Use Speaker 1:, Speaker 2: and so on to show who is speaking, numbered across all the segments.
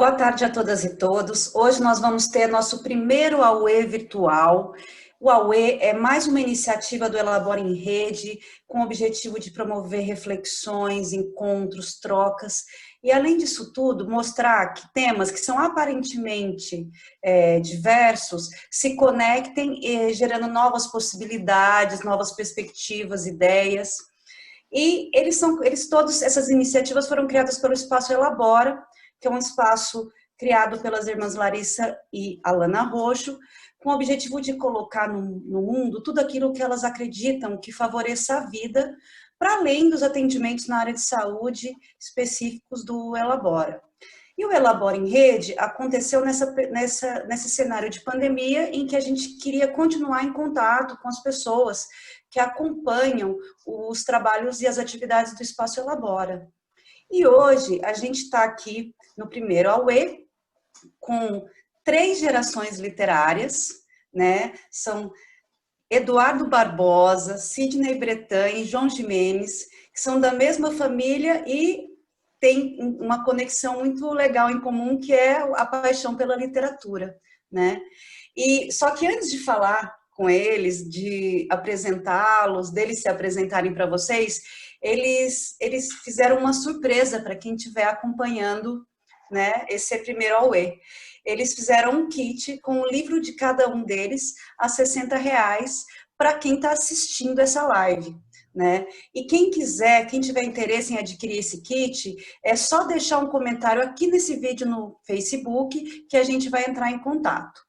Speaker 1: Boa tarde a todas e todos. Hoje nós vamos ter nosso primeiro AUE virtual. O AUE é mais uma iniciativa do Elabora em Rede, com o objetivo de promover reflexões, encontros, trocas, e além disso tudo, mostrar que temas que são aparentemente diversos se conectem, gerando novas possibilidades, novas perspectivas, ideias. E todas essas iniciativas foram criadas pelo Espaço Elabora, que é um espaço criado pelas irmãs Larissa e Alana Roxo, com o objetivo de colocar no mundo tudo aquilo que elas acreditam que favoreça a vida, para além dos atendimentos na área de saúde específicos do Elabora. E o Elabora em Rede aconteceu nesse cenário de pandemia, em que a gente queria continuar em contato com as pessoas que acompanham os trabalhos e as atividades do Espaço Elabora. E hoje a gente está aqui no primeiro AUE com 3 gerações literárias, né? São Eduardo Barbosa, Sidney Bretan e João Gimenez, que são da mesma família e tem uma conexão muito legal em comum, que é a paixão pela literatura, né? E só que antes de falar com eles, de apresentá-los, deles se apresentarem para vocês, eles fizeram uma surpresa para quem estiver acompanhando, né, esse primeiro AUE. Eles fizeram um kit com o livro de cada um deles a R$60 para quem está assistindo essa live, né? E quem quiser, quem tiver interesse em adquirir esse kit, é só deixar um comentário aqui nesse vídeo no Facebook que a gente vai entrar em contato.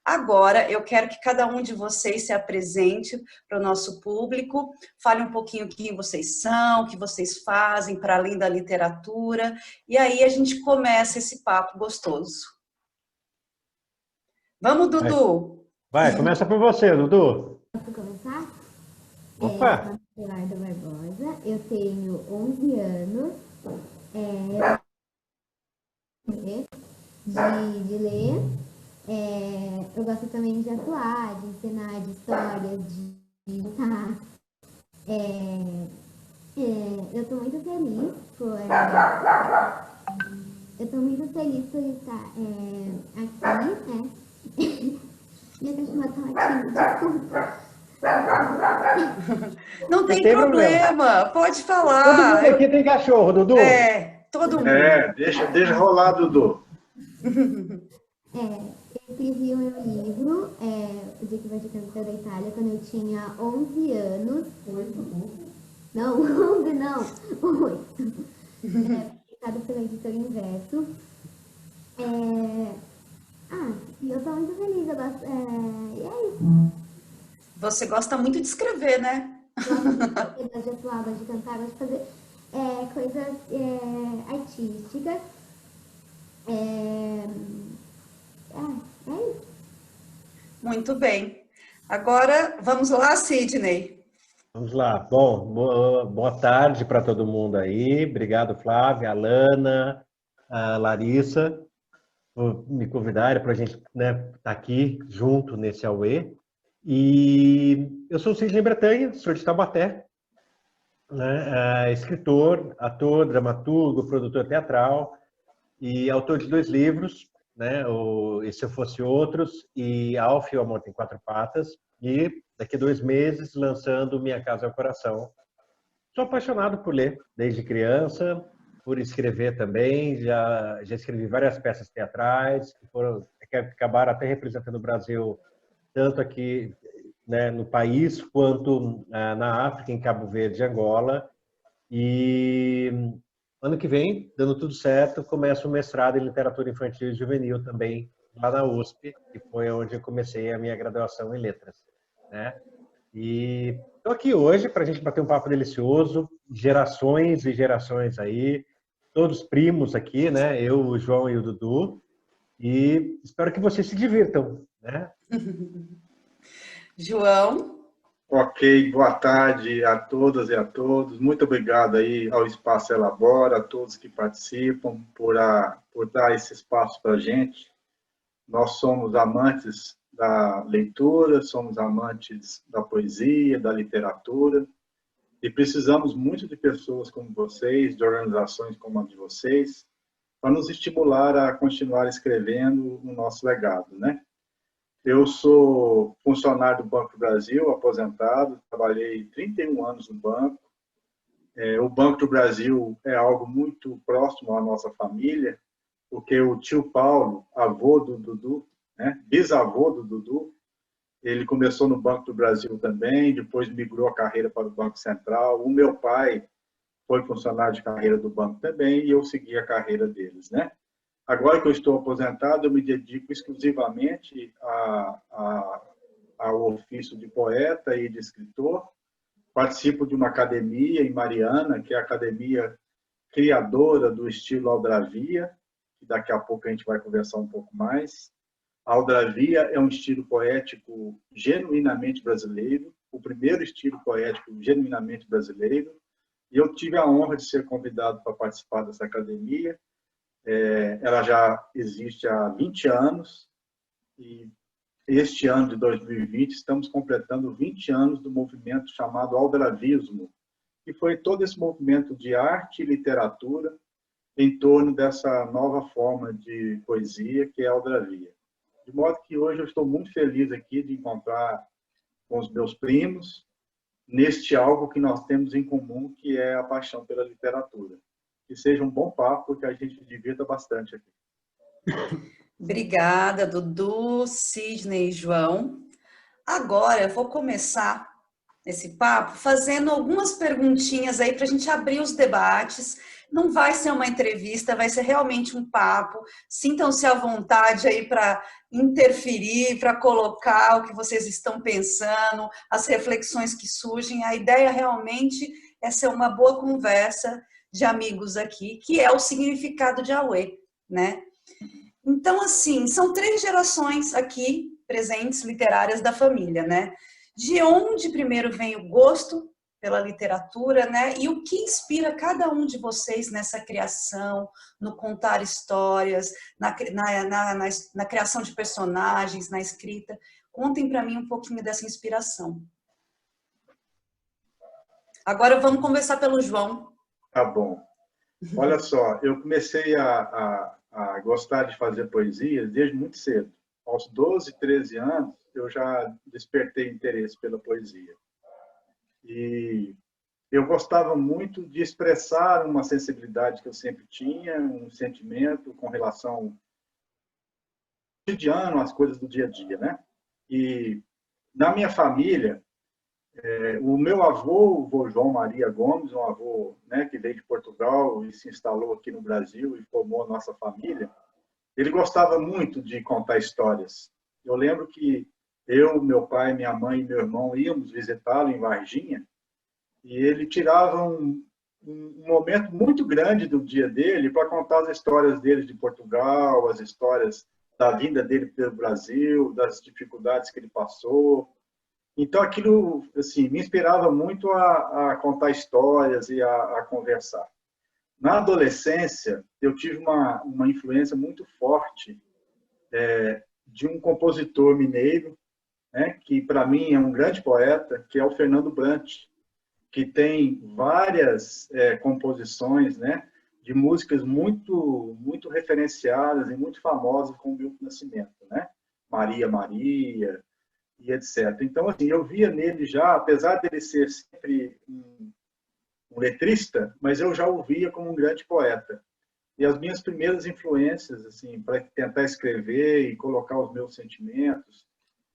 Speaker 1: Agora, eu quero que cada um de vocês se apresente para o nosso público, fale um pouquinho quem vocês são, o que vocês fazem para além da literatura, e aí a gente começa esse papo gostoso. Vamos, Dudu?
Speaker 2: Vai, começa por você, Dudu.
Speaker 3: Posso começar?
Speaker 2: Opa!
Speaker 3: Meu nome é Eduardo Barbosa, eu tenho 11 anos, de ler, eu gosto também de atuar, de ensinar, de histórias, de lutar. Eu estou muito feliz por estar aqui, né? Minha cachorra tá latindo, desculpa.
Speaker 1: Não tem problema, pode falar.
Speaker 2: Todo mundo aqui tem cachorro, Dudu?
Speaker 1: Todo mundo.
Speaker 4: Deixa rolar, Dudu.
Speaker 3: Eu escrevi o meu livro, O Dia que Vai de Cantar da Itália, quando eu tinha 11 anos. 8? Não, 11 não, 8. Publicado pela editora Inverso. E eu tô muito feliz, eu gosto, e é isso.
Speaker 1: Você gosta muito de escrever, né?
Speaker 3: Eu gosto de atuar, gosto de cantar, gosto de fazer coisas artísticas. É isso.
Speaker 1: Muito bem. Agora, vamos lá, Sidney.
Speaker 2: Vamos lá. Bom, boa tarde para todo mundo aí. Obrigado, Flávia, Alana, a Larissa, por me convidarem para a gente, né, estar aqui junto nesse AUE. E eu sou o Sidney Bretanha, sou de Taubaté, né, escritor, ator, dramaturgo, produtor teatral e autor de 2 livros, né, E Se Eu Fosse Outros e Alf e o Amor Tem 4 Patas, e daqui a 2 meses lançando Minha Casa é o Coração. Sou apaixonado por ler desde criança, por escrever também, já escrevi várias peças teatrais que acabaram até representando o Brasil tanto aqui, né, no país quanto na África, em Cabo Verde e Angola. E ano que vem, dando tudo certo, começo o mestrado em literatura infantil e juvenil também, lá na USP, que foi onde eu comecei a minha graduação em letras, né? E estou aqui hoje para a gente bater um papo delicioso, gerações e gerações aí, todos primos aqui, né? Eu, o João e o Dudu, e espero que vocês se divirtam, né?
Speaker 1: João.
Speaker 4: Ok, boa tarde a todas e a todos. Muito obrigado aí ao Espaço Elabora, a todos que participam, por dar esse espaço para a gente. Nós somos amantes da leitura, somos amantes da poesia, da literatura, e precisamos muito de pessoas como vocês, de organizações como a de vocês, para nos estimular a continuar escrevendo o nosso legado, né? Eu sou funcionário do Banco do Brasil, aposentado, trabalhei 31 anos no banco. O Banco do Brasil é algo muito próximo à nossa família, porque o tio Paulo, avô do Dudu, né, bisavô do Dudu, ele começou no Banco do Brasil também, depois migrou a carreira para o Banco Central. O meu pai foi funcionário de carreira do banco também e eu segui a carreira deles, né? Agora que eu estou aposentado, eu me dedico exclusivamente ao ofício de poeta e de escritor. Participo de uma academia em Mariana, que é a academia criadora do estilo Aldrabia, que daqui a pouco a gente vai conversar um pouco mais. A Aldrabia é um estilo poético genuinamente brasileiro, o primeiro estilo poético genuinamente brasileiro, e eu tive a honra de ser convidado para participar dessa academia. Ela já existe há 20 anos, e este ano de 2020 estamos completando 20 anos do movimento chamado Aldravismo, que foi todo esse movimento de arte e literatura em torno dessa nova forma de poesia que é a Aldrabia. De modo que hoje eu estou muito feliz aqui de encontrar com os meus primos neste algo que nós temos em comum, que é a paixão pela literatura. Que seja um bom papo, que a gente divirta bastante aqui.
Speaker 1: Obrigada, Dudu, Sidney e João. Agora eu vou começar esse papo fazendo algumas perguntinhas aí para a gente abrir os debates. Não vai ser uma entrevista, vai ser realmente um papo. Sintam-se à vontade aí para interferir, para colocar o que vocês estão pensando, as reflexões que surgem. A ideia realmente é ser uma boa conversa de amigos aqui, que é o significado de Aue, né? Então, assim, são 3 gerações aqui presentes literárias da família, né? De onde primeiro vem o gosto pela literatura, né? E o que inspira cada um de vocês nessa criação, no contar histórias, na criação de personagens, na escrita? Contem para mim um pouquinho dessa inspiração. Agora vamos conversar pelo João.
Speaker 4: Tá bom. Olha só, eu comecei a gostar de fazer poesia desde muito cedo. Aos 12, 13 anos, eu já despertei interesse pela poesia. E eu gostava muito de expressar uma sensibilidade que eu sempre tinha, um sentimento com relação ao cotidiano, às coisas do dia a dia, né? E na minha família, o meu avô, o vô João Maria Gomes, um avô, né, que veio de Portugal e se instalou aqui no Brasil e formou a nossa família, ele gostava muito de contar histórias. Eu lembro que eu, meu pai, minha mãe e meu irmão íamos visitá-lo em Varginha e ele tirava um momento muito grande do dia dele para contar as histórias dele de Portugal, as histórias da vinda dele pelo Brasil, das dificuldades que ele passou. Então, aquilo assim, me inspirava muito a contar histórias e a conversar. Na adolescência, eu tive uma influência muito forte de um compositor mineiro, né, que para mim é um grande poeta, que é o Fernando Brant, que tem várias composições, né, de músicas muito referenciadas e muito famosas com o Milton Nascimento, né? Maria, Maria, e etc. Então, assim, eu via nele já, apesar dele ser sempre um letrista, mas eu já o via como um grande poeta. E as minhas primeiras influências, assim, para tentar escrever e colocar os meus sentimentos,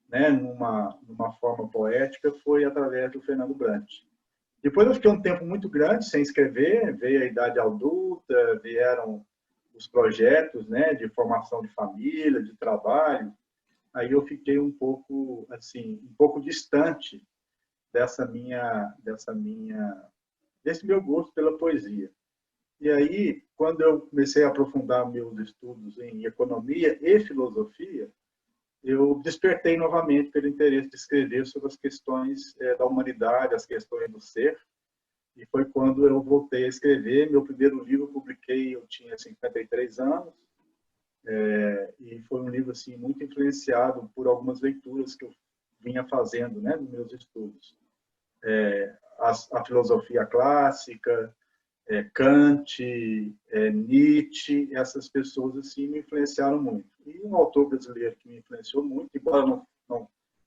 Speaker 4: né, numa forma poética, foi através do Fernando Brant. Depois eu fiquei um tempo muito grande sem escrever, veio a idade adulta, vieram os projetos, né, de formação de família, de trabalho. Aí eu fiquei um pouco assim, um pouco distante desse meu gosto pela poesia. E aí, quando eu comecei a aprofundar meus estudos em economia e filosofia, eu despertei novamente pelo interesse de escrever sobre as questões da humanidade, as questões do ser. E foi quando eu voltei a escrever. Meu primeiro livro eu publiquei, eu tinha 53 anos. E foi um livro assim muito influenciado por algumas leituras que eu vinha fazendo, né, nos meus estudos. A filosofia clássica, Kant, Nietzsche, essas pessoas assim me influenciaram muito. E um autor brasileiro que me influenciou muito, embora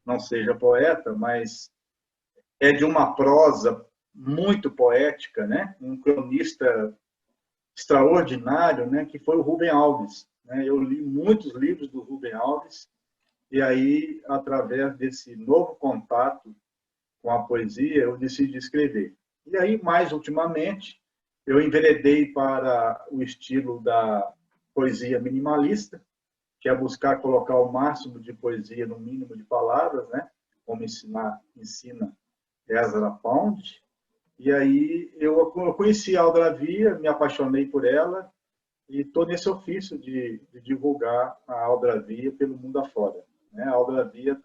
Speaker 4: não seja poeta, mas é de uma prosa muito poética, né? Um cronista extraordinário, né? Que foi o Rubem Alves. Né? Eu li muitos livros do Rubem Alves, e aí, através desse novo contato com a poesia, eu decidi escrever. E aí, mais ultimamente, eu enveredei para o estilo da poesia minimalista, que é buscar colocar o máximo de poesia no mínimo de palavras, né? Como ensina Ezra Pound. E aí eu conheci a Aldrabia, me apaixonei por ela e estou nesse ofício de divulgar a Aldrabia pelo mundo afora. Né? A Aldrabia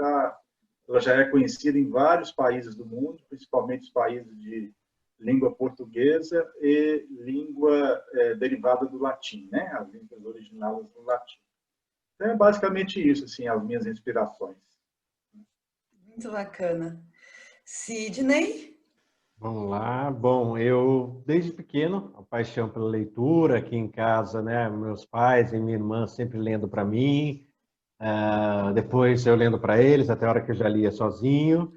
Speaker 4: ela já é conhecida em vários países do mundo, principalmente os países de língua portuguesa e língua derivada do latim, né? As línguas originadas do latim. Então, é basicamente isso, assim, as minhas inspirações.
Speaker 1: Muito bacana. Sidney?
Speaker 2: Vamos lá. Bom, eu, desde pequeno, a paixão pela leitura, aqui em casa, né? Meus pais e minha irmã sempre lendo para mim, depois eu lendo para eles, até a hora que eu já lia sozinho.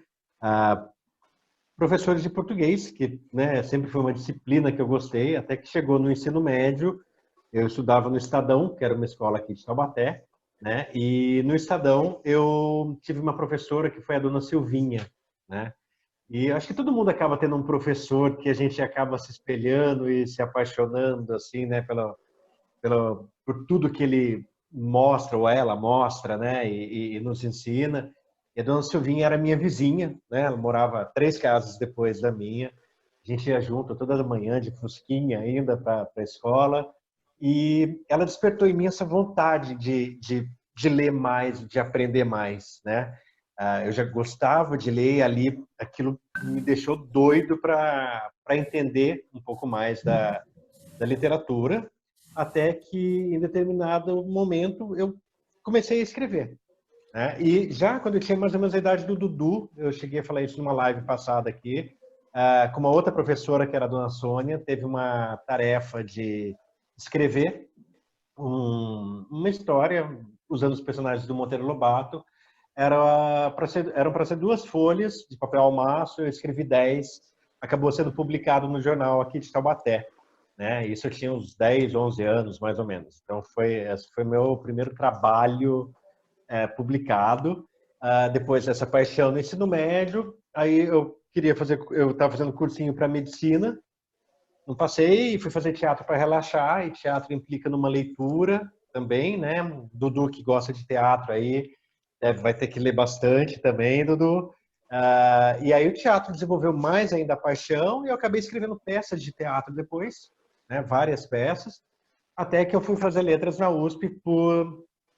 Speaker 2: Professores de português, que, né, sempre foi uma disciplina que eu gostei, até que chegou no ensino médio, eu estudava no Estadão, que era uma escola aqui de Taubaté, né? E no Estadão eu tive uma professora que foi a dona Silvinha, né? E acho que todo mundo acaba tendo um professor que a gente acaba se espelhando e se apaixonando, assim, né, por tudo que ele mostra, ou ela mostra, né, e nos ensina. E a dona Silvinha era minha vizinha, né, ela morava 3 casas depois da minha. A gente ia junto toda manhã, de fusquinha ainda, para a escola. E ela despertou em mim essa vontade de ler mais, de aprender mais, né? Eu já gostava de ler, ali aquilo me deixou doido para entender um pouco mais da literatura, até que em determinado momento eu comecei a escrever, né? E já quando eu tinha mais ou menos a idade do Dudu, eu cheguei a falar isso numa live passada aqui, com uma outra professora que era a dona Sônia, teve uma tarefa de escrever uma história usando os personagens do Monteiro Lobato. Eram para ser 2 folhas de papel almaço, eu escrevi 10, acabou sendo publicado no jornal aqui de Taubaté, né? Isso eu tinha uns 10, 11 anos, mais ou menos. Então, esse foi meu primeiro trabalho publicado. Depois dessa paixão no ensino médio, aí eu estava fazendo cursinho para medicina, não passei e fui fazer teatro para relaxar, e teatro implica numa leitura também, né? Dudu, que gosta de teatro aí, vai ter que ler bastante também, Dudu. E aí o teatro desenvolveu mais ainda a paixão e eu acabei escrevendo peças de teatro depois, né? Várias peças, até que eu fui fazer letras na USP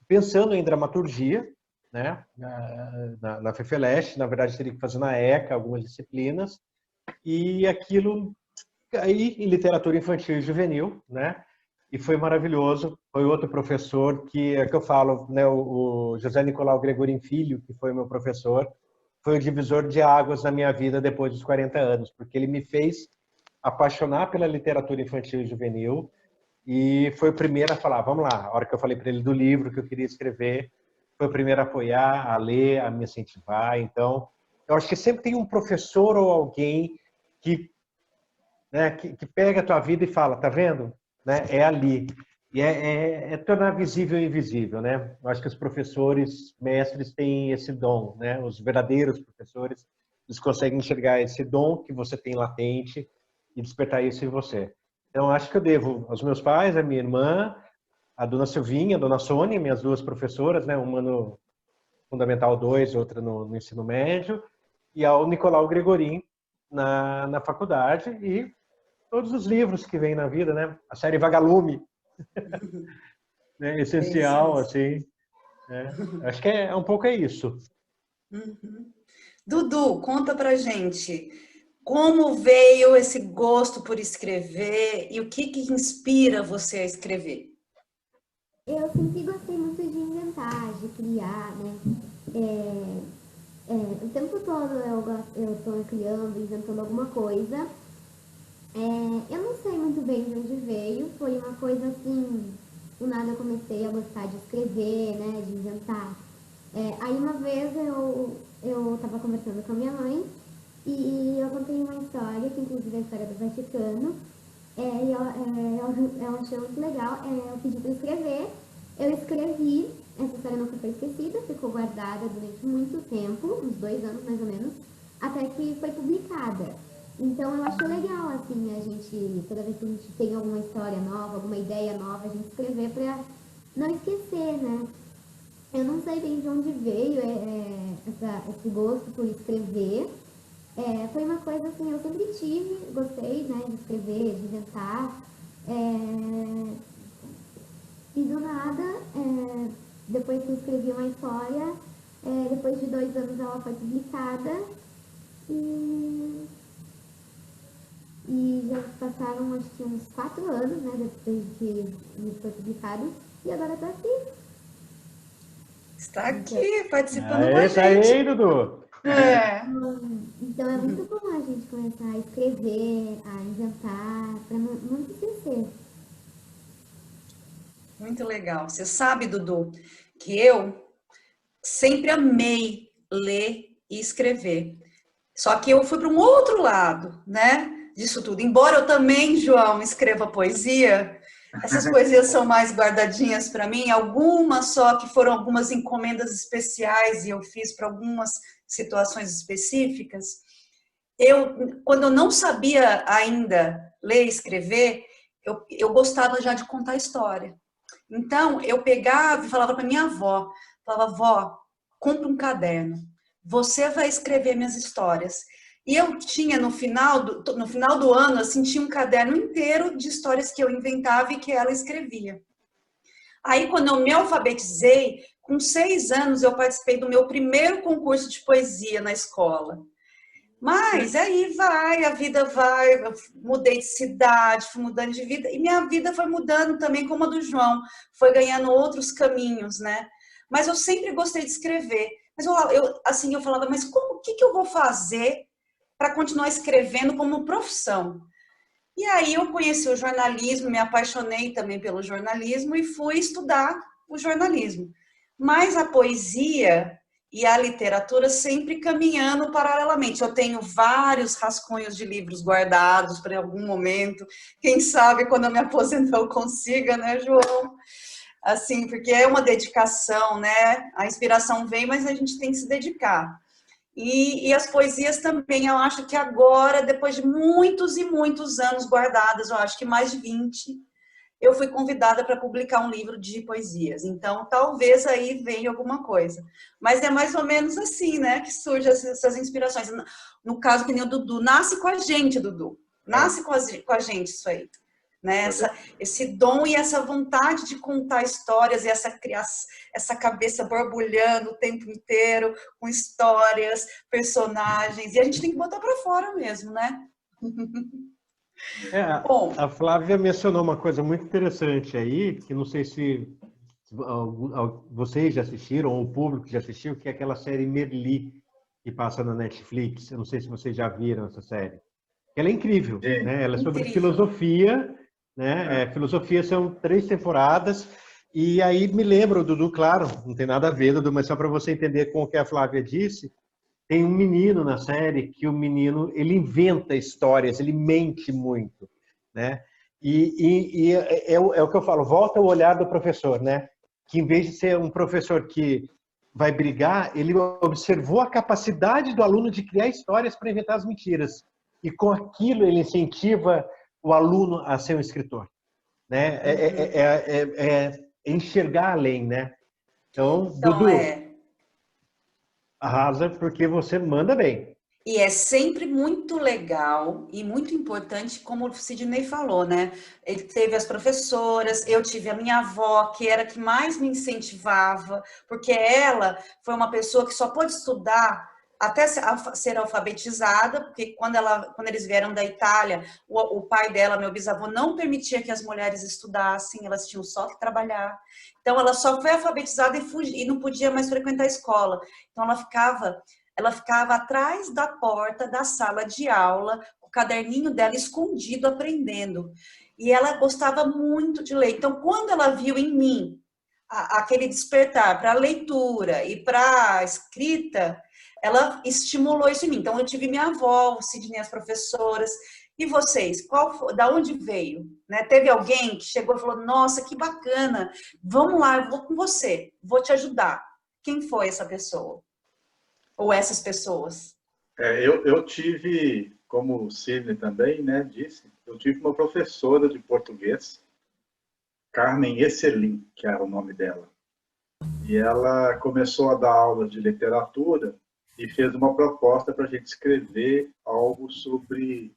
Speaker 2: pensando em dramaturgia, né? Na FEFELESH, na verdade teria que fazer na ECA algumas disciplinas, e aquilo aí em literatura infantil e juvenil, né? E foi maravilhoso. Foi outro professor que eu falo, né? O José Nicolau Gregorim Filho, que foi meu professor, foi o divisor de águas na minha vida depois dos 40 anos, porque ele me fez apaixonar pela literatura infantil e juvenil e foi o primeiro a falar, vamos lá. A hora que eu falei para ele do livro que eu queria escrever, foi o primeiro a apoiar, a ler, a me incentivar. Então, eu acho que sempre tem um professor ou alguém que, né, que pega a tua vida e fala, tá vendo? Né? É ali. E é tornar visível o invisível, né? Eu acho que os professores, mestres têm esse dom, né? Os verdadeiros professores, eles conseguem enxergar esse dom que você tem latente e despertar isso em você. Então, acho que eu devo aos meus pais, à minha irmã, a dona Silvinha, a dona Sônia, minhas 2 professoras, né? Uma no Fundamental 2, outra no ensino médio, e ao Nicolau Gregorim na faculdade, e todos os livros que vêm na vida, né? A série Vagalume, né? Essencial, assim. Né? Acho que um pouco isso.
Speaker 1: Uhum. Dudu, conta pra gente como veio esse gosto por escrever e o que inspira você a escrever?
Speaker 3: Eu sempre gostei muito de inventar, de criar, né? O tempo todo eu tô criando, inventando alguma coisa. Eu não sei muito bem de onde veio, foi uma coisa assim, do nada eu comecei a gostar de escrever, né, de inventar. Aí uma vez eu tava conversando com a minha mãe e eu contei uma história, que inclusive é a história do Vaticano, e ela achou muito legal, eu pedi para escrever, eu escrevi, essa história nunca foi esquecida, ficou guardada durante muito tempo, uns 2 anos mais ou menos, até que foi publicada. Então eu acho legal, assim, a gente, toda vez que a gente tem alguma história nova, alguma ideia nova, a gente escrever para não esquecer, né? Eu não sei bem de onde veio esse gosto por escrever. Foi uma coisa assim, eu sempre tive, gostei, né, de escrever, de inventar. E do nada, depois que eu escrevi uma história, depois de 2 anos ela foi publicada e já passaram, acho que uns 4 anos, né, depois que isso foi publicado, e agora eu tô aqui.
Speaker 1: Está aqui, participando com a
Speaker 2: Aê, tá
Speaker 1: gente.
Speaker 2: aí, Dudu.
Speaker 3: Então é muito bom a gente começar a escrever, a inventar, para não esquecer.
Speaker 1: Muito legal. Você sabe, Dudu, que eu sempre amei ler e escrever. Só que eu fui para um outro lado, né, disso tudo. Embora eu também, João, escreva poesia, essas poesias são mais guardadinhas para mim, algumas só que foram algumas encomendas especiais e eu fiz para algumas situações específicas. Quando eu não sabia ainda ler e escrever, eu gostava já de contar história. Então, eu pegava e falava para minha avó, falava, vó, compra um caderno, você vai escrever minhas histórias. E eu tinha, no final do ano, assim, tinha um caderno inteiro de histórias que eu inventava e que ela escrevia. Aí, quando eu me alfabetizei, com 6 anos, eu participei do meu primeiro concurso de poesia na escola. Mas aí a vida vai, eu mudei de cidade, fui mudando de vida, e minha vida foi mudando também como a do João, foi ganhando outros caminhos, né? Mas eu sempre gostei de escrever. Mas eu falava, mas o que eu vou fazer para continuar escrevendo como profissão? E aí eu conheci o jornalismo, me apaixonei também pelo jornalismo e fui estudar o jornalismo. Mas a poesia e a literatura sempre caminhando paralelamente. Eu tenho vários rascunhos de livros guardados para algum momento. Quem sabe quando eu me aposentar eu consiga, né, João? Assim, porque é uma dedicação, né? A inspiração vem, mas a gente tem que se dedicar. E as poesias também, eu acho que agora, depois de muitos e muitos anos guardadas, eu acho que mais de 20, eu fui convidada para publicar um livro de poesias. Então, talvez aí venha alguma coisa. Mas é mais ou menos assim, né, que surgem essas inspirações. No caso, que nem o Dudu, nasce com a gente, Dudu. Nasce com a gente isso aí. Né? Esse dom e essa vontade de contar histórias e essa cabeça borbulhando o tempo inteiro com histórias, personagens, e a gente tem que botar para fora mesmo, né? Bom,
Speaker 2: A Flávia mencionou uma coisa muito interessante aí, que não sei se vocês já assistiram, ou o público já assistiu, que é aquela série Merli, que passa na Netflix. Eu não sei se vocês já viram essa série. Ela é incrível, né? Ela é sobre filosofia, né? Filosofia são 3 temporadas, e aí me lembro, Dudu, claro, não tem nada a ver, Dudu, mas só para você entender com o que a Flávia disse, tem um menino na série que o menino, ele inventa histórias, ele mente muito, né? E é o que eu falo, volta o olhar do professor, né? Que em vez de ser um professor que vai brigar, ele observou a capacidade do aluno de criar histórias para inventar as mentiras. E com aquilo ele incentiva o aluno a ser um escritor, né? É enxergar além, né? Então, Dudu, arrasa porque você manda bem.
Speaker 1: E é sempre muito legal e muito importante, como o Sidney falou, né? Ele teve as professoras, eu tive a minha avó, que era a que mais me incentivava, porque ela foi uma pessoa que só pôde estudar até ser alfabetizada, porque quando eles vieram da Itália, o pai dela, meu bisavô, não permitia que as mulheres estudassem, elas tinham só que trabalhar. Então, ela só foi alfabetizada e não podia mais frequentar a escola. Então, ela ficava atrás da porta da sala de aula o caderninho dela escondido, aprendendo. E ela gostava muito de ler. Então, quando ela viu em mim aquele despertar para a leitura e para a escrita, ela estimulou isso em mim. Então, eu tive minha avó, o Sidney, as professoras. E vocês, da onde veio? Né? Teve alguém que chegou e falou, nossa, que bacana, vamos lá, eu vou com você, vou te ajudar. Quem foi essa pessoa? Ou essas pessoas?
Speaker 4: Eu tive, como o Sidney também, né, disse, eu tive uma professora de português, Carmen Esselin, que era o nome dela. E ela começou a dar aula de literatura e fez uma proposta para a gente escrever algo sobre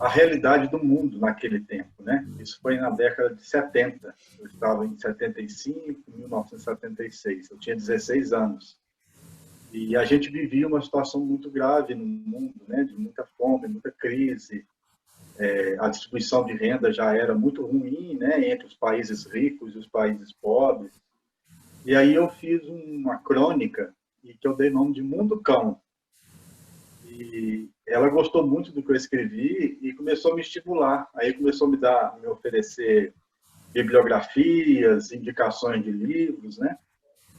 Speaker 4: a realidade do mundo naquele tempo, né? Isso foi na década de 70. Eu estava em 75, 1976. Eu tinha 16 anos. E a gente vivia uma situação muito grave no mundo, né? De muita fome, muita crise. A distribuição de renda já era muito ruim, né? Entre os países ricos e os países pobres. E aí eu fiz uma crônica que eu dei nome de Mundo Cão. E ela gostou muito do que eu escrevi e começou a me estimular. Aí começou a me oferecer bibliografias, indicações de livros, né?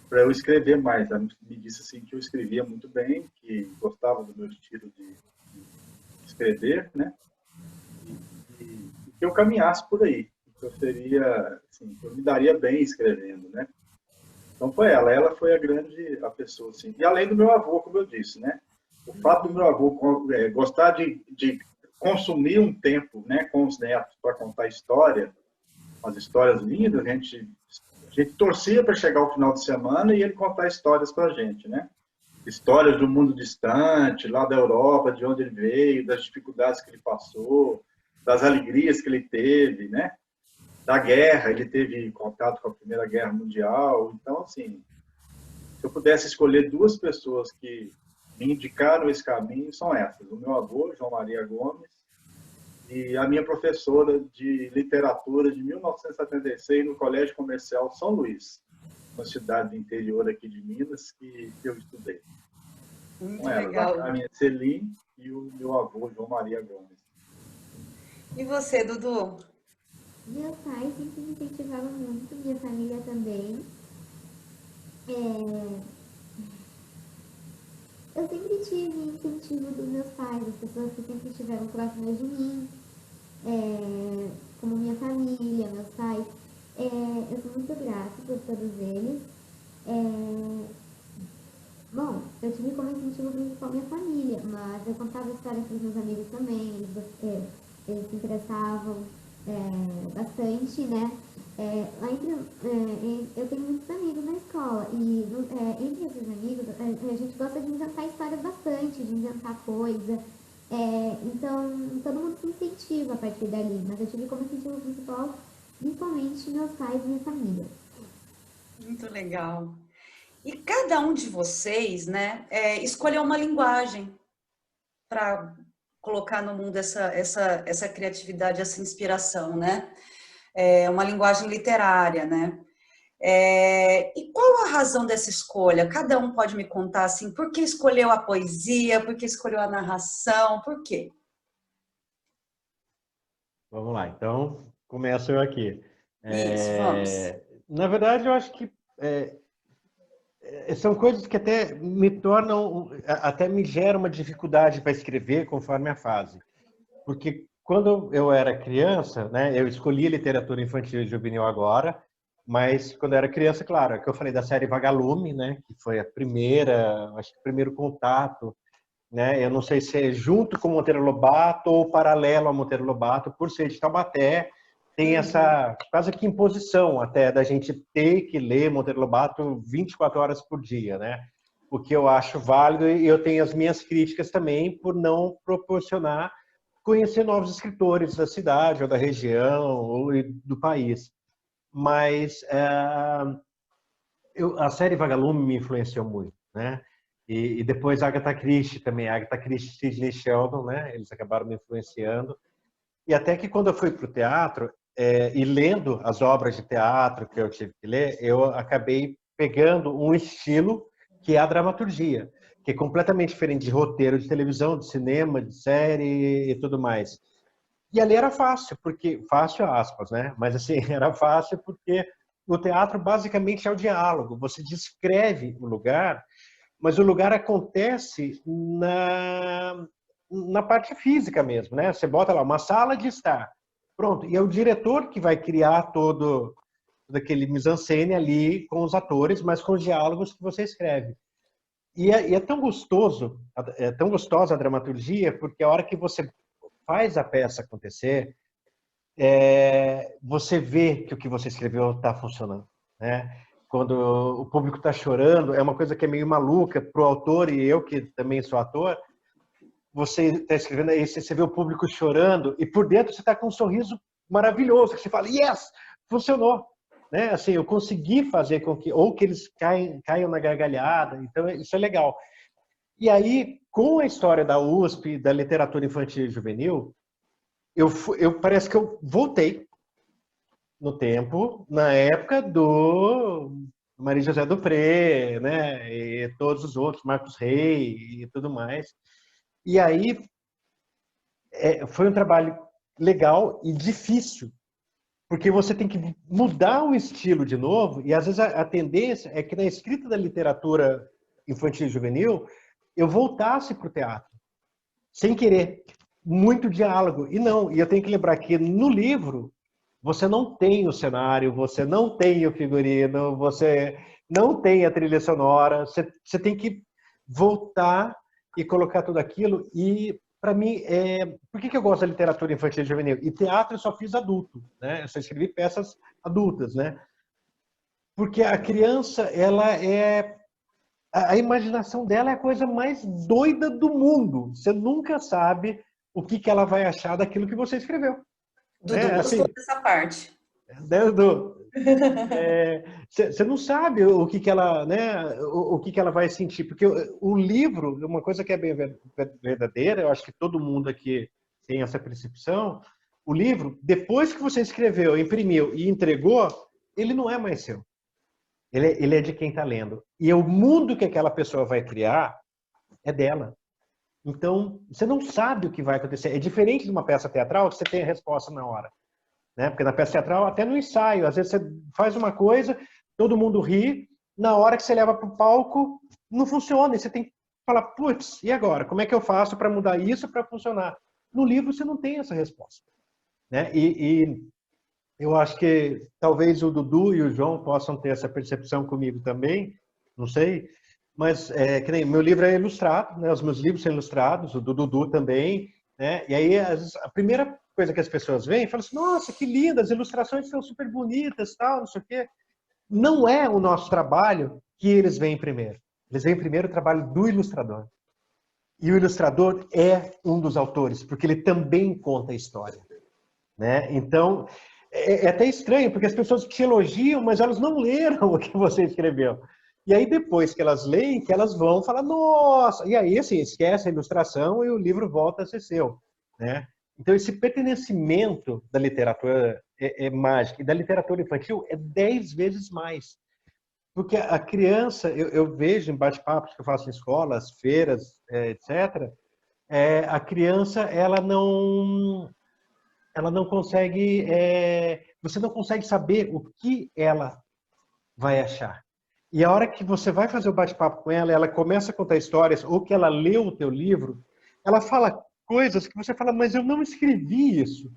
Speaker 4: Para eu escrever mais. Ela me disse assim que eu escrevia muito bem, que gostava do meu estilo de escrever, né? E que eu caminhasse por aí. Que eu seria, assim, que eu me daria bem escrevendo, né? Então foi ela. Ela foi a pessoa, assim. E além do meu avô, como eu disse, né? O fato do meu avô gostar de consumir um tempo, né, com os netos para contar história, umas histórias lindas, a gente torcia para chegar ao final de semana e ele contar histórias para a gente, né? Histórias do mundo distante, lá da Europa, de onde ele veio, das dificuldades que ele passou, das alegrias que ele teve, né? Da guerra, ele teve contato com a Primeira Guerra Mundial. Então, assim, se eu pudesse escolher duas pessoas que me indicaram esse caminho, são essas. O meu avô, João Maria Gomes, e a minha professora de literatura de 1976 no Colégio Comercial São Luís, uma cidade do interior aqui de Minas, que eu estudei.
Speaker 1: Muito
Speaker 4: Com elas,
Speaker 1: legal.
Speaker 4: a Carmen Selim e o meu avô, João Maria Gomes.
Speaker 1: E você, Dudu?
Speaker 3: Meus pais sempre me incentivavam muito, minha família também. Eu sempre tive incentivo dos meus pais, as pessoas que sempre estiveram próximas de mim, como minha família, meus pais. Eu sou muito grata por todos eles. Bom, eu tive como incentivo principal minha família, mas eu contava histórias para os meus amigos também, eles se interessavam bastante, né? Eu tenho muitos amigos na escola e entre esses amigos a gente gosta de inventar histórias bastante, de inventar coisa. Então todo mundo se incentiva a partir dali, mas eu tive como incentivo principal principalmente meus pais e minha família.
Speaker 1: Muito legal. E cada um de vocês, né, escolheu uma linguagem para colocar no mundo essa criatividade, essa inspiração, né? Uma linguagem literária, né? E qual a razão dessa escolha? Cada um pode me contar, assim, por que escolheu a poesia, por que escolheu a narração, por quê?
Speaker 2: Vamos lá, então começo eu aqui.
Speaker 1: Isso, vamos.
Speaker 2: Na verdade, eu acho que são coisas que até me tornam, até me geram uma dificuldade para escrever conforme a fase. Porque quando eu era criança, né, eu escolhi literatura infantil e juvenil agora, mas quando eu era criança, claro, é que eu falei da série Vagalume, né, que foi a primeira, acho que o primeiro contato, né, eu não sei se é junto com Monteiro Lobato ou paralelo a Monteiro Lobato, por ser de Taubaté, tem essa quase que imposição até da gente ter que ler Monteiro Lobato 24 horas por dia, né? O que eu acho válido, e eu tenho as minhas críticas também por não proporcionar conhecer novos escritores da cidade ou da região ou do país. Mas a série Vagalume me influenciou muito, né? E depois Agatha Christie também, Agatha Christie e Sidney Sheldon, né? Eles acabaram me influenciando. E até que quando eu fui para o teatro, e lendo as obras de teatro que eu tive que ler, eu acabei pegando um estilo que é a dramaturgia. que é completamente diferente de roteiro de televisão, de cinema, de série e tudo mais. E ali era fácil, porque fácil aspas, né? Mas assim, era fácil porque no teatro basicamente é o diálogo. Você descreve o lugar, mas o lugar acontece na parte física mesmo, né? Você bota lá uma sala de estar. Pronto, e é o diretor que vai criar todo aquele mise-en-scène ali com os atores, mas com os diálogos que você escreve. E é tão gostoso, é tão gostosa a dramaturgia, porque a hora que você faz a peça acontecer, você vê que o que você escreveu está funcionando, né? Quando o público está chorando, é uma coisa que é meio maluca para o autor, e eu que também sou ator, você está escrevendo aí, você vê o público chorando, e por dentro você está com um sorriso maravilhoso, que você fala, yes, funcionou. Né? Assim, eu consegui fazer com que, ou que eles caiam na gargalhada, então isso é legal. E aí, com a história da USP, da literatura infantil e juvenil, parece que eu voltei no tempo, na época do Maria José Dupré, né, e todos os outros, Marcos Rey e tudo mais. E aí foi um trabalho legal e difícil, porque você tem que mudar o estilo de novo, e às vezes a tendência é que na escrita da literatura infantil e juvenil eu voltasse para o teatro, sem querer, muito diálogo. E não, e eu tenho que lembrar que no livro você não tem o cenário, você não tem o figurino, você não tem a trilha sonora, você tem que voltar e colocar tudo aquilo. E, para mim, por que eu gosto da literatura infantil e juvenil? E teatro eu só fiz adulto, né? Eu só escrevi peças adultas, né? Porque a criança, a imaginação dela é a coisa mais doida do mundo. Você nunca sabe o que ela vai achar daquilo que você escreveu.
Speaker 1: Dudu gostou dessa parte.
Speaker 2: Dudu, você não sabe o que ela, né, o que ela vai sentir, porque o livro, uma coisa que é bem verdadeira, eu acho que todo mundo aqui tem essa percepção, o livro, depois que você escreveu, imprimiu e entregou, ele não é mais seu. Ele é de quem está lendo. E o mundo que aquela pessoa vai criar é dela. Então, você não sabe o que vai acontecer. É diferente de uma peça teatral que você tem a resposta na hora. Né? Porque na peça teatral, até no ensaio, às vezes você faz uma coisa, todo mundo ri, na hora que você leva para o palco, não funciona. E você tem que falar, putz, e agora? Como é que eu faço para mudar isso para funcionar? No livro você não tem essa resposta. Né? E eu acho que talvez o Dudu e o João possam ter essa percepção comigo também, não sei, mas que nem meu livro é ilustrado, né? Os meus livros são ilustrados, o do Dudu também, né? E aí às vezes, a primeira coisa que as pessoas veem, falam assim, nossa, que linda, as ilustrações são super bonitas, tal, não sei o quê. Não é o nosso trabalho que eles veem primeiro. Eles veem primeiro o trabalho do ilustrador. E o ilustrador é um dos autores, porque ele também conta a história. Né? Então, é até estranho, porque as pessoas te elogiam, mas elas não leram o que você escreveu. E aí, depois que elas leem, que elas vão falar, nossa! E aí, assim, esquece a ilustração e o livro volta a ser seu. Né? Então, esse pertencimento da literatura é mágico. E da literatura infantil é 10 vezes mais. Porque a criança, eu vejo em bate-papos que eu faço em escolas, feiras, etc., a criança, ela não consegue, você não consegue saber o que ela vai achar. E a hora que você vai fazer o bate-papo com ela, ela começa a contar histórias, ou que ela leu o teu livro, ela fala coisas que você fala, mas eu não escrevi isso.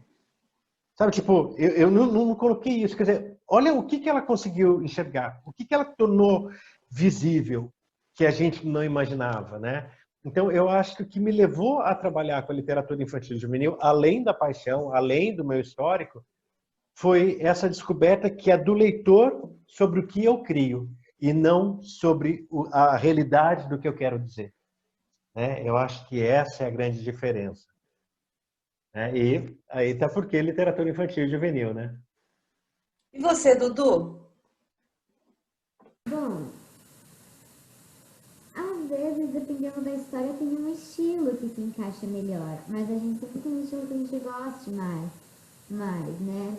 Speaker 2: Sabe, tipo, eu não coloquei isso. Quer dizer, olha o que ela conseguiu enxergar, o que ela tornou visível, que a gente não imaginava, né? Então, eu acho que o que me levou a trabalhar com a literatura infantil e juvenil, além da paixão, além do meu histórico, foi essa descoberta que é do leitor sobre o que eu crio e não sobre a realidade do que eu quero dizer. Né? Eu acho que essa é a grande diferença. Né? E aí tá porque literatura infantil e juvenil, né?
Speaker 1: E você, Dudu?
Speaker 3: Bom, às vezes, dependendo da história, tem um estilo que se encaixa melhor, mas a gente sempre tem um estilo que a gente goste mais, né?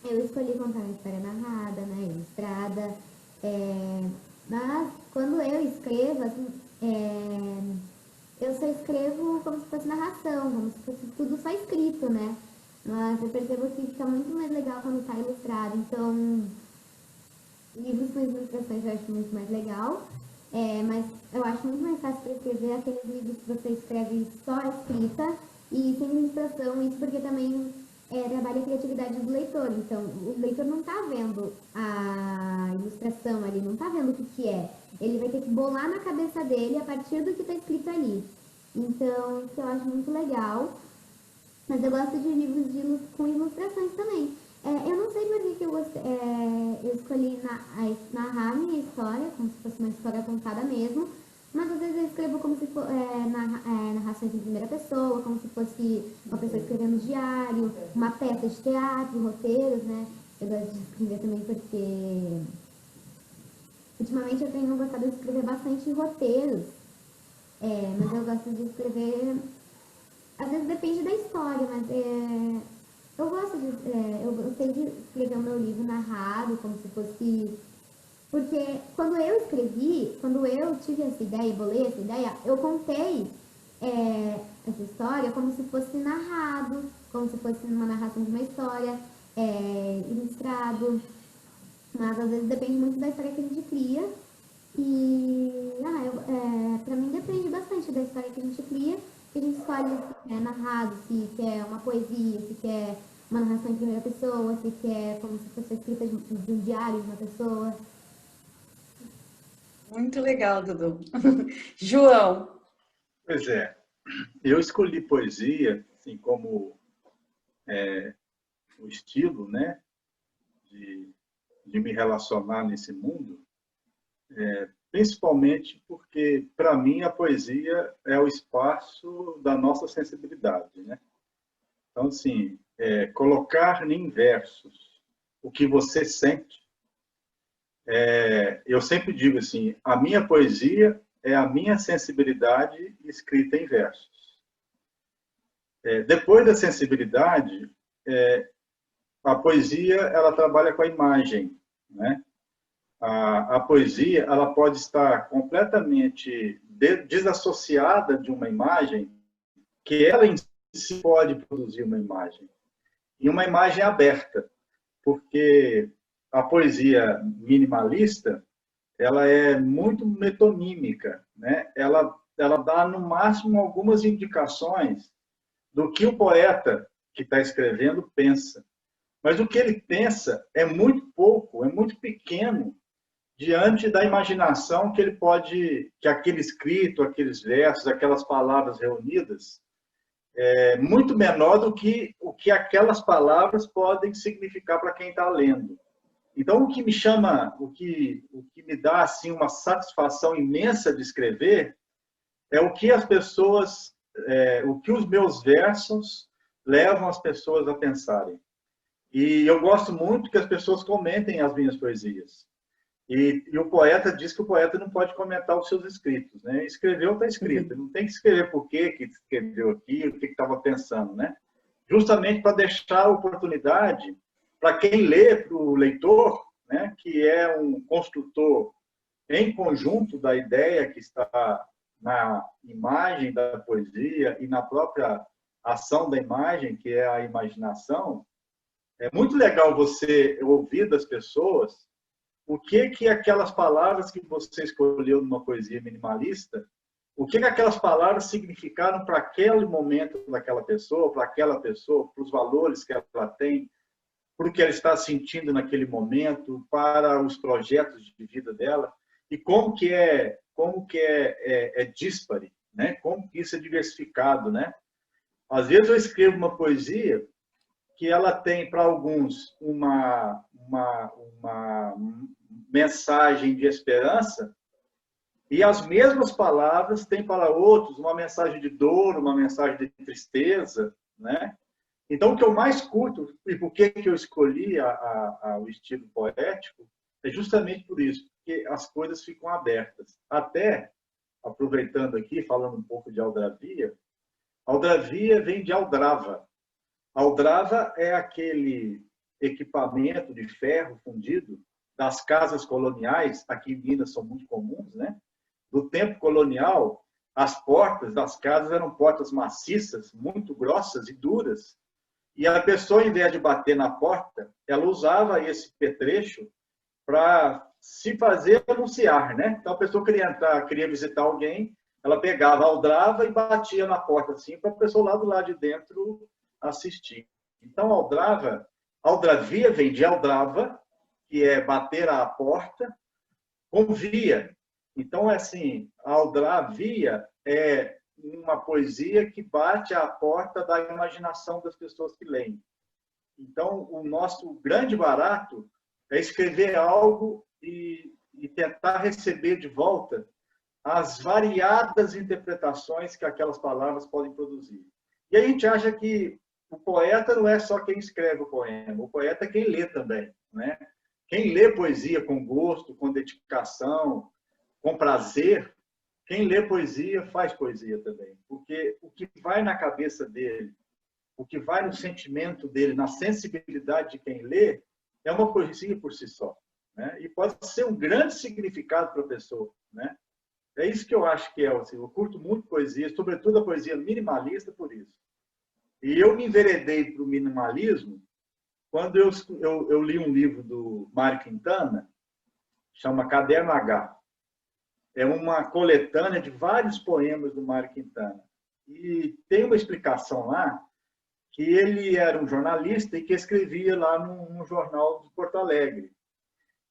Speaker 3: Eu escolhi contar uma história narrada, né, ilustrada, Mas quando eu escrevo, assim, eu só escrevo como se fosse narração, como se fosse tudo só escrito, né? Mas eu percebo que fica muito mais legal quando tá ilustrado. Então, livros com ilustrações eu acho muito mais legal. Mas eu acho muito mais fácil para escrever aqueles livros que você escreve só a escrita e sem ilustração. Isso porque também trabalha a criatividade do leitor. Então, o leitor não está vendo a ilustração ali, não está vendo o que, que é. Ele vai ter que bolar na cabeça dele a partir do que está escrito ali. Então, isso eu acho muito legal. Mas eu gosto de livros com ilustrações também. Eu não sei por que eu escolhi narrar minha história, como se fosse uma história contada mesmo, mas às vezes eu escrevo como se fosse narrações em primeira pessoa, como se fosse uma pessoa escrevendo diário, uma peça de teatro, roteiros, né? Eu gosto de escrever também porque ultimamente eu tenho gostado de escrever bastante roteiros, mas eu gosto de escrever. Às vezes depende da história, mas eu gosto eu gostei de escrever o meu livro narrado, como se fosse. Porque quando eu escrevi, quando eu tive essa ideia, bolei essa ideia, eu contei essa história como se fosse narrado, como se fosse uma narração de uma história, ilustrado. Mas às vezes depende muito da história que a gente cria. E pra mim depende bastante da história que a gente cria, que a gente escolhe se quer narrado, se quer uma poesia, se quer uma narração em primeira pessoa, se quer como se fosse escrita de um diário de uma pessoa.
Speaker 1: Muito legal, Dudu. João.
Speaker 4: Pois é, eu escolhi poesia, assim, como o estilo, né, de me relacionar nesse mundo, principalmente porque, para mim, a poesia é o espaço da nossa sensibilidade, né? Então, assim, colocar em versos o que você sente, eu sempre digo assim, a minha poesia é a minha sensibilidade escrita em versos. Depois da sensibilidade, a poesia ela trabalha com a imagem, né? A poesia ela pode estar completamente desassociada de uma imagem, que ela em si pode produzir uma imagem, e uma imagem aberta, porque a poesia minimalista ela é muito metonímica, né? Ela dá no máximo algumas indicações do que o poeta que está escrevendo pensa, mas o que ele pensa é muito pouco, é muito pequeno diante da imaginação que ele pode, que aquele escrito, aqueles versos, aquelas palavras reunidas, é muito menor do que o que aquelas palavras podem significar para quem está lendo. Então, o que me chama, o que me dá assim uma satisfação imensa de escrever é o que as pessoas, o que os meus versos levam as pessoas a pensarem. E eu gosto muito que as pessoas comentem as minhas poesias. E o poeta diz que o poeta não pode comentar os seus escritos, né? Escreveu, está escrito. Não tem que escrever por que escreveu aqui, o que estava pensando, né? Justamente para deixar a oportunidade para quem lê, para o leitor, né? Que é um construtor em conjunto da ideia que está na imagem da poesia e na própria ação da imagem, que é a imaginação. É muito legal você ouvir das pessoas o que aquelas palavras que você escolheu numa poesia minimalista, o que aquelas palavras significaram para aquele momento daquela pessoa, para aquela pessoa, para os valores que ela tem, para o que ela está sentindo naquele momento, para os projetos de vida dela, e como que é díspare, né? Como que isso é diversificado, né? Às vezes eu escrevo uma poesia que ela tem para alguns uma mensagem de esperança, e as mesmas palavras têm para outros uma mensagem de dor, uma mensagem de tristeza, né? Então, o que eu mais curto, e por que eu escolhi o estilo poético, é justamente por isso, porque as coisas ficam abertas. Até, aproveitando aqui, falando um pouco de aldrabia, aldrabia vem de aldrava. Aldrava é aquele equipamento de ferro fundido das casas coloniais, aqui em Minas são muito comuns, né? Do tempo colonial, as portas das casas eram portas maciças, muito grossas e duras. E a pessoa, em vez de bater na porta, ela usava esse petrecho para se fazer anunciar, né? Então, a pessoa queria entrar, queria visitar alguém, ela pegava a aldrava e batia na porta, assim, para a pessoa lá do lado de dentro assistir. Então, aldravia vem de aldrava, que é bater à porta, com via. Então, é assim, a aldravia é uma poesia que bate à porta da imaginação das pessoas que leem. Então, o nosso grande barato é escrever algo e tentar receber de volta as variadas interpretações que aquelas palavras podem produzir. E a gente acha que o poeta não é só quem escreve o poema, o poeta é quem lê também, né? Quem lê poesia com gosto, com dedicação, com prazer, quem lê poesia faz poesia também, porque o que vai na cabeça dele, o que vai no sentimento dele, na sensibilidade de quem lê, é uma poesia por si só, né? E pode ser um grande significado para a pessoa, né? É isso que eu acho que é, assim, eu curto muito poesia, sobretudo a poesia minimalista por isso. E eu me enveredei para o minimalismo quando eu li um livro do Mário Quintana, chama Caderno H. É uma coletânea de vários poemas do Mário Quintana. E tem uma explicação lá que ele era um jornalista e que escrevia lá num jornal de Porto Alegre.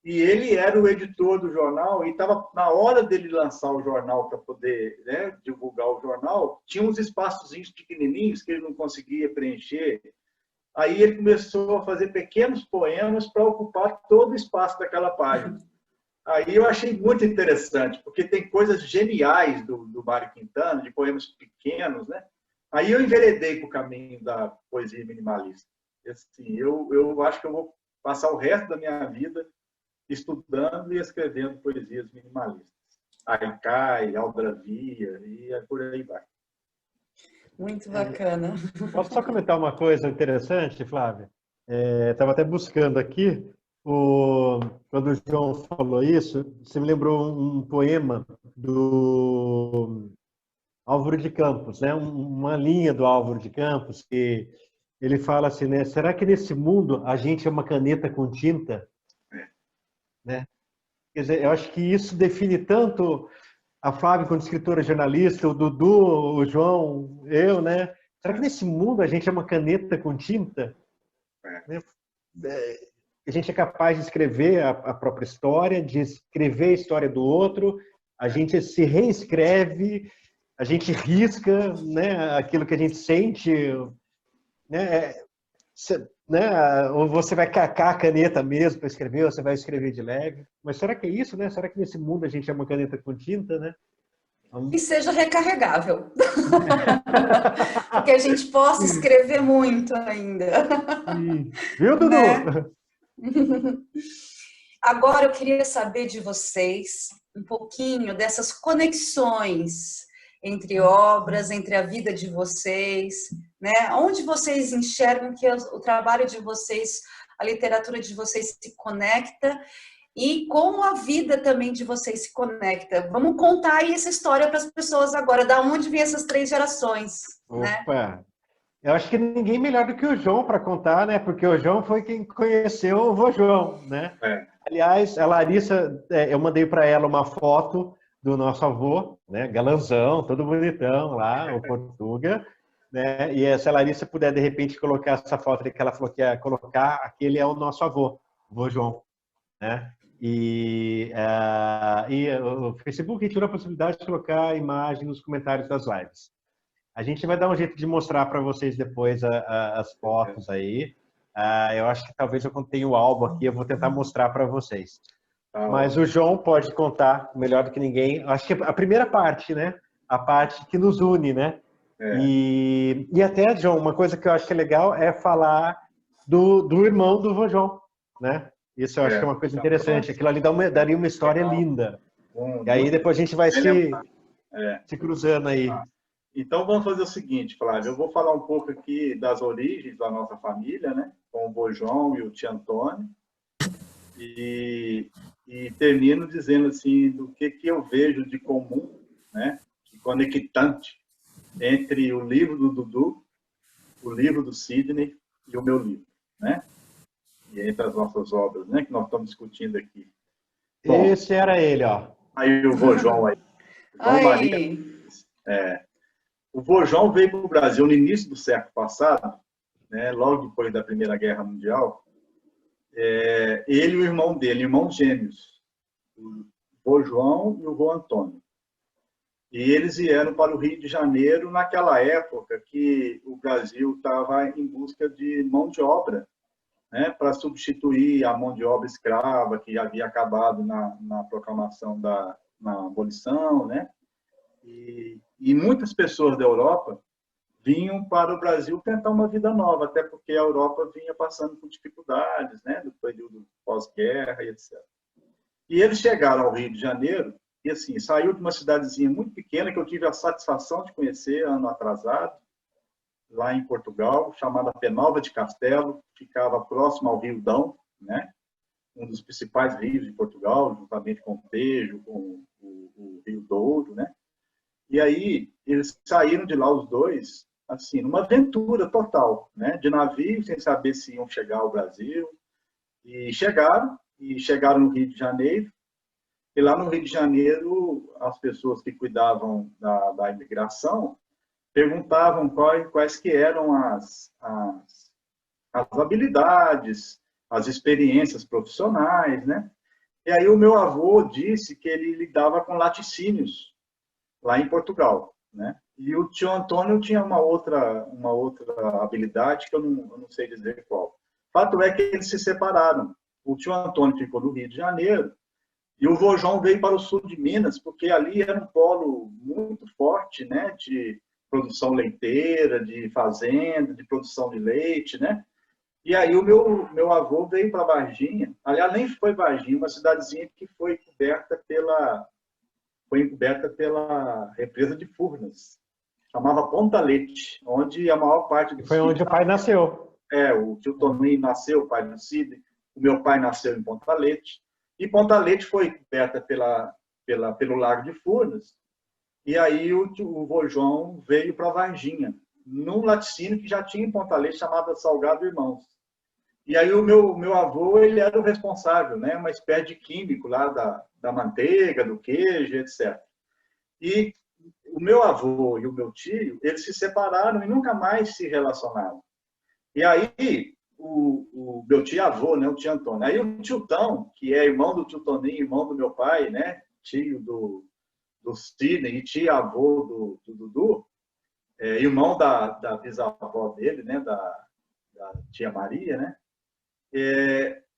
Speaker 4: E ele era o editor do jornal e estava na hora dele lançar o jornal para poder, né, divulgar o jornal, tinha uns espaçozinhos pequenininhos que ele não conseguia preencher. Aí ele começou a fazer pequenos poemas para ocupar todo o espaço daquela página. Aí eu achei muito interessante, porque tem coisas geniais do Mário Quintana, de poemas pequenos, né? Aí eu enveredei para o caminho da poesia minimalista. Assim, eu acho que eu vou passar o resto da minha vida estudando e escrevendo poesias minimalistas. Haikai, Aldravia, e por aí vai.
Speaker 1: Muito bacana.
Speaker 2: Posso só comentar uma coisa interessante, Flávia? Estava até buscando aqui, quando o João falou isso, você me lembrou um poema do Álvaro de Campos, né? Uma linha do Álvaro de Campos, que ele fala assim, né? Será que nesse mundo a gente é uma caneta com tinta? Né? Quer dizer, eu acho que isso define tanto a Flávia como escritora jornalista, o Dudu, o João, eu, né? Será que nesse mundo a gente é uma caneta com tinta? Né? A gente é capaz de escrever a própria história, de escrever a história do outro, a gente se reescreve, a gente risca, né, aquilo que a gente sente, né? Ou você vai cacar a caneta mesmo para escrever, ou você vai escrever de leve. Mas será que é isso, né? Será que nesse mundo a gente é uma caneta com tinta, né?
Speaker 1: E seja recarregável. Que a gente possa escrever muito ainda.
Speaker 2: Sim. Viu, Dudu?
Speaker 1: Né? Agora eu queria saber de vocês um pouquinho dessas conexões entre obras, entre a vida de vocês, né? Onde vocês enxergam que o trabalho de vocês, a literatura de vocês se conecta e como a vida também de vocês se conecta. Vamos contar aí essa história para as pessoas agora, da onde vem essas 3 gerações, né?
Speaker 2: Opa! Eu acho que ninguém melhor do que o João para contar, né? Porque o João foi quem conheceu o vô João, né? Aliás, a Larissa, eu mandei para ela uma foto do nosso avô, né? Galanzão, todo bonitão lá, o Portuga, né? E se a Larissa puder, de repente, colocar essa foto que ela falou que ia colocar, aquele é o nosso avô, o vô João, né? E o Facebook tirou a possibilidade de colocar a imagem nos comentários das lives. A gente vai dar um jeito de mostrar para vocês depois as fotos aí. Eu acho que talvez eu tenha o álbum aqui, eu vou tentar mostrar para vocês. Mas o João pode contar melhor do que ninguém. Acho que a primeira parte, né? A parte que nos une, né? E até, João, uma coisa que eu acho que é legal é falar do irmão do vô João, né? Isso eu acho que é uma coisa interessante. Aquilo ali daria uma história linda. E aí depois a gente vai se cruzando aí.
Speaker 4: Então vamos fazer o seguinte, Flávio, eu vou falar um pouco aqui das origens da nossa família, né? Com o vô João e o tio Antônio. E termino dizendo assim do que eu vejo de comum, né, de conectante entre o livro do Dudu, o livro do Sidney e o meu livro, né? E entre as nossas obras, né, que nós estamos discutindo aqui. Bom,
Speaker 2: Esse era ele, ó.
Speaker 4: aí o vô João aí. João Maria. O vô João veio para o Brasil no início do século passado, né, logo depois da Primeira Guerra Mundial. Ele e o irmão dele, irmãos gêmeos, o vô João e o vô Antônio. E eles vieram para o Rio de Janeiro naquela época que o Brasil estava em busca de mão de obra, né, para substituir a mão de obra escrava que havia acabado na proclamação na abolição, né? E muitas pessoas da Europa vinham para o Brasil tentar uma vida nova, até porque a Europa vinha passando por dificuldades, né, do período pós-guerra e etc. E eles chegaram ao Rio de Janeiro e assim, saiu de uma cidadezinha muito pequena que eu tive a satisfação de conhecer ano atrasado, lá em Portugal, chamada Penalva de Castelo, ficava próximo ao Rio Dão, né, um dos principais rios de Portugal, juntamente com o Tejo, com o Rio Douro, né? E aí eles saíram de lá os dois, assim, numa aventura total, né? De navio, sem saber se iam chegar ao Brasil. E chegaram no Rio de Janeiro. E lá no Rio de Janeiro, as pessoas que cuidavam da imigração perguntavam quais que eram as habilidades, as experiências profissionais, né? E aí o meu avô disse que ele lidava com laticínios lá em Portugal, né? E o tio Antônio tinha uma outra habilidade que eu não sei dizer qual. Fato é que eles se separaram. O tio Antônio ficou no Rio de Janeiro e o vô João veio para o sul de Minas, porque ali era um polo muito forte, né, de produção leiteira, de fazenda, de produção de leite, né? E aí o meu avô veio para Varginha. Aliás, nem foi Varginha, uma cidadezinha que foi encoberta pela represa de Furnas. Chamava Ponta Leite, onde a maior parte dos
Speaker 2: Foi onde o pai nasceu.
Speaker 4: O tio Toninho nasceu, o pai do Sidney. O meu pai nasceu em Ponta Leite. E Ponta Leite foi coberta pelo Lago de Furnas. E aí o vô João veio para Varginha, num laticínio que já tinha em Ponta Leite, chamado Salgado Irmãos. E aí o meu avô, ele era o responsável, né? Uma espécie de químico lá da manteiga, do queijo, etc. E o meu avô e o meu tio, eles se separaram e nunca mais se relacionaram. E aí o meu tio-avô, né, o tio Antônio, aí o tio Tão, que é irmão do tio Toninho, irmão do meu pai, né, tio do Sidney e tio-avô do Dudu, irmão da bisavó dele, né, da tia Maria, né,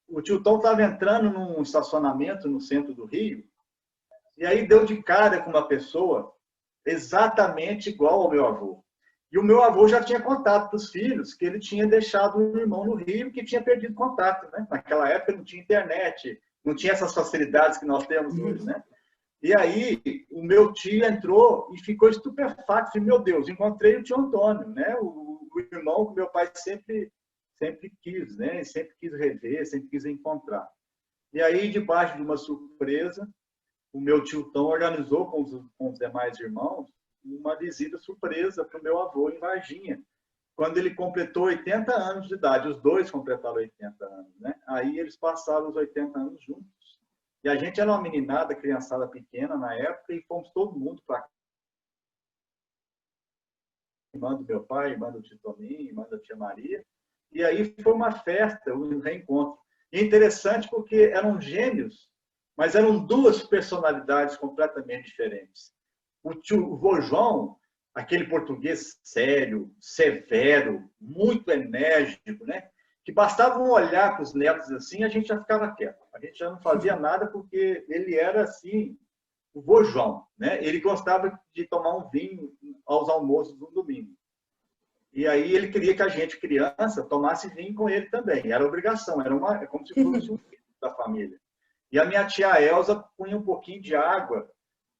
Speaker 4: o tio Tom estava entrando num estacionamento no centro do Rio e aí deu de cara com uma pessoa exatamente igual ao meu avô. E o meu avô já tinha contato para os filhos que ele tinha deixado um irmão no Rio que tinha perdido contato, né? Naquela época não tinha internet, não tinha essas facilidades que nós temos hoje, né? E aí o meu tio entrou e ficou estupefato. Falei, meu Deus, encontrei o tio Antônio, né? O irmão que meu pai sempre quis, né? Sempre quis rever, sempre quis encontrar. E aí, debaixo de uma surpresa, o meu tio Tom organizou com os demais irmãos uma visita surpresa para o meu avô em Varginha, quando ele completou 80 anos de idade. Os dois completaram 80 anos, né? Aí eles passaram os 80 anos juntos. E a gente era uma meninada, criançada pequena na época, e fomos todo mundo para irmã do meu pai, irmã do tio Toninho, irmã da tia Maria. E aí foi uma festa, um reencontro. E interessante porque eram gêmeos, mas eram duas personalidades completamente diferentes. O vô João, aquele português sério, severo, muito enérgico, né? Que bastava um olhar para os netos assim, a gente já ficava quieto. A gente já não fazia nada porque ele era assim, o vô João, né? Ele gostava de tomar um vinho aos almoços no domingo. E aí ele queria que a gente, criança, tomasse vinho com ele também. Era obrigação, era como se fosse um filho da família. E a minha tia Elza punha um pouquinho de água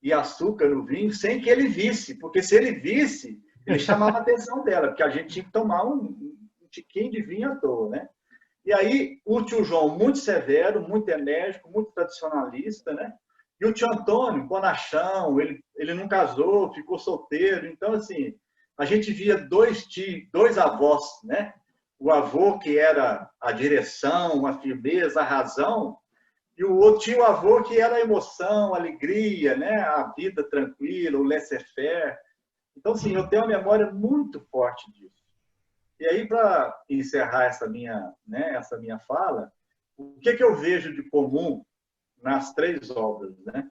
Speaker 4: e açúcar no vinho sem que ele visse, porque se ele visse, ele chamava a atenção dela, porque a gente tinha que tomar um tiquinho de vinho à toa, né? E aí, o tio João, muito severo, muito enérgico, muito tradicionalista, né? E o tio Antônio, bonachão, ele não casou, ficou solteiro. Então, assim, a gente via dois avós, né? O avô que era a direção, a firmeza, a razão, e o outro tio avô que era a emoção, a alegria, né? A vida tranquila, o laissez-faire. Então, assim, eu tenho uma memória muito forte disso. E aí, para encerrar essa minha fala, o que eu vejo de comum nas três obras, né?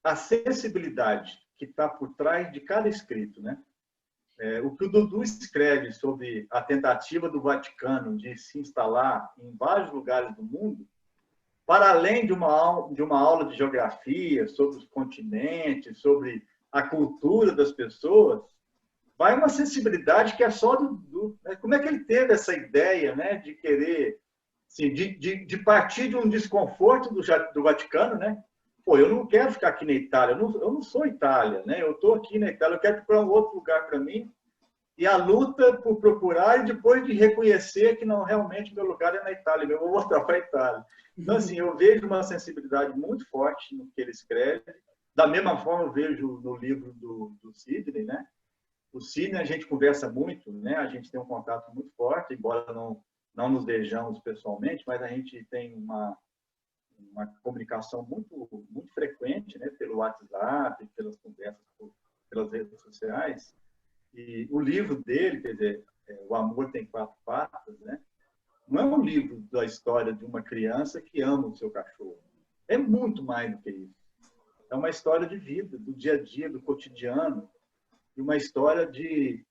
Speaker 4: A sensibilidade que está por trás de cada escrito, né? O que o Dudu escreve sobre a tentativa do Vaticano de se instalar em vários lugares do mundo, para além de uma aula de geografia sobre os continentes, sobre a cultura das pessoas, vai uma sensibilidade que é só do Dudu. Né? Como é que ele teve essa ideia, né, de querer, assim, de partir de um desconforto do Vaticano, né? Pô, eu não quero ficar aqui na Itália, eu não sou Itália, né? Eu estou aqui na Itália, eu quero procurar um outro lugar para mim. E a luta por procurar e depois de reconhecer que não, realmente meu lugar é na Itália, eu vou voltar para a Itália. Então, assim, eu vejo uma sensibilidade muito forte no que ele escreve. Da mesma forma, eu vejo no livro do Sidney, né? O Sidney a gente conversa muito, né? A gente tem um contato muito forte, embora não nos vejamos pessoalmente, mas a gente tem uma comunicação muito frequente, né? Pelo WhatsApp, pelas conversas, pelas redes sociais. E o livro dele, quer dizer, O Amor Tem Quatro Patas, né? Não é um livro da história de uma criança que ama o seu cachorro. É muito mais do que isso. É uma história de vida, do dia a dia, do cotidiano, e uma história de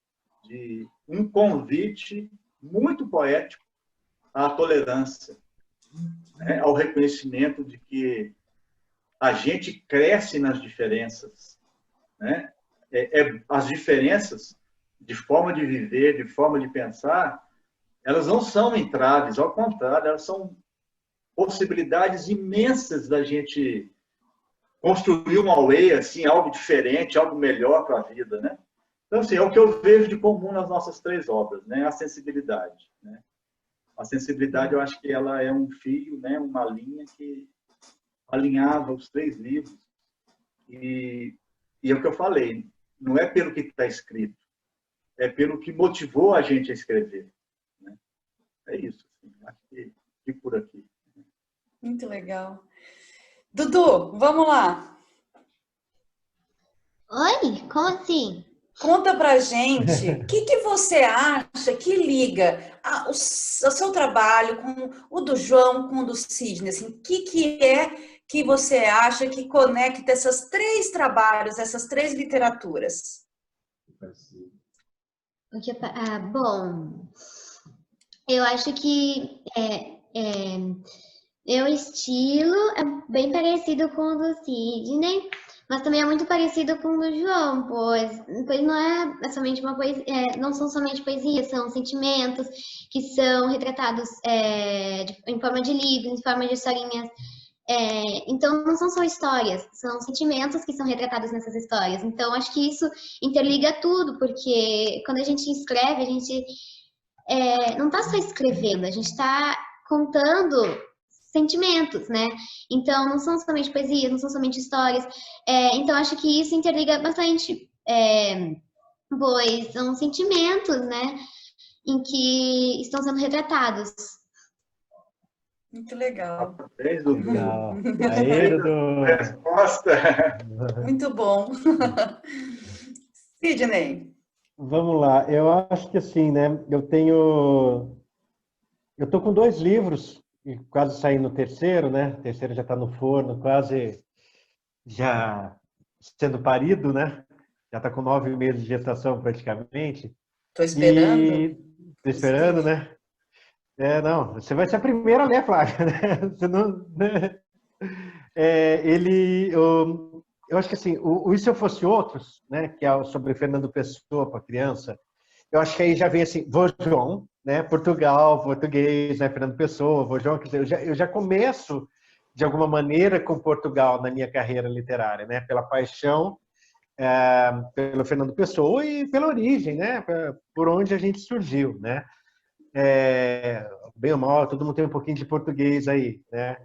Speaker 4: um convite muito poético à tolerância, né? Ao reconhecimento de que a gente cresce nas diferenças, né? As diferenças de forma de viver, de forma de pensar, elas não são entraves, ao contrário, elas são possibilidades imensas da gente construir uma way, assim, algo diferente, algo melhor para a vida, né? Então, assim, é o que eu vejo de comum nas nossas três obras, né? A sensibilidade, né? A sensibilidade, eu acho que ela é um fio, né? Uma linha que alinhava os três livros. E é o que eu falei, não é pelo que está escrito, é pelo que motivou a gente a escrever, né? É isso. Assim, acho que por aqui.
Speaker 1: Muito legal. Dudu, vamos lá.
Speaker 3: Oi? Como assim?
Speaker 1: Conta pra gente o que você acha que liga o seu trabalho com o do João, com o do Sidney. Assim, o que é que você acha que conecta esses três trabalhos, essas três literaturas?
Speaker 3: Bom, eu acho que meu estilo é bem parecido com o do Sidney, mas também é muito parecido com o do João, pois não é somente uma poesia, não são somente poesias, são sentimentos que são retratados em forma de livros, em forma de historinhas. Então, não são só histórias, são sentimentos que são retratados nessas histórias. Então, acho que isso interliga tudo, porque quando a gente escreve, a gente não está só escrevendo, a gente está contando sentimentos, né? Então, não são somente poesias, não são somente histórias. Então, acho que isso interliga bastante, pois são sentimentos, né, em que estão sendo retratados.
Speaker 1: Muito legal.
Speaker 4: Parabéns, Dudu.
Speaker 2: Legal. Aí, Dudu.
Speaker 4: Resposta.
Speaker 1: Muito bom. Sidney.
Speaker 2: Vamos lá. Eu acho que assim, né? Eu tô com 2 livros e quase saindo o terceiro, né? O terceiro já está no forno, quase já sendo parido, né? Já está com 9 meses de gestação praticamente.
Speaker 1: Estou esperando.
Speaker 2: E tô esperando, né? Não, você vai ser a primeira a ler, Flávia, né? Você não, né? Eu acho que assim, o E Se Eu Fosse Outros, né? Que é sobre Fernando Pessoa para criança, eu acho que aí já vem assim, vô João, né? Portugal, português, né? Fernando Pessoa, vô João, quer dizer, eu já começo de alguma maneira com Portugal na minha carreira literária, né? Pela paixão pelo Fernando Pessoa e pela origem, né? Por onde a gente surgiu, né? bem ou mal, todo mundo tem um pouquinho de português aí, né?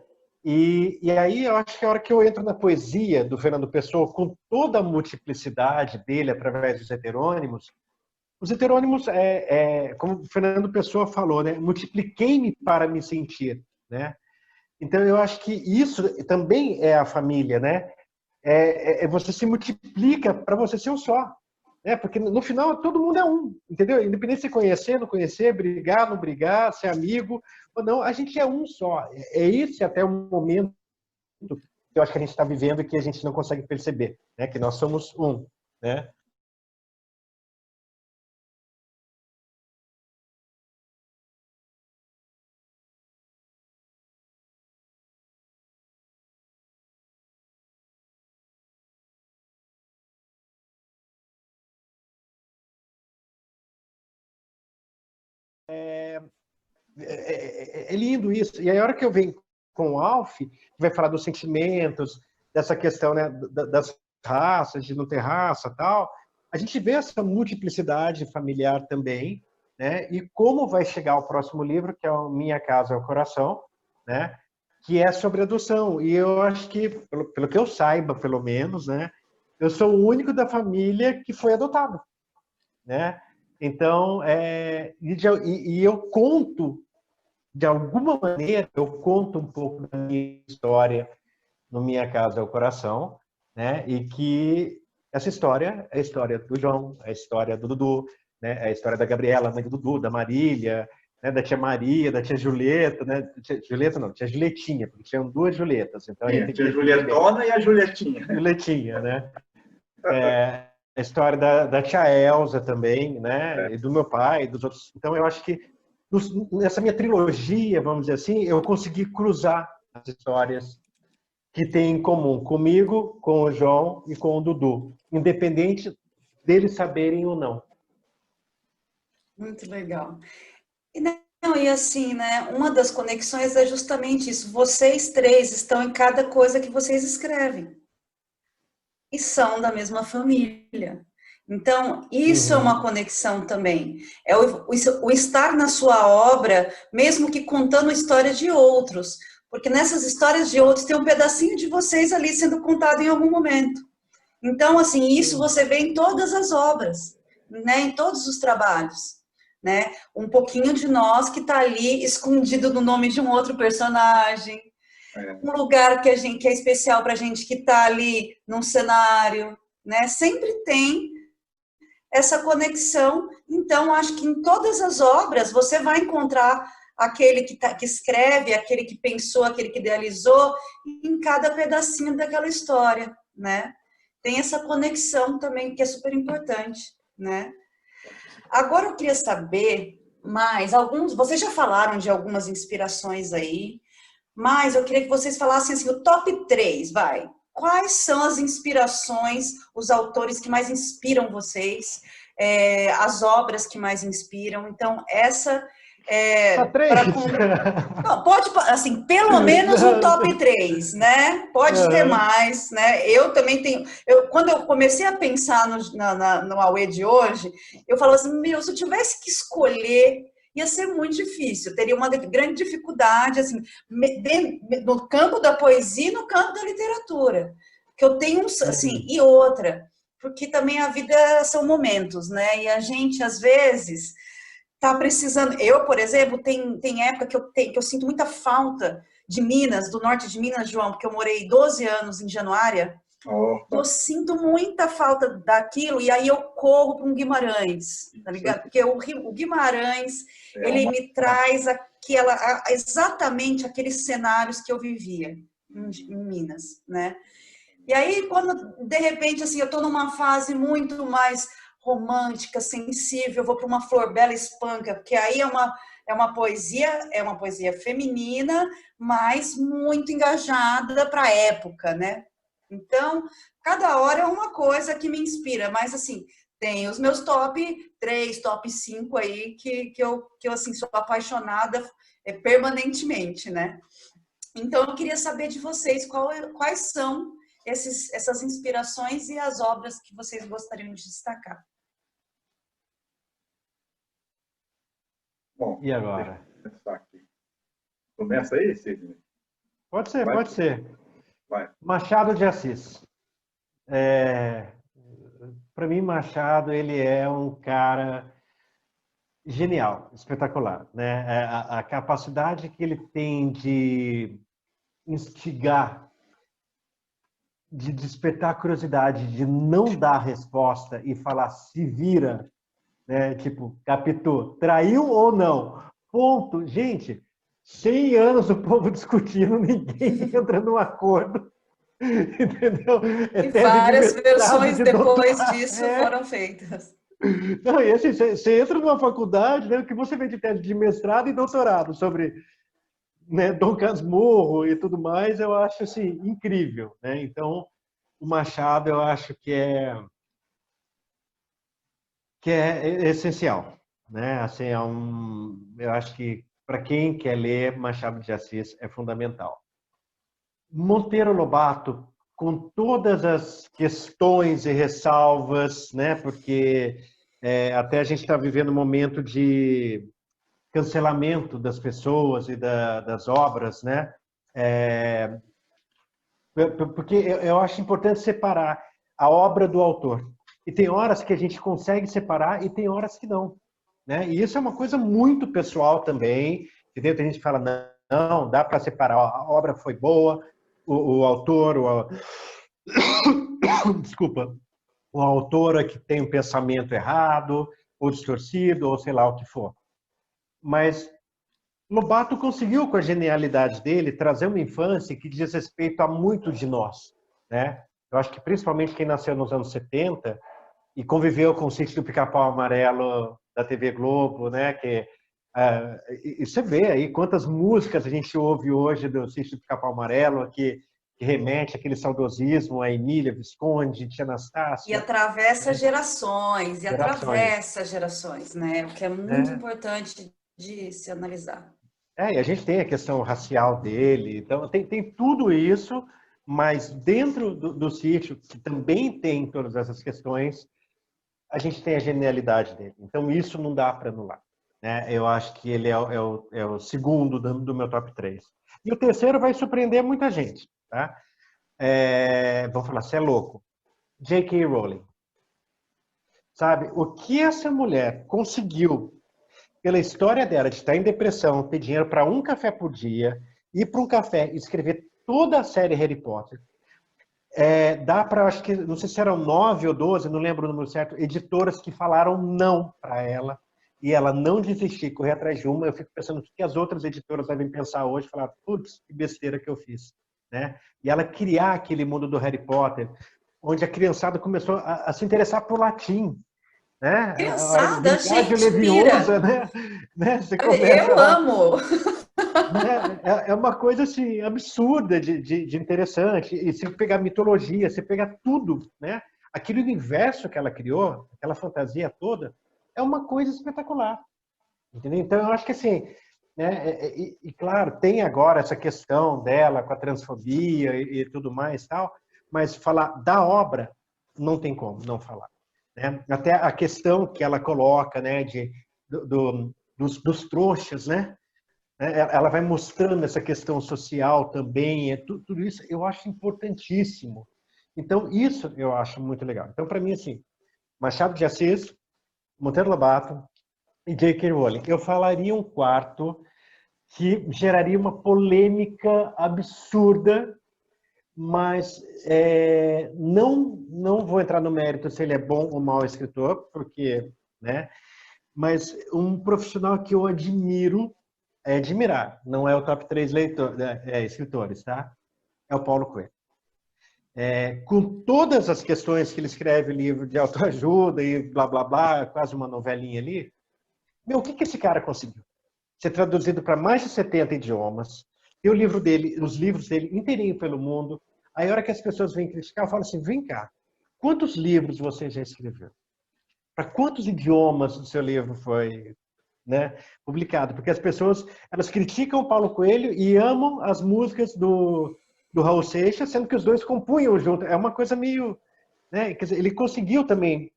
Speaker 2: E aí eu acho que a hora que eu entro na poesia do Fernando Pessoa, com toda a multiplicidade dele através dos heterônimos, os heterônimos, como o Fernando Pessoa falou, né? Multipliquei-me para me sentir, né? Então eu acho que isso também é a família, né? Você se multiplica para você ser um só. Porque no final todo mundo é um, entendeu? Independente de se conhecer, não conhecer, brigar, não brigar, ser amigo ou não, a gente é um só. É esse até o momento que eu acho que a gente está vivendo e que a gente não consegue perceber, né? Que nós somos um, né? É lindo isso. E aí, a hora que eu venho com o Alf, que vai falar dos sentimentos, dessa questão, né, das raças, de não ter raça tal, a gente vê essa multiplicidade familiar também, né? E como vai chegar o próximo livro, que é o Minha Casa é o Coração, né? Que é sobre adoção. E eu acho que, pelo que eu saiba, pelo menos, né? Eu sou o único da família que foi adotado, né? Então, e eu conto de alguma maneira, eu conto um pouco da minha história no Minha Casa é o Coração, né? E que essa história é a história do João, é a história do Dudu, né? É a história da Gabriela, mãe do Dudu, da Marília, né? Da tia Maria, da tia Julieta, né? Julieta não, tia Julietinha, porque tinham duas Julietas, então a gente tem que
Speaker 4: Tia
Speaker 2: definir bem.
Speaker 4: Julietona e a Julietinha.
Speaker 2: Juletinha, né? A história da tia Elza também, né? E do meu pai, e dos outros. Então eu acho que nessa minha trilogia, vamos dizer assim, eu consegui cruzar as histórias que tem em comum comigo, com o João e com o Dudu, independente deles saberem ou não.
Speaker 1: Muito legal. E assim, né? Uma das conexões é justamente isso. Vocês três estão em cada coisa que vocês escrevem. E são da mesma família. Então, isso é uma conexão também. É o estar na sua obra, mesmo que contando a história de outros. Porque nessas histórias de outros tem um pedacinho de vocês ali sendo contado em algum momento. Então, assim, isso você vê em todas as obras, né? Em todos os trabalhos. Né? Um pouquinho de nós que está ali escondido no nome de um outro personagem. Um lugar que é especial para a gente que está ali num cenário, né? Sempre tem essa conexão. Então, acho que em todas as obras você vai encontrar aquele que escreve, aquele que pensou, aquele que idealizou, em cada pedacinho daquela história, né? Tem essa conexão também que é super importante, né? Agora eu queria saber mais, vocês já falaram de algumas inspirações aí, mas eu queria que vocês falassem assim, o top 3, vai. Quais são as inspirações, os autores que mais inspiram vocês, as obras que mais inspiram? Então, essa
Speaker 2: Só três?
Speaker 1: Não, pode, assim, pelo menos um top 3, né? Pode ter mais, né? Eu também tenho... quando eu comecei a pensar no Aue de hoje, eu falo assim, se eu tivesse que escolher, ia ser muito difícil. Eu teria uma grande dificuldade, assim, no campo da poesia e no campo da literatura. Que eu tenho, assim, e outra, porque também a vida são momentos, né? E a gente, às vezes... tá precisando. Eu, por exemplo, tem época que eu sinto muita falta de Minas, do norte de Minas, João, porque eu morei 12 anos em Januária. Eu sinto muita falta daquilo, e aí eu corro para um Guimarães, tá ligado? Porque o Guimarães, ele me traz exatamente aqueles cenários que eu vivia em Minas, né? E aí, quando, de repente, assim, eu estou numa fase muito mais romântica, sensível, eu vou para uma Flor Bela Espanca, porque aí é uma poesia feminina, mas muito engajada para a época, né? Então, cada hora é uma coisa que me inspira, mas assim, tem os meus top 3, top 5 aí, que eu assim, sou apaixonada permanentemente, né? Então, eu queria saber de vocês quais são essas inspirações e as obras que vocês gostariam de destacar.
Speaker 4: Bom,
Speaker 2: E
Speaker 4: deixa
Speaker 2: agora?
Speaker 4: eu começar aqui. Começa aí, Sidney?
Speaker 2: Pode ser,
Speaker 4: Vai?
Speaker 2: pode ser.
Speaker 4: Vai.
Speaker 2: Machado de Assis. Para mim, Machado, ele é um cara genial, espetacular, né? A capacidade que ele tem de instigar, de despertar a curiosidade, de não dar resposta e falar se vira, né? Tipo, captou, traiu ou não? Ponto. Gente, 100 anos o povo discutindo, ninguém entra num acordo, entendeu? É
Speaker 1: E
Speaker 2: tese de
Speaker 1: várias
Speaker 2: mestrado,
Speaker 1: versões
Speaker 2: de
Speaker 1: depois
Speaker 2: doutorado.
Speaker 1: disso foram feitas.
Speaker 2: Não, e assim, você entra numa faculdade, né, o que você vê de tese de mestrado e doutorado sobre, né, Dom Casmurro e tudo mais, eu acho assim, incrível, né? Então, o Machado eu acho que é essencial, né? Assim, eu acho que para quem quer ler Machado de Assis é fundamental. Monteiro Lobato, com todas as questões e ressalvas, né? Porque até a gente está vivendo um momento de cancelamento das pessoas e das obras, né? Porque eu acho importante separar a obra do autor. E tem horas que a gente consegue separar e tem horas que não, né? E isso é uma coisa muito pessoal também. Entendeu? Tem gente que fala, não, dá para separar. A obra foi boa, o autor, desculpa, o autor é que tem um pensamento errado, ou distorcido, ou sei lá o que for. Mas Lobato conseguiu, com a genialidade dele, trazer uma infância que diz respeito a muitos de nós, né? Eu acho que principalmente quem nasceu nos anos 70 e conviveu com o Sítio do Pica-Pau Amarelo da TV Globo, né? E você vê aí quantas músicas a gente ouve hoje do Sítio do Pica-Pau Amarelo que remete àquele saudosismo, a Emília Visconde, Tia
Speaker 1: E
Speaker 2: Anastácia,
Speaker 1: atravessa
Speaker 2: né?
Speaker 1: gerações,
Speaker 2: Gerações,
Speaker 1: né? O que é muito
Speaker 2: né?
Speaker 1: importante de se analisar.
Speaker 2: E a gente tem a questão racial dele, então tem tudo isso, mas dentro do sítio, que também tem todas essas questões, a gente tem a genialidade dele. Então isso não dá para anular, né? Eu acho que ele é o segundo do meu top 3. E o terceiro vai surpreender muita gente, tá? Vou falar, você é louco. J.K. Rowling. Sabe, o que essa mulher conseguiu pela história dela de estar em depressão, ter dinheiro para um café por dia, ir para um café e escrever toda a série Harry Potter. Dá para, acho que, não sei se eram 9 ou 12, não lembro o número certo, editoras que falaram não para ela, e ela não desistir, correr atrás de uma. Eu fico pensando o que as outras editoras devem pensar hoje, falar, putz, que besteira que eu fiz. Né? E ela criar aquele mundo do Harry Potter, onde a criançada começou a se interessar por latim, né? A
Speaker 1: Criançada, a
Speaker 2: linguagem
Speaker 1: gente
Speaker 2: leviosa,
Speaker 1: pira.
Speaker 2: né? Você começa
Speaker 1: Eu
Speaker 2: lá,
Speaker 1: amo.
Speaker 2: né? É uma coisa assim absurda de interessante. E se pegar mitologia, você pegar tudo, né? Aquele universo que ela criou, aquela fantasia toda, é uma coisa espetacular, entendeu? Então eu acho que assim, né? E claro, tem agora essa questão dela com a transfobia e tudo mais, tal. Mas falar da obra não tem como não falar. Né? Até a questão que ela coloca, né, dos trouxas, né? Ela vai mostrando essa questão social também, tudo isso eu acho importantíssimo. Então, isso eu acho muito legal. Então, para mim, assim, Machado de Assis, Monteiro Lobato e J.K. Rowling. Eu falaria um quarto que geraria uma polêmica absurda, mas não vou entrar no mérito se ele é bom ou mau escritor, porque, né? Mas um profissional que eu admiro, admirar, não é o top 3 escritores, tá? É o Paulo Coelho. Com todas as questões que ele escreve, livro de autoajuda e blá, blá, blá, quase uma novelinha ali, meu, o que esse cara conseguiu? Ser traduzido para mais de 70 idiomas, ter o livro dele, os livros dele inteirinho pelo mundo. Aí, a hora que as pessoas vêm criticar, eu falo assim, vem cá, quantos livros você já escreveu? Para quantos idiomas o seu livro foi, né, publicado? Porque as pessoas, elas criticam o Paulo Coelho e amam as músicas do Raul Seixas, sendo que os dois compunham junto. É uma coisa meio, né, quer dizer, ele conseguiu também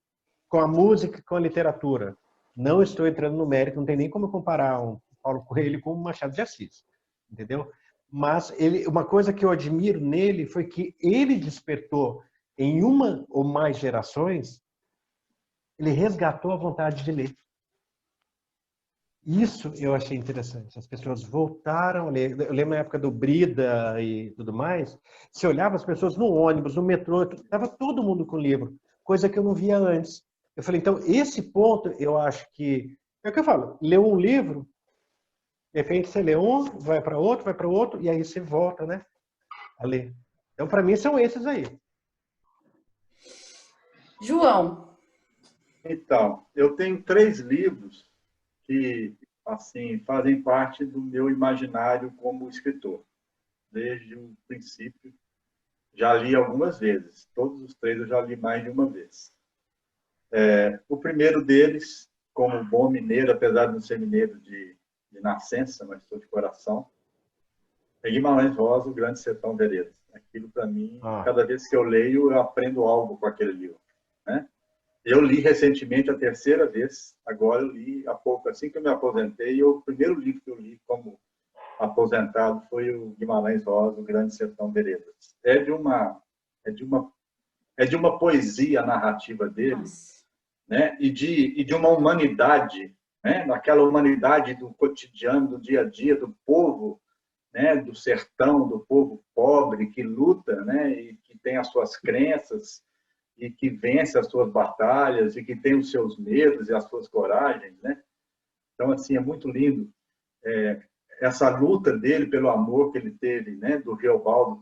Speaker 2: com a música, com a literatura, Não estou entrando no mérito, não tem nem como eu comparar um Paulo Coelho com o Machado de Assis, entendeu? Mas uma coisa que eu admiro nele foi que ele despertou em uma ou mais gerações, ele resgatou a vontade de ler. Isso eu achei interessante. As pessoas voltaram a ler. Eu lembro na época do Brida e tudo mais, você olhava as pessoas no ônibus, no metrô, estava todo mundo com livro, coisa que eu não via antes. Eu falei, então, esse ponto eu acho que... É o que eu falo, leu um livro, de repente você lê um, vai para outro, e aí você volta, né, a ler. Então, para mim, são esses aí.
Speaker 1: João.
Speaker 4: Então, eu tenho 3 livros que, assim, fazem parte do meu imaginário como escritor. Desde o princípio, já li algumas vezes. Todos os 3 eu já li mais de uma vez. O primeiro deles, como bom mineiro, apesar de não ser mineiro de nascença, mas sou de coração, é Guimarães Rosa, O Grande Sertão Veredas. Aquilo, para mim, cada vez que eu leio, eu aprendo algo com aquele livro, né? Eu li recentemente a 3ª vez, agora eu li há pouco, assim que eu me aposentei, e o primeiro livro que eu li como aposentado foi o Guimarães Rosa, O Grande Sertão Veredas. É de uma poesia narrativa dele,
Speaker 1: Nossa.
Speaker 4: né? E de uma humanidade, né? Daquela humanidade do cotidiano, do dia a dia, do povo, né? Do sertão, do povo pobre que luta, né? E que tem as suas crenças, e que vence as suas batalhas, e que tem os seus medos e as suas coragens, né? Então, assim, é muito lindo essa luta dele pelo amor que ele teve, né? Do Riobaldo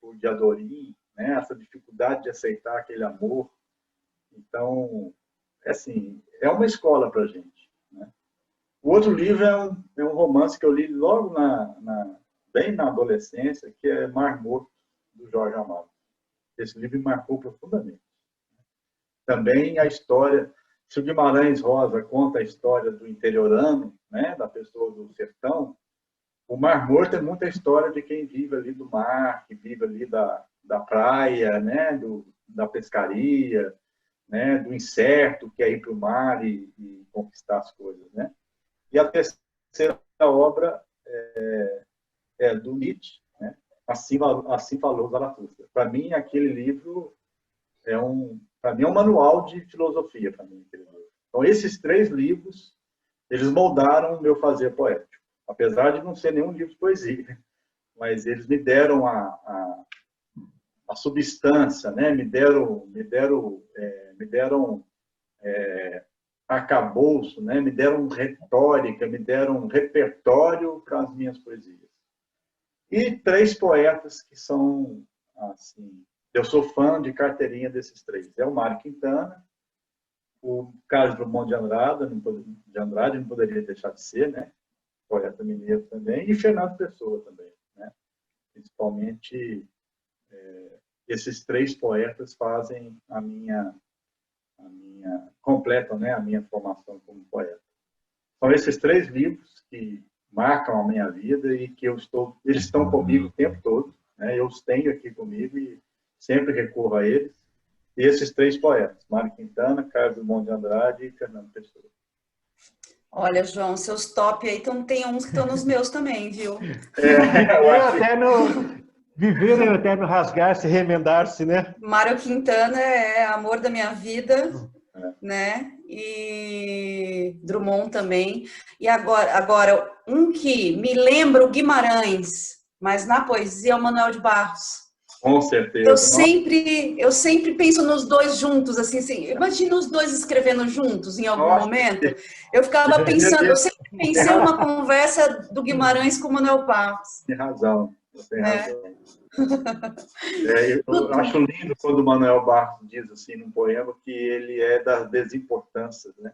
Speaker 4: por Diadorim, né? Essa dificuldade de aceitar aquele amor. Então, assim, é uma escola para a gente, né? O outro livro é um romance que eu li logo bem na adolescência, que é Mar Morto, do Jorge Amado. Esse livro me marcou profundamente. Também a história, se o Guimarães Rosa conta a história do interiorano, né, da pessoa do sertão, o Mar Morto é muita história de quem vive ali do mar, que vive ali da praia, né, da pescaria, né, do incerto, que é ir para o mar e conquistar as coisas, né? E a 3ª obra é do Nietzsche, né? Assim falou Zaratustra. Para mim, aquele livro é um manual de filosofia para mim. Então, esses 3 livros, eles moldaram o meu fazer poético, apesar de não ser nenhum livro de poesia, mas eles me deram a substância, né? Me deram arcabouço, né? Me deram retórica, me deram repertório para as minhas poesias. E 3 poetas que são, assim, eu sou fã de carteirinha desses 3. É o Mário Quintana, o Carlos Drummond de Andrade, não poderia deixar de ser, né? Poeta mineiro também, e Fernando Pessoa também, né? Principalmente, esses 3 poetas fazem completam, né, a minha formação como poeta. São esses 3 livros que marcam a minha vida e que eles estão comigo o tempo todo, né? Eu os tenho aqui comigo e sempre recorro a eles. E esses 3 poetas, Mário Quintana, Carlos Drummond de Andrade e Fernando Pessoa.
Speaker 1: Olha, João, seus top aí, então tem uns que estão nos meus também, viu?
Speaker 2: Viver é eterno rasgar-se, remendar-se, né?
Speaker 1: Mário Quintana é amor da minha vida, né? E Drummond também. E agora, um que me lembra o Guimarães, mas na poesia é o Manuel de Barros.
Speaker 4: Com certeza.
Speaker 1: Eu sempre penso nos 2 juntos, assim, imagina os 2 escrevendo juntos em algum momento. Eu ficava pensando, eu sempre pensei uma conversa do Guimarães com o Manuel Barros.
Speaker 4: Tem razão, tem razão. Eu acho lindo quando o Manuel Barros diz assim num poema que ele é das desimportâncias, né?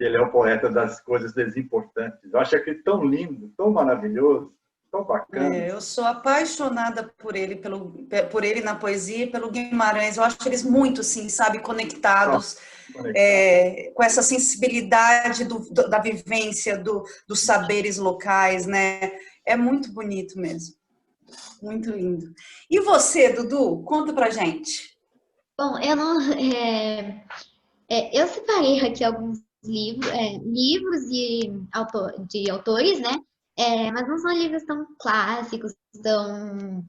Speaker 4: Ele é o poeta das coisas desimportantes. Eu acho aquilo tão lindo, tão maravilhoso, tão bacana.
Speaker 1: Eu sou apaixonada por ele na poesia e pelo Guimarães. Eu acho eles muito, assim, sabe, conectados. Com essa sensibilidade da vivência, dos saberes locais, né? É muito bonito mesmo. Muito lindo. E você, Dudu? Conta pra gente.
Speaker 3: Bom, eu separei aqui alguns livros de autores, né? Mas não são livros tão clássicos, tão,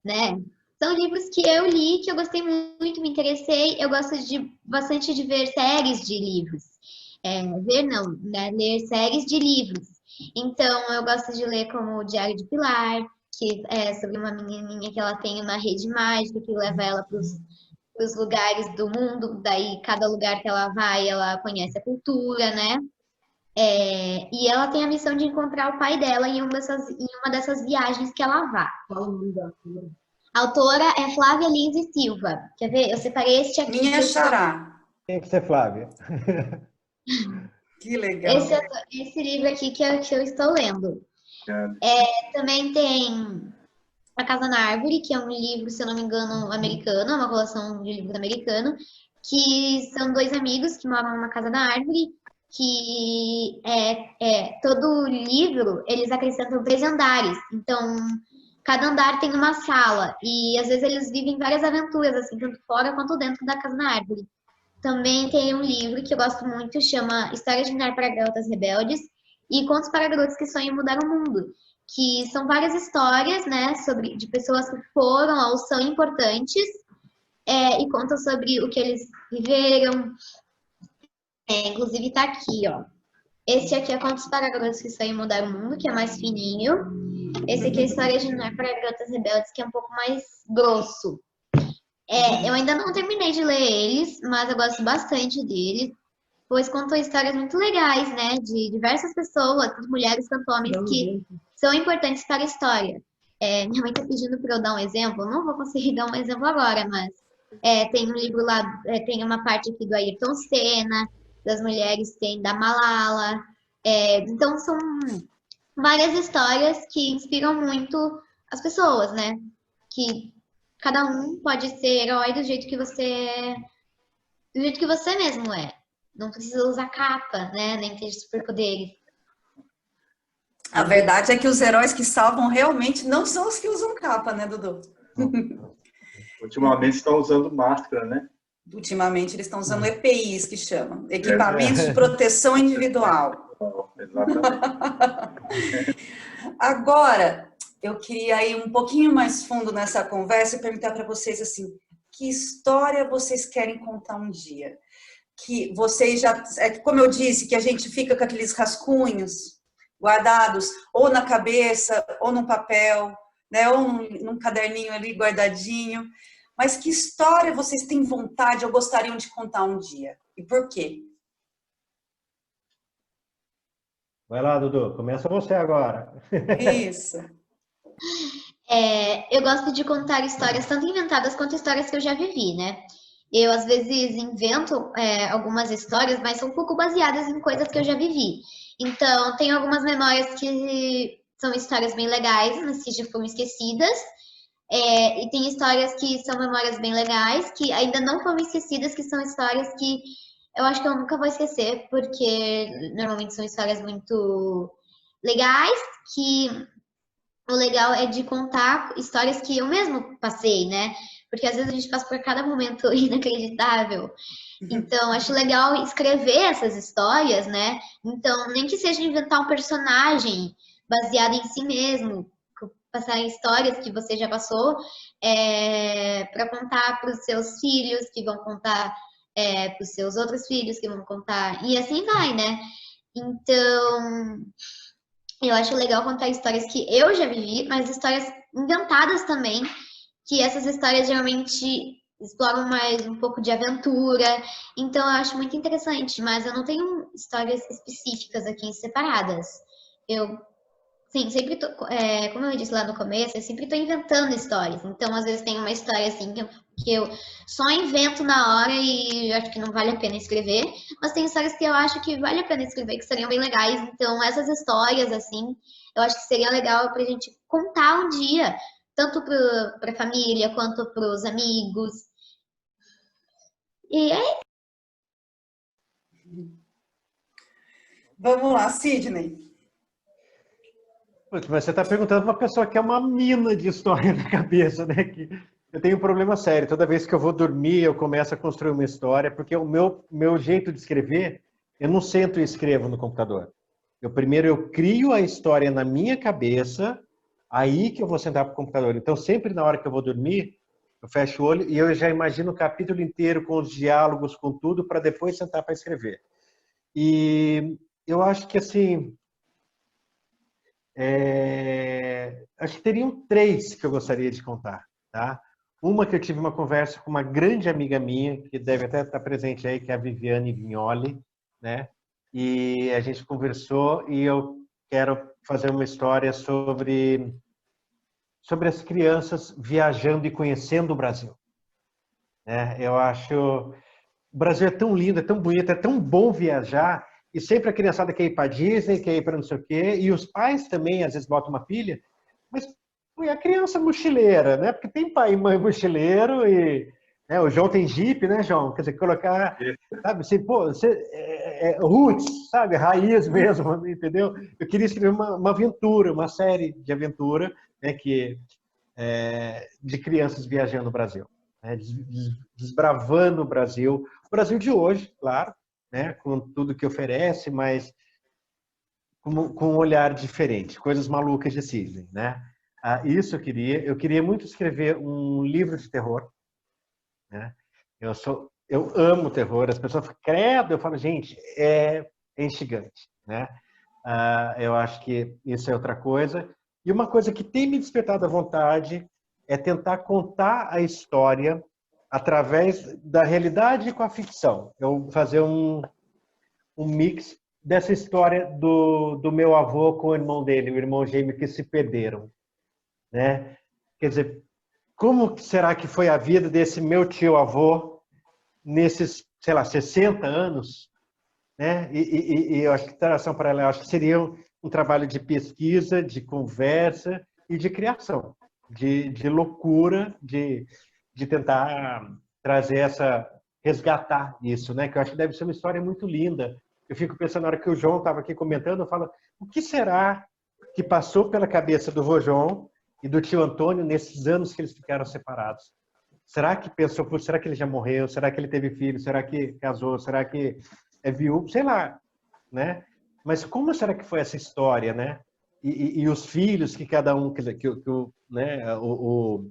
Speaker 3: né? São livros que eu li, que eu gostei muito, me interessei. Eu gosto bastante de ver séries de livros. Ver não, né? Ler séries de livros. Então, eu gosto de ler como o Diário de Pilar, que é sobre uma menininha que ela tem uma rede mágica que leva ela para os lugares do mundo. Daí, cada lugar que ela vai, ela conhece a cultura, né? E ela tem a missão de encontrar o pai dela em uma dessas viagens que ela vai. Qual o nome da autora? A autora é Flávia Lins e Silva. Quer ver? Eu separei este aqui.
Speaker 1: Minha xará.
Speaker 2: Tem que ser Flávia.
Speaker 1: Que legal.
Speaker 3: Esse livro aqui que eu estou lendo. Também tem A Casa na Árvore, que é um livro, se eu não me engano, americano, uma coleção de livros americanos, que são dois amigos que moram numa casa na árvore, que todo livro, eles acrescentam 3 andares. Então, cada andar tem uma sala, e às vezes eles vivem várias aventuras, assim, tanto fora quanto dentro da casa na árvore. Também tem um livro que eu gosto muito, chama Histórias de Narnia para Garotas Rebeldes e Contos para Garotos que Sonham em Mudar o Mundo, que são várias histórias, né, de pessoas que foram ou são importantes, e contam sobre o que eles viveram. Inclusive tá aqui, ó. Esse aqui é Contos para Garotos que Sonham em Mudar o Mundo, que é mais fininho. Esse aqui é História de Narnia para Garotas Rebeldes, que é um pouco mais grosso. Eu ainda não terminei de ler eles, mas eu gosto bastante deles, pois contam histórias muito legais, né, de diversas pessoas, tanto mulheres quanto homens, que são importantes para a história. Minha mãe está pedindo para eu dar um exemplo, não vou conseguir dar um exemplo agora, mas tem um livro lá, tem uma parte aqui do Ayrton Senna, das mulheres, tem da Malala, então são várias histórias que inspiram muito as pessoas, né, que cada um pode ser herói do jeito que você mesmo é. Não precisa usar capa, né? Nem ter superpoderes.
Speaker 1: A verdade é que os heróis que salvam realmente não são os que usam capa, né, Dudu?
Speaker 4: Ultimamente estão usando máscara, né?
Speaker 1: Ultimamente eles estão usando EPIs, que chamam. Equipamentos de proteção individual.
Speaker 4: Exatamente.
Speaker 1: Agora, eu queria ir um pouquinho mais fundo nessa conversa e perguntar para vocês assim, que história vocês querem contar um dia? Que vocês já, como eu disse, que a gente fica com aqueles rascunhos guardados ou na cabeça, ou num papel, né, ou num caderninho ali guardadinho. Mas que história vocês têm vontade ou gostariam de contar um dia? E por quê?
Speaker 2: Vai lá, Dudu. Começa você agora.
Speaker 1: Isso.
Speaker 3: Eu gosto de contar histórias tanto inventadas quanto histórias que eu já vivi, né? Eu, às vezes, invento algumas histórias, mas são um pouco baseadas em coisas que eu já vivi. Então, tem algumas memórias que são histórias bem legais, mas que já foram esquecidas. E tem histórias que são memórias bem legais, que ainda não foram esquecidas, que são histórias que eu acho que eu nunca vou esquecer, porque normalmente são histórias muito legais, que o legal é de contar histórias que eu mesmo passei, né? Porque às vezes a gente passa por cada momento inacreditável. Então, acho legal escrever essas histórias, né? Então, nem que seja inventar um personagem baseado em si mesmo, passar histórias que você já passou, para contar para os seus filhos, que vão contar para os seus outros filhos, que vão contar, e assim vai, né? Então, eu acho legal contar histórias que eu já vivi, mas histórias inventadas também, que essas histórias geralmente exploram mais um pouco de aventura, então eu acho muito interessante, mas eu não tenho histórias específicas aqui separadas. Eu, sim, sempre tô, como eu disse lá no começo, eu sempre estou inventando histórias, então às vezes tem uma história assim que eu só invento na hora e acho que não vale a pena escrever, mas tem histórias que eu acho que vale a pena escrever, que seriam bem legais, então essas histórias assim, eu acho que seria legal para a gente contar um dia, tanto para a família quanto para os amigos. E
Speaker 1: Vamos lá, Sidney.
Speaker 2: Você está perguntando para uma pessoa que é uma mina de história na cabeça, né? Que eu tenho um problema sério. Toda vez que eu vou dormir, eu começo a construir uma história, porque o meu jeito de escrever eu não sento e escrevo no computador. Primeiro eu crio a história na minha cabeça, aí que eu vou sentar para o computador. Então, sempre na hora que eu vou dormir, eu fecho o olho e eu já imagino o capítulo inteiro com os diálogos, com tudo, para depois sentar para escrever. E eu acho que, assim, acho que teriam 3 que eu gostaria de contar, tá? Uma que eu tive uma conversa com uma grande amiga minha, que deve até estar presente aí, que é a Viviane Vignoli, né? E a gente conversou e eu quero fazer uma história sobre as crianças viajando e conhecendo o Brasil, né? Eu acho o Brasil é tão lindo, é tão bonito, é tão bom viajar, e sempre a criançada quer ir para Disney, quer ir para não sei o quê, e os pais também às vezes botam uma pilha, mas foi a criança mochileira, né? Porque tem pai e mãe mochileiro e, né, o João tem Jeep, né, João? Quer dizer, colocar, sabe, assim, pô, roots, sabe, raiz mesmo, entendeu? Eu queria escrever uma aventura, uma série de aventura, né, de crianças viajando no Brasil, né, desbravando o Brasil de hoje, claro, né, com tudo que oferece, mas com um olhar diferente, coisas malucas de Sidney, né? Isso eu queria muito escrever um livro de terror, né? Eu amo terror, as pessoas ficam, credo, eu falo, gente, é instigante, né? Eu acho que isso é outra coisa. E uma coisa que tem me despertado a vontade é tentar contar a história através da realidade com a ficção. Eu fazer um mix dessa história do meu avô com o irmão dele, o irmão gêmeo que se perderam, né? Quer dizer, como será que foi a vida desse meu tio-avô nesses, sei lá, 60 anos, né? E eu acho que Tração Paralela, eu acho que seria um trabalho de pesquisa, de conversa e de criação, de loucura, de tentar trazer resgatar isso, né? Que eu acho que deve ser uma história muito linda. Eu fico pensando, na hora que o João estava aqui comentando, eu falo, o que será que passou pela cabeça do vô João e do tio Antônio nesses anos que eles ficaram separados? Será que pensou, será que ele já morreu? Será que ele teve filho? Será que casou? Será que é viúvo? Sei lá, né? Mas como será que foi essa história, né? E os filhos que cada um, o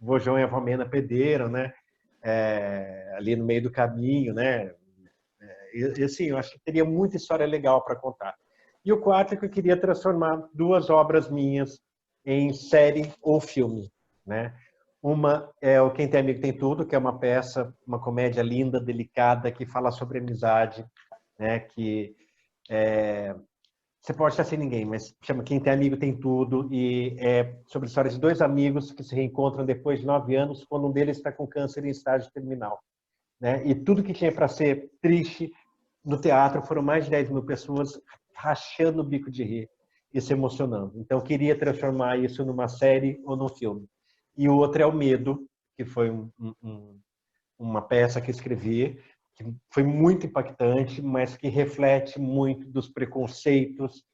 Speaker 2: vô João e a vó Mena perderam, né? Ali no meio do caminho, né? E assim, eu acho que teria muita história legal para contar. E o quarto é que eu queria transformar 2 obras minhas em série ou filme, né? Uma é o Quem Tem Amigo Tem Tudo, que é uma peça, uma comédia linda, delicada, que fala sobre amizade, né? Que você pode estar sem ninguém, mas chama Quem Tem Amigo Tem Tudo, e é sobre a história de 2 amigos que se reencontram depois de 9 anos, quando um deles está com câncer em estágio terminal, né? E tudo que tinha para ser triste no teatro foram mais de 10 mil pessoas rachando o bico de rir e se emocionando. Então, eu queria transformar isso numa série ou num filme. E o outro é O Medo, que foi uma peça que escrevi, que foi muito impactante, mas que reflete muito dos preconceitos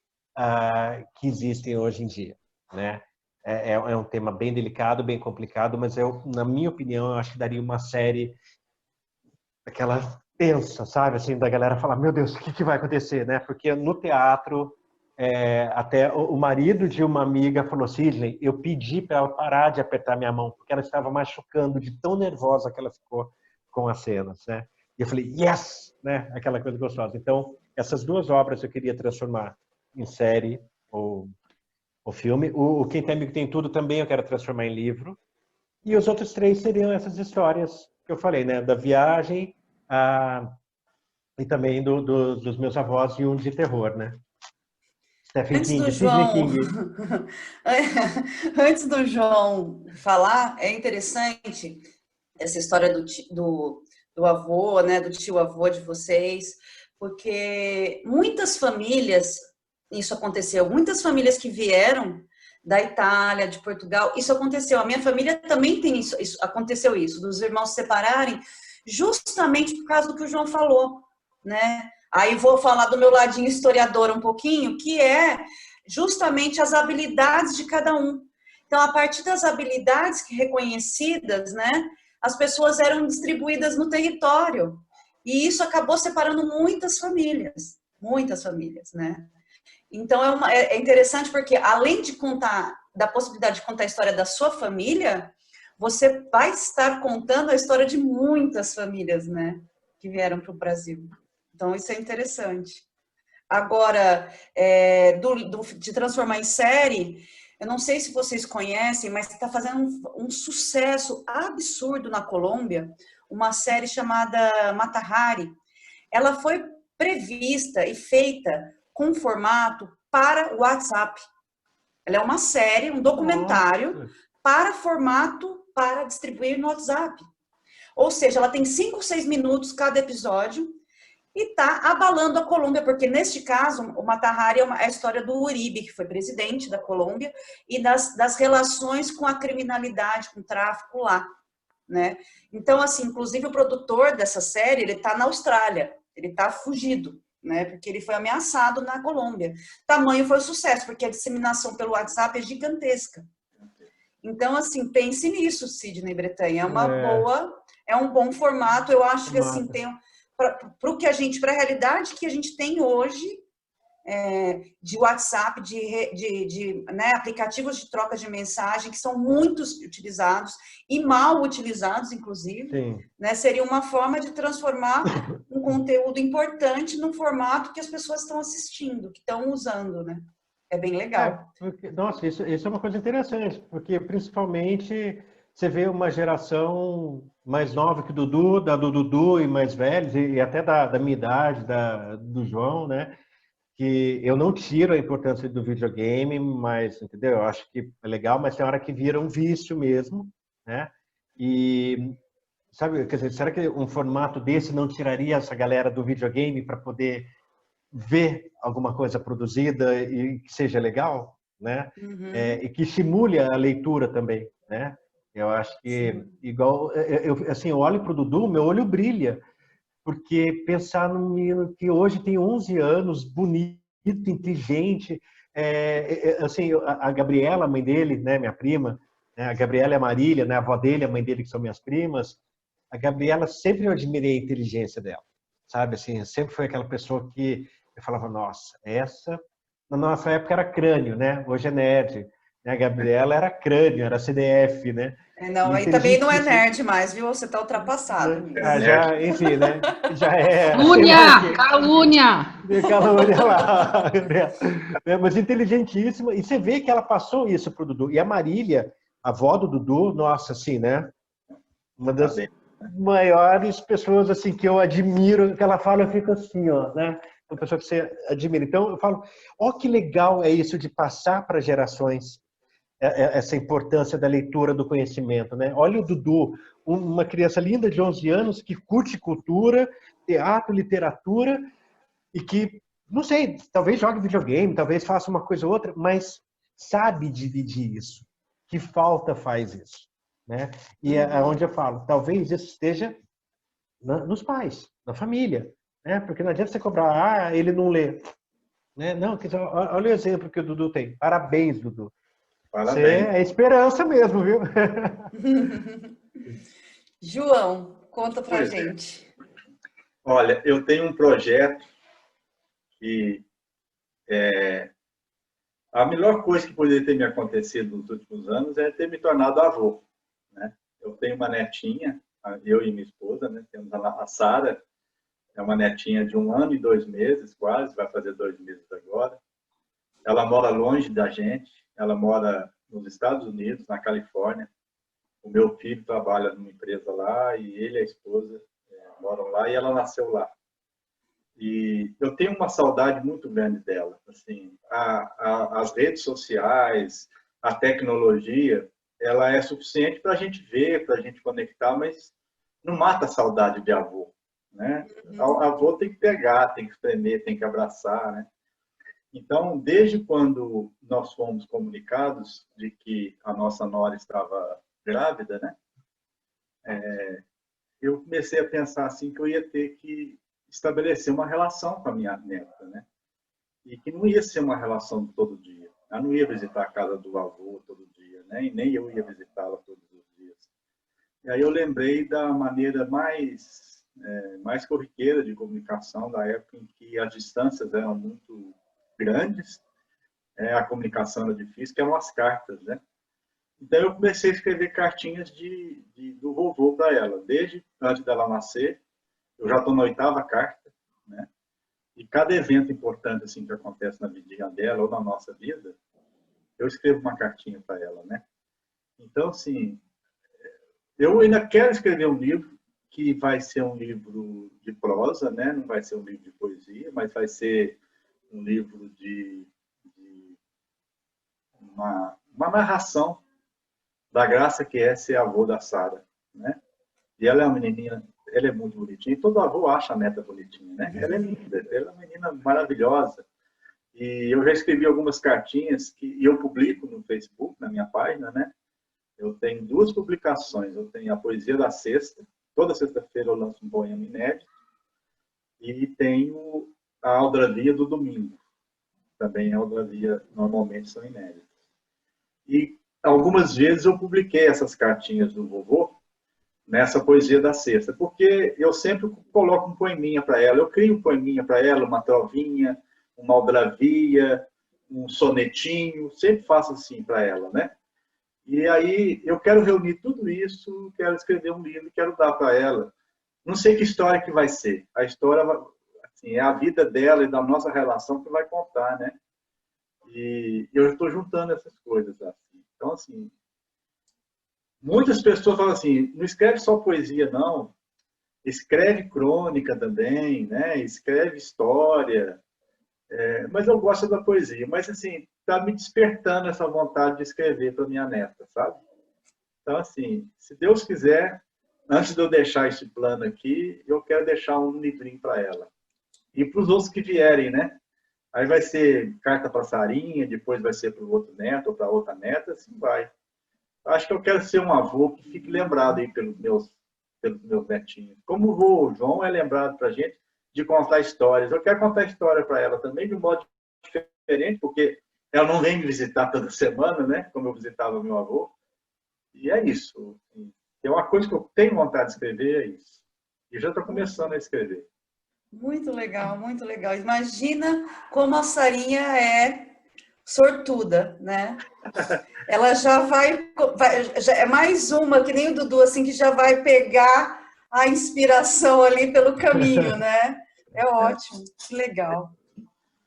Speaker 2: que existem hoje em dia, né? É um tema bem delicado, bem complicado, mas na minha opinião, eu acho que daria uma série aquela tensa, sabe? Assim, da galera falar, meu Deus, o que vai acontecer, né? Porque no teatro, até o marido de uma amiga falou, Sidney, eu pedi para ela parar de apertar minha mão, porque ela estava machucando de tão nervosa que ela ficou com as cenas, né? E eu falei, yes! Né? Aquela coisa gostosa. Então, essas 2 obras eu queria transformar em série ou filme. O Quem Tem Amigo Tem Tudo também eu quero transformar em livro. E os outros 3 seriam essas histórias que eu falei, né? Da viagem e também dos meus avós e um de terror, né? Stephen
Speaker 1: Antes do
Speaker 2: King, Sidney
Speaker 1: João,
Speaker 2: King.
Speaker 1: antes do João falar, é interessante essa história do avô, né, do tio-avô de vocês, porque muitas famílias, isso aconteceu, muitas famílias que vieram da Itália, de Portugal, isso aconteceu. A minha família também tem isso, aconteceu isso, dos irmãos se separarem, justamente por causa do que o João falou, né? Aí vou falar do meu ladinho historiador um pouquinho, que é justamente as habilidades de cada um. Então, a partir das habilidades reconhecidas, né, as pessoas eram distribuídas no território. E isso acabou separando muitas famílias, né? Então é interessante porque além de contar, da possibilidade de contar a história da sua família, você vai estar contando a história de muitas famílias, né? Que vieram para o Brasil. Então isso é interessante. Agora, de transformar em série, eu não sei se vocês conhecem, mas está fazendo um sucesso absurdo na Colômbia, uma série chamada Mata Hari. Ela foi prevista e feita com formato para o WhatsApp. Ela é uma série, um documentário para formato para distribuir no WhatsApp. Ou seja, ela tem 5 ou 6 minutos cada episódio e está abalando a Colômbia, porque neste caso, o Mata Hari é a história do Uribe, que foi presidente da Colômbia, e das relações com a criminalidade, com o tráfico lá, né? Então, assim, inclusive o produtor dessa série, ele está na Austrália, ele está fugido, né? Porque ele foi ameaçado na Colômbia. Tamanho foi o sucesso, porque a disseminação pelo WhatsApp é gigantesca. Então, assim, pense nisso, Sidney Bretanha. É um bom formato. Eu acho que assim para a realidade que a gente tem hoje, de WhatsApp, né, aplicativos de troca de mensagem que são muito utilizados e mal utilizados, inclusive, né, seria uma forma de transformar um conteúdo importante num formato que as pessoas estão assistindo, que estão usando, né? É bem legal.
Speaker 2: Nossa, isso é uma coisa interessante, porque principalmente você vê uma geração mais nova que o Dudu, do Dudu e mais velhos, e até da minha idade, do João, né? Que eu não tiro a importância do videogame, mas, entendeu? Eu acho que é legal, mas tem hora que vira um vício mesmo, né? E, sabe, quer dizer, será que um formato desse não tiraria essa galera do videogame para poder ver alguma coisa produzida e que seja legal, né? E que estimule a leitura também, né? Eu acho que, sim, igual, eu olho para o Dudu, meu olho brilha, porque pensar num menino que hoje tem 11 anos, bonito, inteligente, assim, a Gabriela, a mãe dele, né, minha prima, né, a Gabriela e a Marília, né, a avó dele, a mãe dele, que são minhas primas, a Gabriela, sempre eu admirei a inteligência dela, sabe, assim, sempre foi aquela pessoa que eu falava, nossa, essa, na nossa época era crânio, né, hoje é nerd, né, a Gabriela era crânio, era CDF, né,
Speaker 1: Não, aí também não é nerd mais, viu? Você está ultrapassado nisso.
Speaker 2: Já, enfim, né? Já é.
Speaker 5: Calúnia! Calúnia!
Speaker 2: Calúnia lá. Mas inteligentíssima. E você vê que ela passou isso pro Dudu. E a Marília, a avó do Dudu, nossa, assim, né? Uma das maiores pessoas assim que eu admiro, que ela fala, eu fico assim, ó, né? Uma pessoa que você admira. Então eu falo, ó, que legal é isso de passar para gerações essa importância da leitura do conhecimento, né? Olha o Dudu, uma criança linda de 11 anos que curte cultura, teatro, literatura e que, não sei, talvez jogue videogame, talvez faça uma coisa ou outra, mas sabe dividir isso. Que falta faz isso, né? E é onde eu falo, talvez isso esteja nos pais, na família, né? Porque não adianta você cobrar, ele não lê, né? Não, olha o exemplo que o Dudu tem. Parabéns, Dudu. Você é esperança mesmo, viu?
Speaker 1: João, conta pra gente.
Speaker 4: Olha, eu tenho um projeto que a melhor coisa que poderia ter me acontecido nos últimos anos é ter me tornado avô, né? Eu tenho uma netinha, eu e minha esposa, né? Temos a Sara, é uma netinha de 1 ano e 2 meses, quase, vai fazer 2 meses agora. Ela mora longe da gente, ela mora nos Estados Unidos, na Califórnia. O meu filho trabalha numa empresa lá e ele e a esposa moram lá e ela nasceu lá. E eu tenho uma saudade muito grande dela. Assim, as redes sociais, a tecnologia, ela é suficiente para a gente ver, para a gente conectar, mas não mata a saudade de avô, né? Avô tem que pegar, tem que espremer, tem que abraçar, né? Então, desde quando nós fomos comunicados de que a nossa nora estava grávida, né? Eu comecei a pensar assim que eu ia ter que estabelecer uma relação com a minha neta, né? E que não ia ser uma relação de todo dia. Ela não ia visitar a casa do avô todo dia, né? E nem eu ia visitá-la todos os dias. E aí eu lembrei da maneira mais mais corriqueira de comunicação, da época em que as distâncias eram muito grandes, a comunicação era difícil, que eram as cartas, né? Então, eu comecei a escrever cartinhas do vovô para ela. Desde antes dela nascer, eu já estou na 8ª carta, né? E cada evento importante assim, que acontece na vidinha dela ou na nossa vida, eu escrevo uma cartinha para ela, né? Então, assim, eu ainda quero escrever um livro que vai ser um livro de prosa, né? Não vai ser um livro de poesia, mas vai ser um livro de uma narração da graça que é ser avô da Sara, né? E ela é uma menininha, ela é muito bonitinha, e todo avô acha a neta bonitinha, né? Ela é linda, ela é uma menina maravilhosa. E eu já escrevi algumas cartinhas que eu publico no Facebook, na minha página, né? Eu tenho 2 publicações, eu tenho a Poesia da Sexta, toda sexta-feira eu lanço um poema inédito, e tenho a Aldralia do Domingo, também a Aldralia normalmente são inéditas. E algumas vezes eu publiquei essas cartinhas do vovô nessa Poesia da Sexta, porque eu sempre coloco um poeminha para ela. Eu crio um poeminha para ela, uma trovinha, uma aldrabia, um sonetinho, sempre faço assim para ela, né? E aí eu quero reunir tudo isso, quero escrever um livro, quero dar para ela. Não sei que história que vai ser. A história, assim, é a vida dela e da nossa relação que vai contar, né? E eu estou juntando essas coisas, assim. Então, assim, muitas pessoas falam assim, não escreve só poesia, não. Escreve crônica também, né? Escreve história. Mas eu gosto da poesia. Mas, assim, está me despertando essa vontade de escrever para minha neta, sabe? Então, assim, se Deus quiser, antes de eu deixar esse plano aqui, eu quero deixar um livrinho para ela. E para os outros que vierem, né? Aí vai ser carta para Sarinha, depois vai ser para o outro neto ou para outra neta, assim vai. Acho que eu quero ser um avô que fique lembrado aí pelos meus netinhos. Como o vô João é lembrado para a gente de contar histórias. Eu quero contar história para ela também de um modo diferente, porque ela não vem me visitar toda semana, né? Como eu visitava meu avô. E é isso. É uma coisa que eu tenho vontade de escrever, é isso. E já estou começando a escrever.
Speaker 1: Muito legal, muito legal. Imagina como a Sarinha é sortuda, né? Ela já já é mais uma, que nem o Dudu, assim, que já vai pegar a inspiração ali pelo caminho, né? É ótimo, que legal.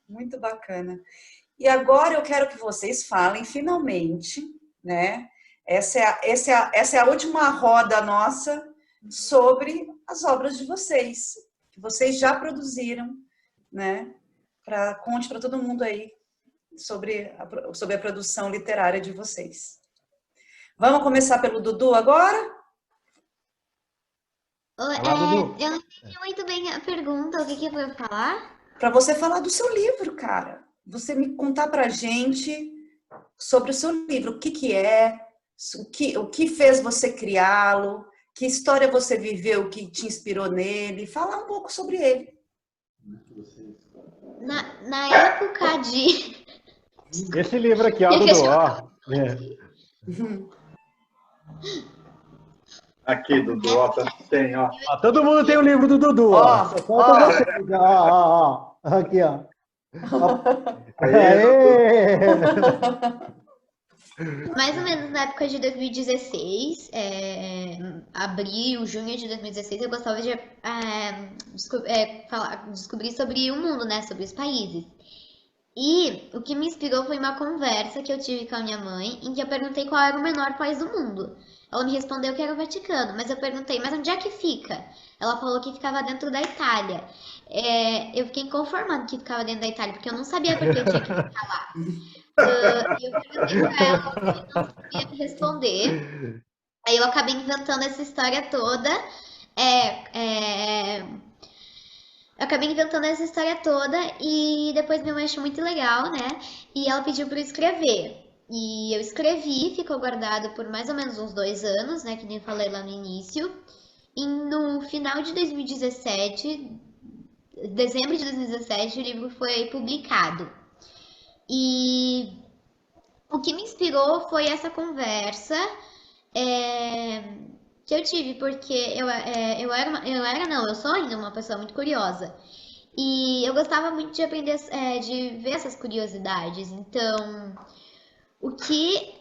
Speaker 1: Muito bacana. E agora eu quero que vocês falem, finalmente, né? Essa é a última roda nossa sobre as obras de vocês, que vocês já produziram, né? Conte para todo mundo aí sobre a produção literária de vocês. Vamos começar pelo Dudu agora?
Speaker 2: Dudu.
Speaker 3: Eu não entendi muito bem a pergunta, o que que eu vou falar?
Speaker 1: Para você falar do seu livro, cara. Você me contar para a gente sobre o seu livro, o que que é, o que fez você criá-lo, que história você viveu que te inspirou nele, falar um pouco sobre ele.
Speaker 3: Na época de...
Speaker 2: Esse livro aqui, ó, Dudu, ó.
Speaker 4: Aqui, Dudu, ó, tem, ó.
Speaker 2: Ó, todo mundo tem o livro do Dudu, ó. Só falta você. Ó. Aqui, ó. Aê!
Speaker 3: Mais ou menos na época de 2016, abril, junho de 2016, eu gostava de descobrir sobre o mundo, né? Sobre os países. E o que me inspirou foi uma conversa que eu tive com a minha mãe, em que eu perguntei qual era o menor país do mundo. Ela me respondeu que era o Vaticano, mas eu perguntei, mas onde é que fica? Ela falou que ficava dentro da Itália. Eu fiquei inconformada que ficava dentro da Itália, porque eu não sabia por que eu tinha que ficar lá. E eu perguntei pra ela, ela não sabia me responder. Aí eu acabei inventando essa história toda. Eu acabei inventando essa história toda e depois minha mãe achou muito legal, né? E ela pediu para eu escrever. E eu escrevi, ficou guardado por mais ou menos uns 2 anos, né? Que nem falei lá no início. E no final de 2017, dezembro de 2017, o livro foi publicado. E o que me inspirou foi essa conversa que eu tive, porque eu sou ainda uma pessoa muito curiosa. E eu gostava muito de aprender, de ver essas curiosidades. Então, o que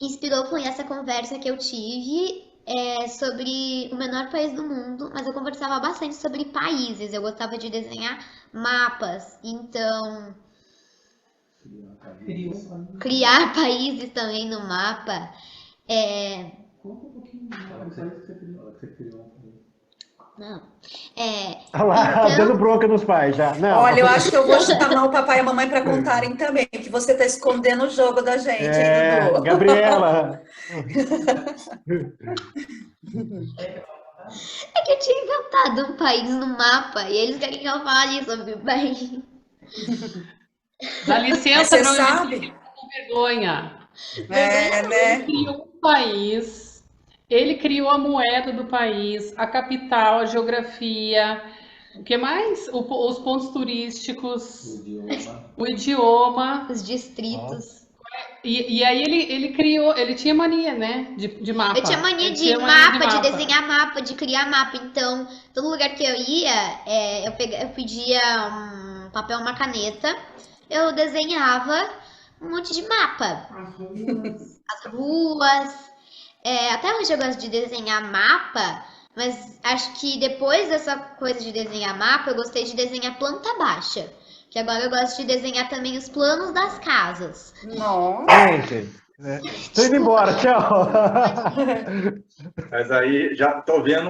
Speaker 3: inspirou foi essa conversa que eu tive sobre o menor país do mundo, mas eu conversava bastante sobre países. Eu gostava de desenhar mapas. Então, criar países também no mapa. É, não.
Speaker 2: Olha lá, dando
Speaker 3: Então,
Speaker 2: bronca nos pais já. Não,
Speaker 1: Olha, eu acho que eu vou chamar o papai e a mamãe para contarem também, que você está escondendo o jogo da gente, hein, Dudu?
Speaker 2: Gabriela.
Speaker 3: é que eu tinha inventado um país no mapa e eles querem que eu fale sobre o país.
Speaker 5: Dá
Speaker 1: Mas
Speaker 5: licença
Speaker 1: você
Speaker 5: para eu
Speaker 1: sabe?
Speaker 5: ficar com vergonha.
Speaker 3: Vergonha
Speaker 1: É,
Speaker 3: não.
Speaker 5: Ele
Speaker 1: né?
Speaker 5: criou um país, ele criou a moeda do país, a capital, a geografia, o que mais? Os pontos turísticos, o idioma.
Speaker 3: Os distritos.
Speaker 5: E aí ele criou, ele tinha mania, né? De
Speaker 3: Eu tinha
Speaker 5: mapa.
Speaker 3: mania
Speaker 5: Ele
Speaker 3: de
Speaker 5: tinha mania de
Speaker 3: mapa, de
Speaker 5: mapa.
Speaker 3: desenhar mapa, de criar mapa. Então, todo lugar que eu ia, eu pedia um papel, uma caneta, eu desenhava um monte de mapa. As ruas. Até hoje eu gosto de desenhar mapa, mas acho que depois dessa coisa de desenhar mapa, eu gostei de desenhar planta baixa. Que agora eu gosto de desenhar também os planos das casas.
Speaker 1: Nossa.
Speaker 2: Gente, tô indo embora, tchau.
Speaker 4: Mas aí já tô vendo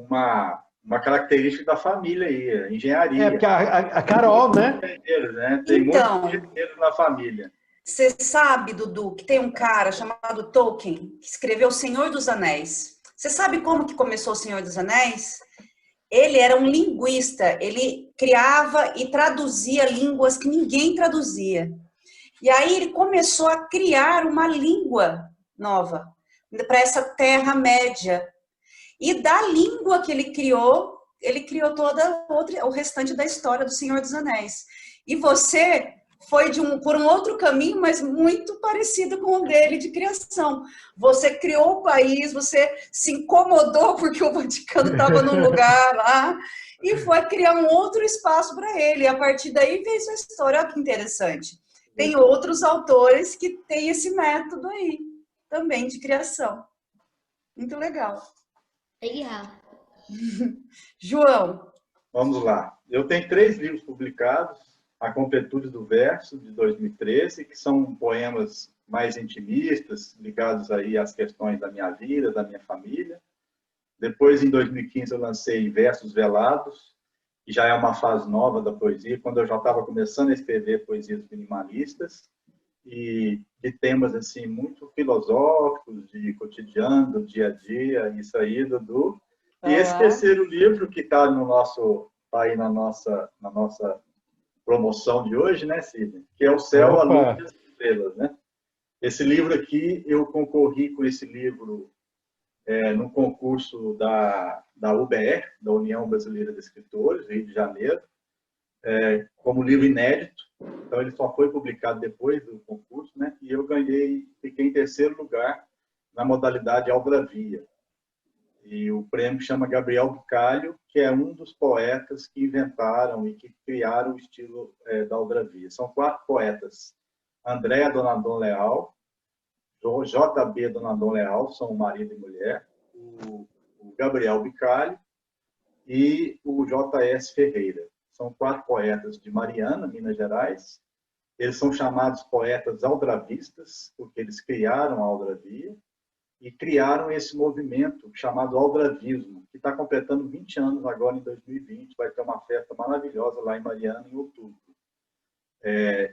Speaker 4: uma característica da família aí, a engenharia.
Speaker 2: Porque a Carol, né?
Speaker 4: Engenheiros, né? Tem muitos
Speaker 1: Então,
Speaker 4: engenheiros na família.
Speaker 1: você sabe, Dudu, que tem um cara chamado Tolkien, que escreveu O Senhor dos Anéis. Você sabe como que começou O Senhor dos Anéis? Ele era um linguista, ele criava e traduzia línguas que ninguém traduzia. E aí ele começou a criar uma língua nova para essa Terra-média. E da língua que ele criou toda o restante da história do Senhor dos Anéis. E você foi por um outro caminho, mas muito parecido com o dele de criação. Você criou o país, você se incomodou porque o Vaticano estava num lugar lá e foi criar um outro espaço para ele. E a partir daí fez a história. Olha que interessante. Tem outros autores que têm esse método aí também de criação. Muito legal.
Speaker 3: Legal.
Speaker 1: João.
Speaker 4: Vamos lá. Eu tenho 3 livros publicados: A Completude do Verso, de 2013, que são poemas mais intimistas, ligados aí às questões da minha vida, da minha família. Depois, em 2015, eu lancei Versos Velados, que já é uma fase nova da poesia, quando eu já estava começando a escrever poesias minimalistas e de temas assim muito filosóficos, de cotidiano, do dia a dia, isso aí, Dudu. E esse terceiro livro que está no nosso, tá aí na nossa promoção de hoje, né, Sidney? Que é O Céu, a Lua e as Estrelas, né? Esse livro aqui, eu concorri com esse livro no concurso da UBE, da União Brasileira de Escritores, Rio de Janeiro, como livro inédito. Então, ele só foi publicado depois do concurso, né? E eu fiquei em terceiro lugar na modalidade Algravia. E o prêmio chama Gabriel Bicalho, que é um dos poetas que inventaram e que criaram o estilo da Algravia. São 4 poetas: Andréa Donadon Leal, JB Donadon Leal, são marido e mulher, o Gabriel Bicalho e o JS Ferreira. São 4 poetas de Mariana, Minas Gerais. Eles são chamados poetas aldravistas, porque eles criaram a Aldravia e criaram esse movimento chamado aldravismo, que está completando 20 anos agora em 2020. Vai ter uma festa maravilhosa lá em Mariana, em outubro.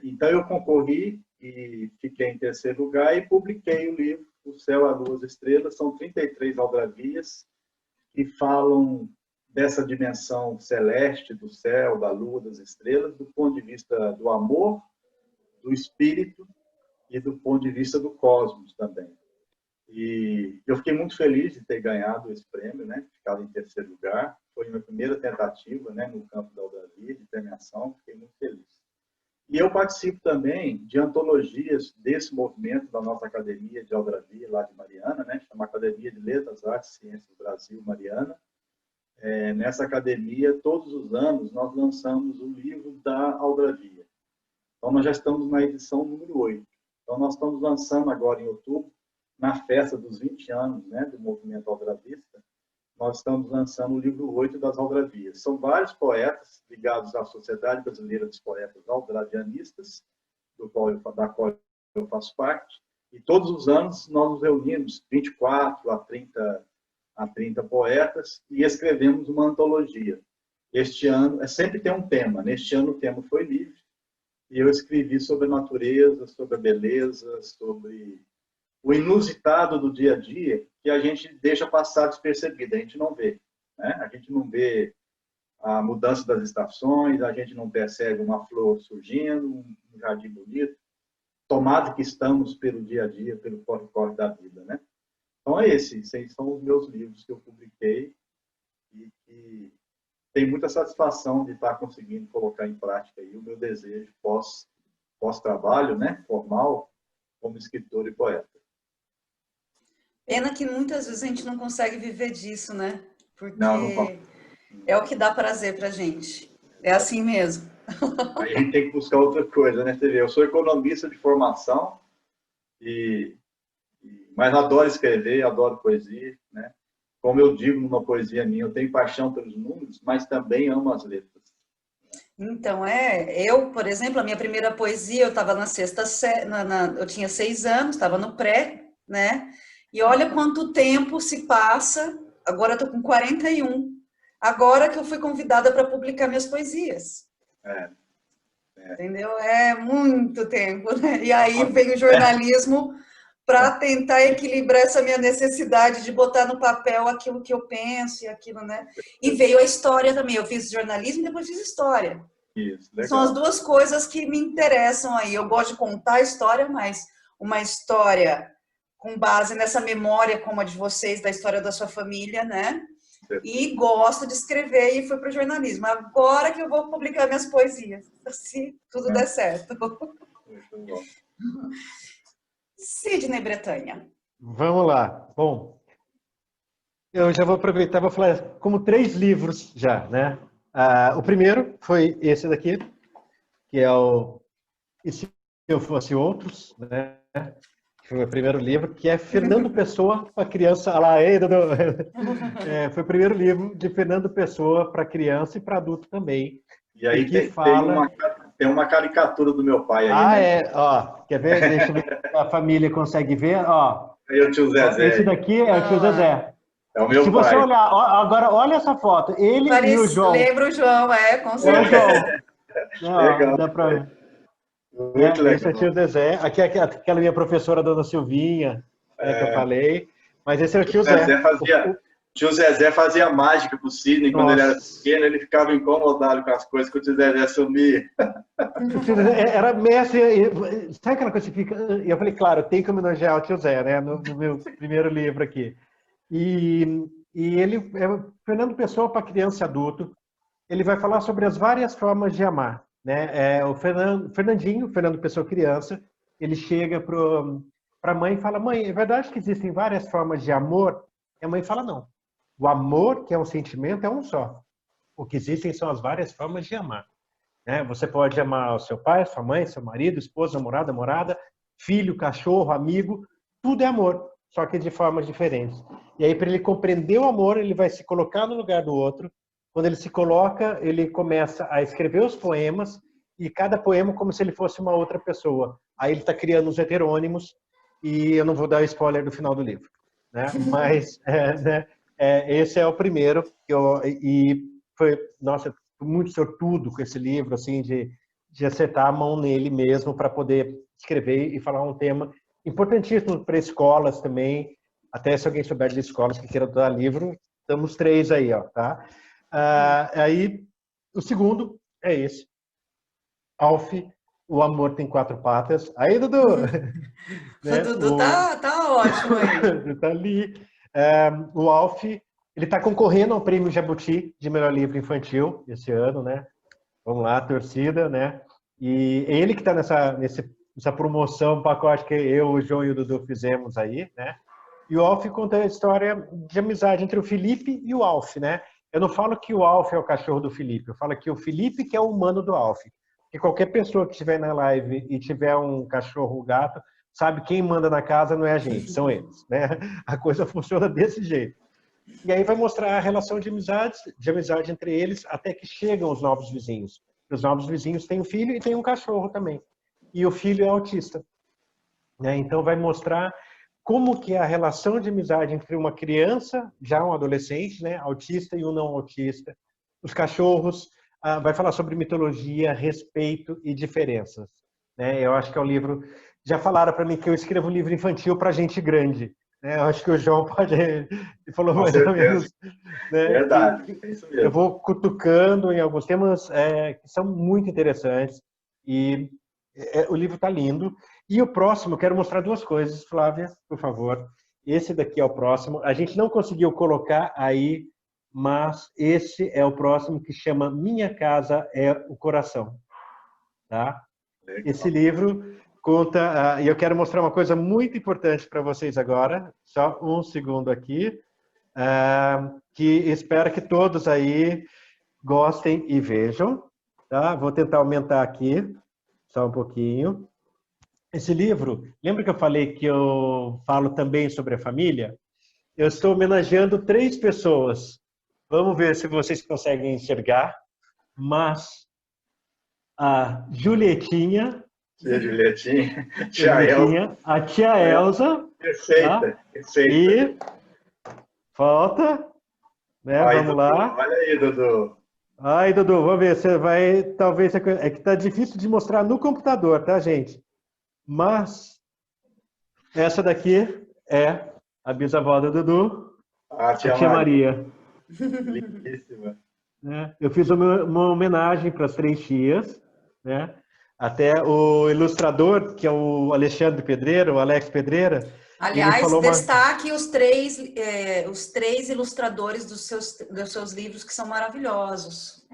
Speaker 4: Então, eu concorri e fiquei em terceiro lugar e publiquei o livro O Céu, a Lua, as Estrelas. São 33 aldravias que falam dessa dimensão celeste do céu, da lua, das estrelas, do ponto de vista do amor, do espírito e do ponto de vista do cosmos também. E eu fiquei muito feliz de ter ganhado esse prêmio, né? Ficado em terceiro lugar. Foi minha primeira tentativa, né, no campo da Aldravia, de premiação. Fiquei muito feliz. E eu participo também de antologias desse movimento da nossa Academia de Aldrabia, lá de Mariana, né? Chama Academia de Letras, Artes e Ciências do Brasil, Mariana. Nessa academia, todos os anos, nós lançamos o livro da Aldrabia. Então, nós já estamos na edição número 8. Então, nós estamos lançando agora em outubro, na festa dos 20 anos, né, do movimento aldravista, nós estamos lançando o livro 8 das Aldrabias. São vários poetas ligados à Sociedade Brasileira dos Poetas Aldradianistas, da qual eu faço parte, e todos os anos nós nos reunimos, 24 a 30 poetas, e escrevemos uma antologia. Este ano, sempre tem um tema. Neste ano o tema foi livre, e eu escrevi sobre a natureza, sobre a beleza, sobre o inusitado do dia a dia, que a gente deixa passar despercebido, a gente não vê. Né? A gente não vê a mudança das estações, a gente não percebe uma flor surgindo, um jardim bonito, tomado que estamos pelo dia a dia, pelo corre-corre da vida. Né? Então, esses são os meus livros que eu publiquei e que tenho muita satisfação de estar conseguindo colocar em prática aí o meu desejo pós-trabalho, né, formal, como escritor e poeta.
Speaker 1: Pena que muitas vezes a gente não consegue viver disso, né? Porque
Speaker 4: Não
Speaker 1: é o que dá prazer pra gente. É assim mesmo.
Speaker 4: Aí a gente tem que buscar outra coisa, né? Você vê, eu sou economista de formação, mas adoro escrever, adoro poesia, né? Como eu digo numa poesia minha, eu tenho paixão pelos números, mas também amo as letras.
Speaker 1: Então, eu, por exemplo, a minha primeira poesia, eu estava na sexta série, eu tinha 6 anos, estava no pré, né? E olha quanto tempo se passa, agora eu estou com 41, agora que eu fui convidada para publicar minhas poesias. Entendeu? É muito tempo, né? E aí vem o jornalismo para tentar equilibrar essa minha necessidade de botar no papel aquilo que eu penso e aquilo, né? E veio a história também. Eu fiz jornalismo e depois fiz história.
Speaker 4: Isso, legal.
Speaker 1: São as duas coisas que me interessam aí. Eu gosto de contar a história, mas uma história com base nessa memória como a de vocês, da história da sua família, né? E gosto de escrever e fui para o jornalismo. Agora que eu vou publicar minhas poesias, se tudo der certo.
Speaker 4: Muito bom.
Speaker 1: Sidney Bretanha.
Speaker 2: Vamos lá. Bom, eu já vou aproveitar, vou falar como 3 livros já, né? O primeiro foi esse daqui, que é o E Se Eu Fosse Outros, né? Que foi o primeiro livro, que é Fernando Pessoa para criança. Olha lá, ei, Dudu. Foi o primeiro livro de Fernando Pessoa para criança e para adulto também.
Speaker 4: E aí tem uma caricatura do meu pai aí, né?
Speaker 2: Ó, quer ver? Deixa eu ver se a família consegue ver, ó.
Speaker 4: Aí o tio Zezé.
Speaker 2: Esse daqui é o tio Zezé.
Speaker 4: É o meu
Speaker 2: Se
Speaker 4: pai.
Speaker 2: você olhar, agora olha essa foto, ele e o João.
Speaker 1: Lembra o João, com certeza.
Speaker 2: É o João.
Speaker 4: Legal.
Speaker 2: Dá pra ver.
Speaker 4: Muito legal.
Speaker 2: Esse é o tio Zezé. Aqui é aquela minha professora, dona Silvinha, que eu falei. Mas esse é o tio Zezé.
Speaker 4: Tio Zezé fazia mágica pro Sidney quando ele era pequeno, ele ficava incomodado com as coisas que o tio Zezé sumia.
Speaker 2: Era mestre, sabe aquela coisa que fica... Eu falei, claro, tem que homenagear o tio Zé, né, no meu primeiro livro aqui. E ele é Fernando Pessoa para criança e adulto. Ele vai falar sobre as várias formas de amar, né? O Fernando Pessoa criança, ele chega para a mãe e fala: mãe, é verdade que existem várias formas de amor? E a mãe fala: não. O amor, que é um sentimento, é um só. O que existem são as várias formas de amar. Né? Você pode amar o seu pai, sua mãe, seu marido, esposa, namorada, filho, cachorro, amigo. Tudo é amor, só que de formas diferentes. E aí, para ele compreender o amor, ele vai se colocar no lugar do outro. Quando ele se coloca, ele começa a escrever os poemas, e cada poema como se ele fosse uma outra pessoa. Aí ele está criando os heterônimos, e eu não vou dar spoiler do final do livro. Né? Mas esse é o primeiro, e foi, nossa, muito sortudo com esse livro, assim, de acertar a mão nele mesmo para poder escrever e falar um tema importantíssimo para escolas também. Até se alguém souber de escolas que queiram dar livro, estamos 3 aí, ó, tá? Aí, o segundo é esse. Alf, O Amor Tem 4 Patas. Aí, Dudu!
Speaker 1: Né? O Dudu tá ótimo aí.
Speaker 2: Tá ali. O Alf, ele está concorrendo ao Prêmio Jabuti de melhor livro infantil esse ano, né? Vamos lá, torcida, né? E é ele que está nessa promoção, pacote que eu, o João e o Dudu fizemos aí, né? E o Alf conta a história de amizade entre o Felipe e o Alf, né? Eu não falo que o Alf é o cachorro do Felipe, eu falo que o Felipe que é o humano do Alf. Que qualquer pessoa que estiver na live e tiver um cachorro ou gato, sabe quem manda na casa não é a gente, são eles, né? A coisa funciona desse jeito. E aí vai mostrar a relação de amizade entre eles até que chegam os novos vizinhos. Os novos vizinhos têm um filho e têm um cachorro também. E o filho é autista, né? Então vai mostrar como que é a relação de amizade entre uma criança, já um adolescente, né, autista e um não autista, os cachorros, vai falar sobre mitologia, respeito e diferenças, né? Eu acho que é um livro, já falaram para mim que eu escrevo um livro infantil para gente grande, né? Eu acho que o João pode, ele falou
Speaker 4: Com
Speaker 2: mais
Speaker 4: certeza.
Speaker 2: ou menos, né?
Speaker 4: Verdade, é isso mesmo.
Speaker 2: Eu vou cutucando em alguns temas que são muito interessantes e o livro está lindo. E o próximo, eu quero mostrar duas coisas, Flávia, por favor. Esse daqui é o próximo. A gente não conseguiu colocar aí, mas esse é o próximo que chama Minha Casa é o Coração. Tá? Esse livro conta... e eu quero mostrar uma coisa muito importante para vocês agora. Só um segundo aqui. Que espero que todos aí gostem e vejam. Tá? Vou tentar aumentar aqui, só um pouquinho. Esse livro, lembra que eu falei que eu falo também sobre a família? Eu estou homenageando 3 pessoas. Vamos ver se vocês conseguem enxergar. Mas a Julietinha, a tia Elza,
Speaker 4: Receita.
Speaker 2: E falta, né?
Speaker 4: Aí,
Speaker 2: Vamos
Speaker 4: Dudu,
Speaker 2: lá.
Speaker 4: olha aí, Dudu.
Speaker 2: Ai, Dudu, vamos ver. Você vai, talvez, é que tá difícil de mostrar no computador, tá, gente? Mas essa daqui é a bisavó do Dudu,
Speaker 4: A
Speaker 2: a tia Maria.
Speaker 4: Lindíssima.
Speaker 2: Né? Eu fiz uma homenagem para as 3 tias, né? Até o ilustrador, que é o Alexandre Pedreira, o Alex Pedreira.
Speaker 1: Aliás, destaque os três ilustradores dos seus livros, que são maravilhosos.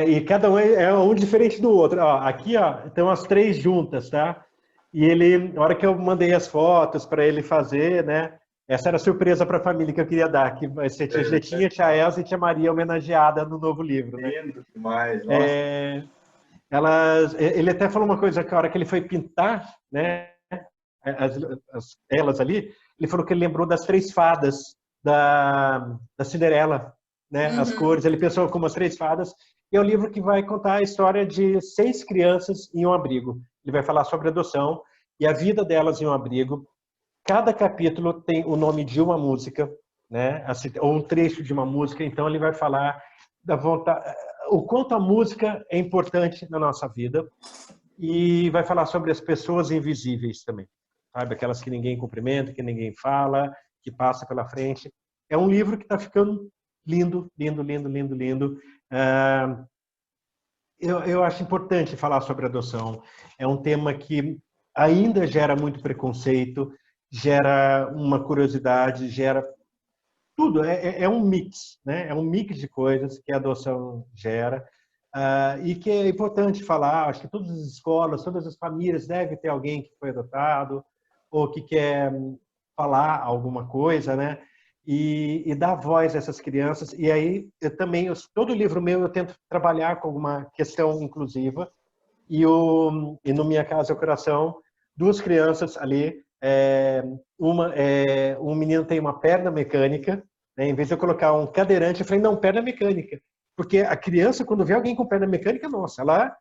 Speaker 2: E cada um é um diferente do outro. Ó, aqui, ó, estão as 3 juntas, tá? E ele, na hora que eu mandei as fotos para ele fazer, né? Essa era a surpresa para a família que eu queria dar, que vai ser tia Jetinha, tia Elza e tia Maria homenageada no novo livro, né?
Speaker 4: Lindo demais, nossa.
Speaker 2: Ele até falou uma coisa que a hora que ele foi pintar, né? Elas ali, ele falou que ele lembrou das 3 fadas da Cinderela, né? As cores, ele pensou como as 3 fadas. E é um livro que vai contar a história de 6 crianças em um abrigo. Ele vai falar sobre adoção e a vida delas em um abrigo. Cada capítulo tem o nome de uma música, né? Ou um trecho de uma música. Então ele vai falar o quanto a música é importante na nossa vida e vai falar sobre as pessoas invisíveis também, sabe? Aquelas que ninguém cumprimenta, que ninguém fala, que passa pela frente. É um livro que está ficando lindo, lindo, lindo, lindo, lindo. Eu acho importante falar sobre adoção. É um tema que ainda gera muito preconceito, gera uma curiosidade, gera tudo. É um mix, né? É um mix de coisas que a adoção gera e que é importante falar. Acho que todas as escolas, todas as famílias devem ter alguém que foi adotado ou que quer falar alguma coisa, né? E dar voz a essas crianças. E aí, todo livro meu eu tento trabalhar com alguma questão inclusiva. E no Minha Casa é o Coração, 2 crianças ali. Um menino tem uma perna mecânica, né? Em vez de eu colocar um cadeirante, eu falei, não, perna mecânica. Porque a criança, quando vê alguém com perna mecânica, nossa, ela,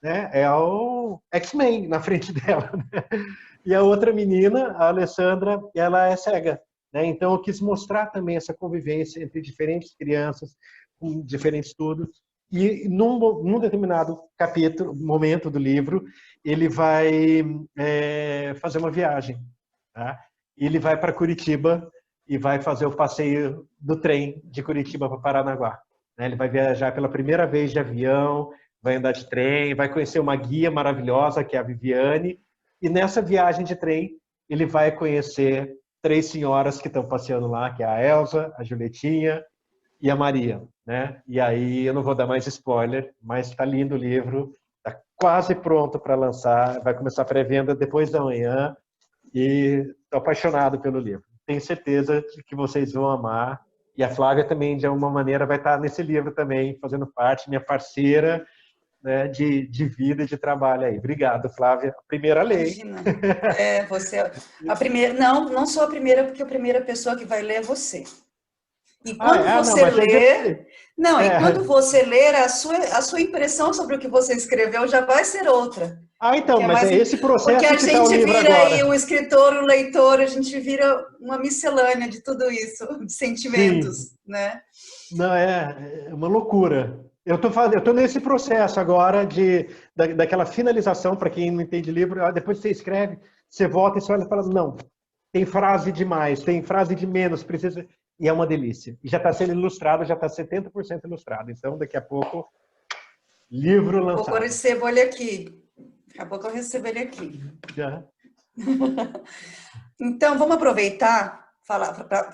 Speaker 2: né, é o X-Men na frente dela. Né? E a outra menina, a Alessandra, ela é cega. Né? Então, eu quis mostrar também essa convivência entre diferentes crianças, com diferentes estudos. E num determinado momento do livro, ele vai fazer uma viagem. Tá? Ele vai para Curitiba e vai fazer o passeio do trem de Curitiba para Paranaguá. Né? Ele vai viajar pela primeira vez de avião, vai andar de trem, vai conhecer uma guia maravilhosa, que é a Viviane. E nessa viagem de trem, ele vai conhecer 3 senhoras que estão passeando lá, que é a Elza, a Julietinha e a Maria, né? E aí eu não vou dar mais spoiler, mas está lindo o livro, está quase pronto para lançar, vai começar a pré-venda depois da manhã e estou apaixonado pelo livro. Tenho certeza que vocês vão amar e a Flávia também, de alguma maneira, vai estar nesse livro também, fazendo parte, minha parceira, né, de vida e de trabalho aí. Obrigado, Flávia. A primeira lei.
Speaker 1: Imagina. Você a primeira, não sou a primeira, porque a primeira pessoa que vai ler é você. E quando você ler, e quando você ler, a sua impressão sobre o que você escreveu já vai ser outra.
Speaker 2: Então, mas é esse processo
Speaker 1: porque a
Speaker 2: que está o
Speaker 1: gente
Speaker 2: livro
Speaker 1: vira
Speaker 2: agora.
Speaker 1: aí o escritor, o leitor, a gente vira uma miscelânea de tudo isso, de sentimentos,
Speaker 2: Sim.
Speaker 1: né?
Speaker 2: Não, é uma loucura. Eu tô nesse processo agora daquela finalização, para quem não entende livro, depois você escreve, você volta e você olha e fala, não, tem frase demais, tem frase de menos, precisa... E é uma delícia. E já está sendo ilustrado, já está 70% ilustrado. Então, daqui a pouco, livro lançado.
Speaker 1: Vou recebo ele aqui. Daqui a pouco eu recebo ele aqui.
Speaker 2: Já.
Speaker 1: Então, vamos aproveitar,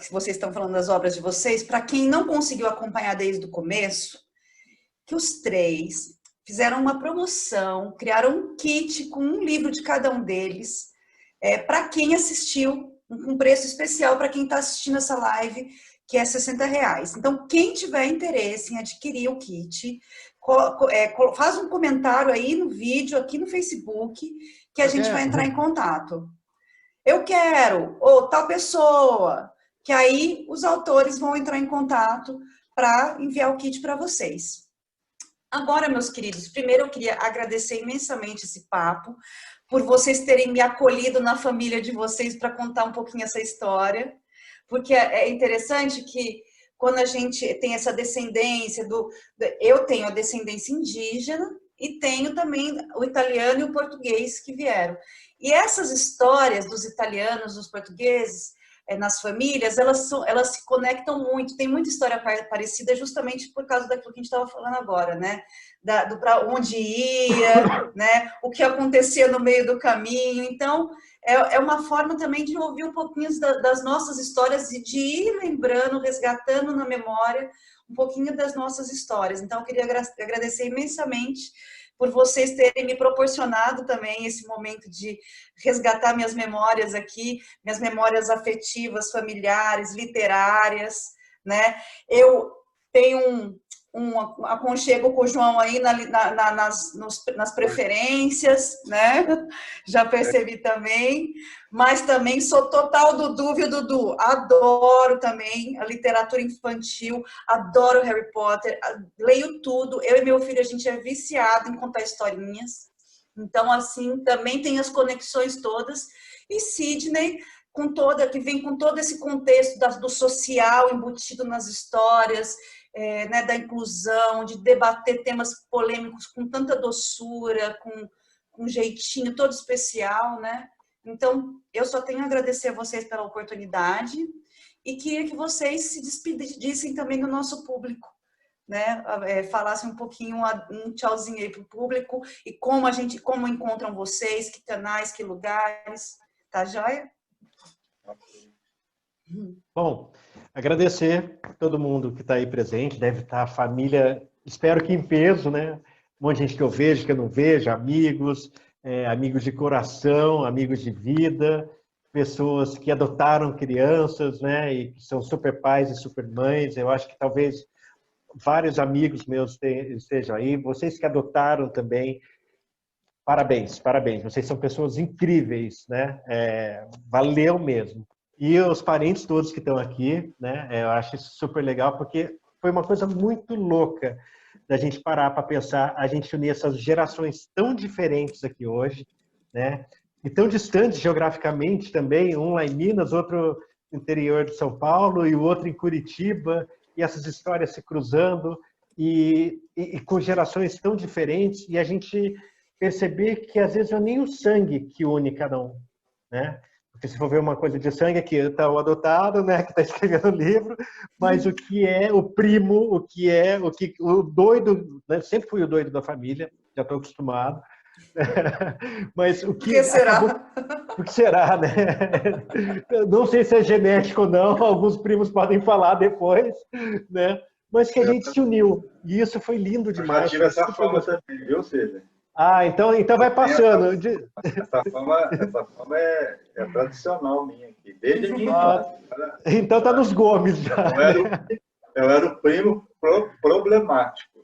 Speaker 1: que vocês estão falando das obras de vocês, para quem não conseguiu acompanhar desde o começo, que os 3 fizeram uma promoção, criaram um kit com um livro de cada um deles, para quem assistiu, com preço especial para quem está assistindo essa live, que é R$60. Então, quem tiver interesse em adquirir o kit, faz um comentário aí no vídeo, aqui no Facebook, que a gente vai entrar em contato. Eu quero, ou tal pessoa, que aí os autores vão entrar em contato para enviar o kit para vocês. Agora, meus queridos, primeiro eu queria agradecer imensamente esse papo, por vocês terem me acolhido na família de vocês para contar um pouquinho essa história, porque é interessante que quando a gente tem essa descendência, eu tenho a descendência indígena e tenho também o italiano e o português que vieram. E essas histórias dos italianos, dos portugueses, nas famílias, elas se conectam muito, tem muita história parecida justamente por causa daquilo que a gente estava falando agora, né? Do para onde ia, né? O que acontecia no meio do caminho. Então, é uma forma também de ouvir um pouquinho das nossas histórias e de ir lembrando, resgatando na memória um pouquinho das nossas histórias. Então, eu queria agradecer imensamente por vocês terem me proporcionado também esse momento de resgatar minhas memórias aqui, minhas memórias afetivas, familiares, literárias, né? Eu tenho um aconchego com o João aí nas preferências, né? Já percebi também, mas também sou total Dudu, viu, Dudu? Adoro também a literatura infantil, adoro Harry Potter, leio tudo. Eu e meu filho, a gente é viciado em contar historinhas, então, assim, também tem as conexões todas. E Sidney, que vem com todo esse contexto do social embutido nas histórias, né, da inclusão, de debater temas polêmicos com tanta doçura, com um jeitinho todo especial, né? Então, eu só tenho a agradecer a vocês pela oportunidade e queria que vocês se despedissem também do nosso público, né? Falassem um pouquinho, um tchauzinho aí para o público e como encontram vocês, que canais, que lugares, tá joia?
Speaker 2: Bom, agradecer a todo mundo que está aí presente, deve estar a família, espero que em peso, né? Um monte de gente que eu vejo, que eu não vejo, amigos, amigos de coração, amigos de vida, pessoas que adotaram crianças, né? E que são super pais e super mães. Eu acho que talvez vários amigos meus estejam aí, vocês que adotaram também, parabéns, parabéns, vocês são pessoas incríveis, né? Valeu mesmo. E os parentes todos que estão aqui, né? Eu acho isso super legal, porque foi uma coisa muito louca da gente parar para pensar, a gente unir essas gerações tão diferentes aqui hoje, né? E tão distantes geograficamente também, um lá em Minas, outro no interior de São Paulo e o outro em Curitiba, e essas histórias se cruzando, e com gerações tão diferentes, e a gente perceber que às vezes não é nem o sangue que une cada um, né? Porque se for ver uma coisa de sangue, aqui está o adotado, né, que está escrevendo o livro, mas o que é o primo, o doido, né? Sempre fui o doido da família, já estou acostumado. Mas o que
Speaker 1: será?
Speaker 2: O que será, né? Não sei se é genético ou não, alguns primos podem falar depois, né? Mas que a gente se uniu, e isso foi lindo demais.
Speaker 4: Eu já tive essa fama também, viu, Cida?
Speaker 2: Ah, então vai passando.
Speaker 4: Essa fama é tradicional minha aqui, desde a minha infância.
Speaker 2: Então tá nos Gomes já.
Speaker 4: Eu era o primo problemático.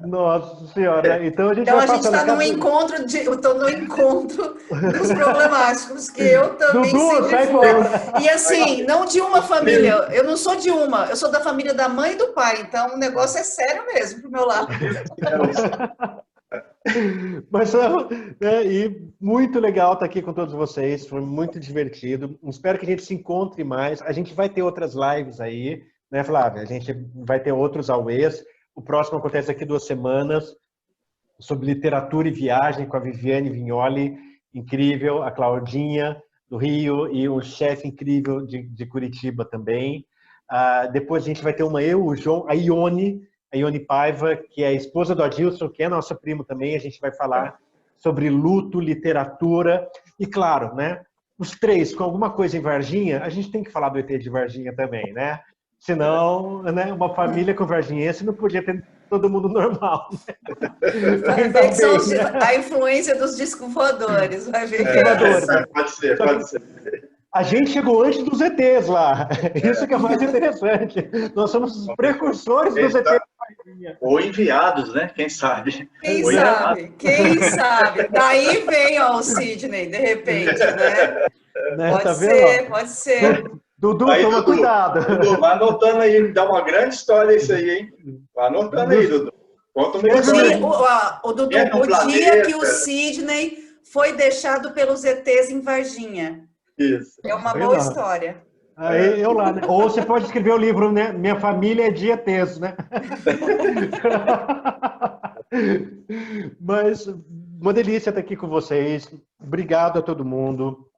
Speaker 2: Nossa senhora, então a gente
Speaker 1: Então
Speaker 2: vai
Speaker 1: a gente
Speaker 2: passando.
Speaker 1: está eu tô no encontro dos problemáticos, que eu também
Speaker 2: Dudu,
Speaker 1: sempre
Speaker 2: sai
Speaker 1: fui.
Speaker 2: fora.
Speaker 1: E assim, não de uma família, eu não sou de uma, eu sou da família da mãe e do pai, então o negócio é sério mesmo pro meu lado.
Speaker 2: Marcelo, né, e muito legal estar aqui com todos vocês, foi muito divertido. Espero que a gente se encontre mais. A gente vai ter outras lives aí, né, Flávia? A gente vai ter outros auês. O próximo acontece daqui 2 semanas, sobre literatura e viagem, com a Viviane Vignoli, incrível, a Claudinha, do Rio, e um chefe incrível de Curitiba também. Depois a gente vai ter o João, a Ione Paiva, que é a esposa do Adilson, que é nosso primo também. A gente vai falar sobre luto, literatura e, claro, né, os 3 com alguma coisa em Varginha, a gente tem que falar do ET de Varginha também, né? Senão, né, uma família com varginhense não podia ter todo mundo normal. Né?
Speaker 1: Vai ver que são a influência dos discos voadores, vai ver.
Speaker 4: Pode ser.
Speaker 2: A gente chegou antes dos ETs lá. Isso que é mais interessante. Nós somos os precursores dos ETs.
Speaker 4: Ou enviados, né? Quem sabe?
Speaker 1: Quem sabe? Daí vem ó, o Sidney, de repente, né? Pode ser.
Speaker 2: Dudu,
Speaker 4: aí,
Speaker 2: toma cuidado.
Speaker 4: Dudu, vai anotando aí, me dá uma grande história isso aí, hein? Vai anotando aí, Dudu. Conta uma história.
Speaker 1: Dudu, o dia que o Sidney foi deixado pelos ETs em Varginha.
Speaker 4: Isso.
Speaker 1: É uma boa história.
Speaker 2: Aí eu lá, né? Ou você pode escrever o livro, né? Minha família é de ETs, né? Mas uma delícia estar aqui com vocês. Obrigado a todo mundo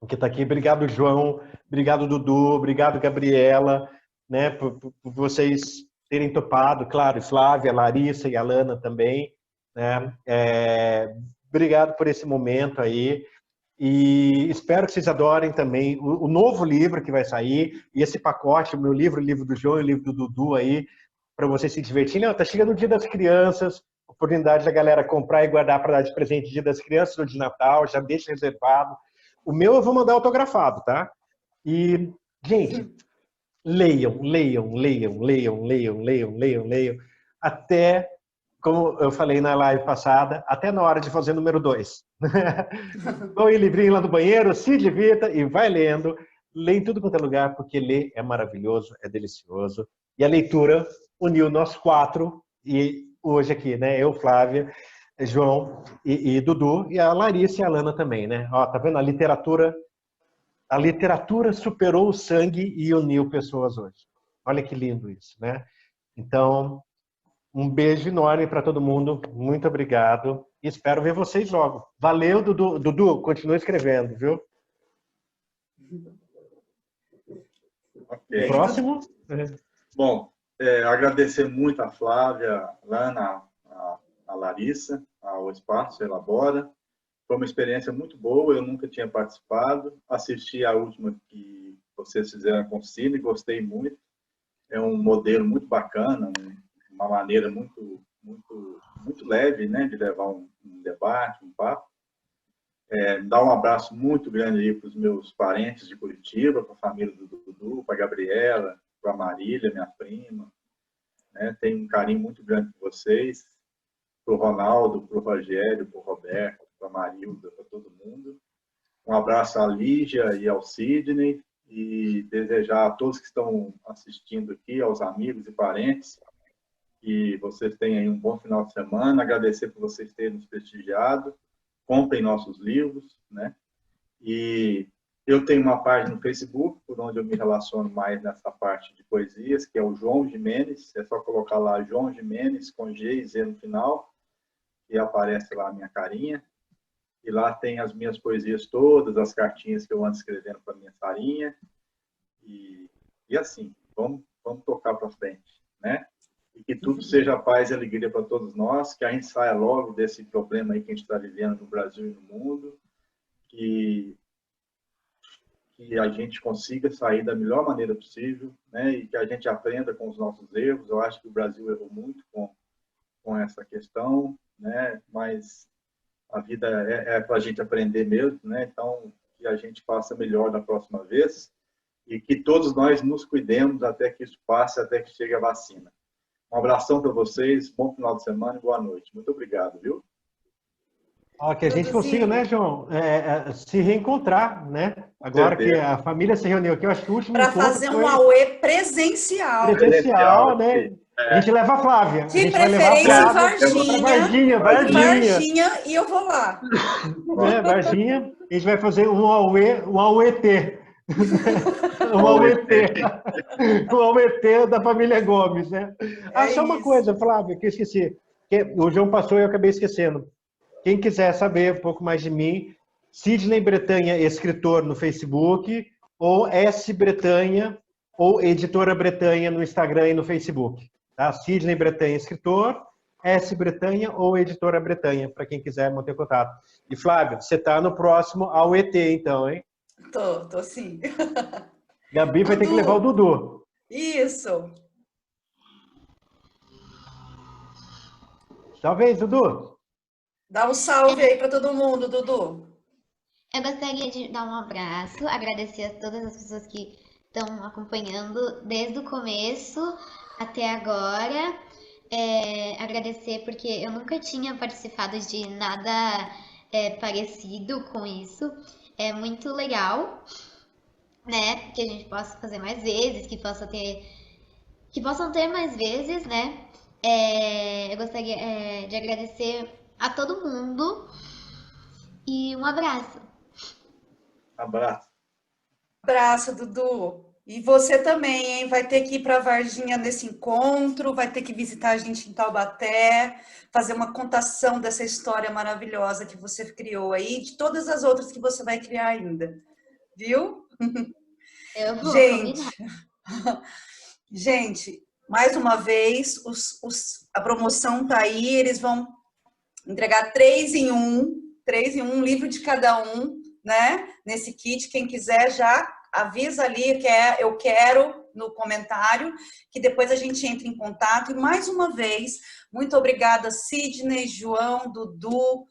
Speaker 2: que está aqui. Obrigado, João. Obrigado, Dudu. Obrigado, Gabriela, né? Por vocês terem topado. Claro, Flávia, Larissa e Alana também, né? Obrigado por esse momento aí. E espero que vocês adorem também o novo livro que vai sair e esse pacote, o meu livro, o livro do João e o livro do Dudu aí, para vocês se divertirem. Está chegando o Dia das Crianças, oportunidade da galera comprar e guardar para dar de presente Dia das Crianças ou de Natal, já deixa reservado. O meu eu vou mandar autografado, tá? E, gente, leiam, até, como eu falei na live passada, até na hora de fazer o número 2. Põe o livrinho lá no banheiro, se divirta e vai lendo. Lê em tudo quanto é lugar, porque ler é maravilhoso, é delicioso. E a leitura uniu nós 4, e hoje aqui, né? Eu, Flávia, João e Dudu, e a Larissa e a Alana também, né? Ó, tá vendo? A literatura superou o sangue e uniu pessoas hoje. Olha que lindo isso, né? Então, um beijo enorme para todo mundo. Muito obrigado. E espero ver vocês logo. Valeu, Dudu. Dudu, continua escrevendo, viu?
Speaker 4: Okay.
Speaker 2: Próximo?
Speaker 4: Bom, agradecer muito a Flávia, a Lana, a Larissa, ao Espaço Elabora. Foi uma experiência muito boa, eu nunca tinha participado. Assisti a última que vocês fizeram com o Cine, gostei muito. É um modelo muito bacana, uma maneira muito leve, né, de levar um debate, um papo. Dar um abraço muito grande aí para os meus parentes de Curitiba, para a família do Dudu, para a Gabriela, para a Marília, minha prima. Né? Tenho um carinho muito grande por vocês, para o Ronaldo, para o Rogério, para o Roberto, para a Marilda, para todo mundo. Um abraço à Lígia e ao Sidney, e desejar a todos que estão assistindo aqui, aos amigos e parentes, que vocês tenham aí um bom final de semana. Agradecer por vocês terem nos prestigiado. Comprem nossos livros, né? E eu tenho uma página no Facebook, por onde eu me relaciono mais nessa parte de poesias, que é o João Gimenez. É só colocar lá João Gimenez, com G e Z no final, e aparece lá a minha carinha. E lá tem as minhas poesias todas, as cartinhas que eu ando escrevendo para minha Sarinha. E assim, vamos tocar para frente, né? E que tudo seja paz e alegria para todos nós, que a gente saia logo desse problema aí que a gente está vivendo no Brasil e no mundo, que a gente consiga sair da melhor maneira possível, né? E que a gente aprenda com os nossos erros. Eu acho que o Brasil errou muito com essa questão, né? Mas A vida é para a gente aprender mesmo, né? Então, que a gente faça melhor da próxima vez e que todos nós nos cuidemos até que isso passe, até que chegue a vacina. Um abração para vocês, bom final de semana e boa noite. Muito obrigado, viu?
Speaker 2: Que a gente consiga, né, João, se reencontrar, né? Agora que a família se reuniu aqui, eu acho que o último
Speaker 1: Para
Speaker 2: encontro
Speaker 1: fazer
Speaker 2: foi
Speaker 1: um AUE presencial.
Speaker 2: presencial, né? A gente leva a Flávia. A
Speaker 1: De
Speaker 2: gente vai levar a
Speaker 1: preferência em
Speaker 2: Varginha.
Speaker 1: Varginha, e eu vou lá.
Speaker 2: Né, Varginha. A gente vai fazer um AUET. Um AUET. Um AUET da família Gomes, né? Só uma coisa, Flávia, que eu esqueci. O João passou e eu acabei esquecendo. Quem quiser saber um pouco mais de mim, Sidney Bretanha, escritor no Facebook, ou S Bretanha, ou Editora Bretanha no Instagram e no Facebook. Tá? Sidney Bretanha, escritor, S Bretanha ou Editora Bretanha, para quem quiser manter contato. E Flávio, você está no próximo ao ET, então, hein?
Speaker 1: Tô sim.
Speaker 2: Gabi vai ter que levar o Dudu.
Speaker 1: Isso.
Speaker 2: Talvez, Dudu.
Speaker 1: Dá um salve aí para todo mundo, Dudu.
Speaker 3: Eu gostaria de dar um abraço, agradecer a todas as pessoas que estão acompanhando desde o começo até agora. Agradecer porque eu nunca tinha participado de nada parecido com isso. É muito legal, né? Que a gente possa fazer mais vezes, que possam ter mais vezes, né? Eu gostaria de agradecer a todo mundo e um abraço.
Speaker 4: Abraço.
Speaker 1: Abraço, Dudu. E você também, hein? Vai ter que ir para Varginha nesse encontro, vai ter que visitar a gente em Taubaté, fazer uma contação dessa história maravilhosa que você criou aí, de todas as outras que você vai criar ainda. Viu?
Speaker 3: Eu vou,
Speaker 1: Gente, mais uma vez, a promoção tá aí, eles vão entregar 3 em 1 livro de cada um, né? Nesse kit, quem quiser já avisa ali que eu quero no comentário, que depois a gente entra em contato. E mais uma vez, muito obrigada, Sidney, João, Dudu,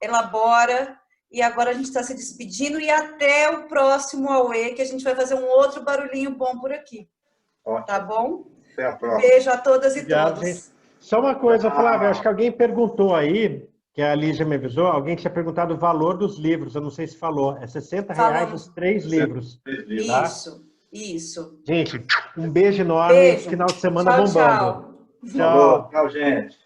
Speaker 1: Elabora. E agora a gente está se despedindo e até o próximo AUE, que a gente vai fazer um outro barulhinho bom por aqui.
Speaker 4: Ótimo.
Speaker 1: Tá bom?
Speaker 4: Até a próxima.
Speaker 1: Beijo a todas e
Speaker 2: Obrigado,
Speaker 1: todos.
Speaker 2: gente. Só uma coisa, Flávia, acho que alguém perguntou aí, que a Lígia me avisou, alguém tinha perguntado o valor dos livros, eu não sei se falou, é R$60 os 3 livros.
Speaker 1: Tá? Isso.
Speaker 2: Gente, um beijo enorme,
Speaker 1: Beijo.
Speaker 2: final de semana
Speaker 1: Tchau,
Speaker 2: bombando.
Speaker 1: tchau.
Speaker 4: Tchau, gente.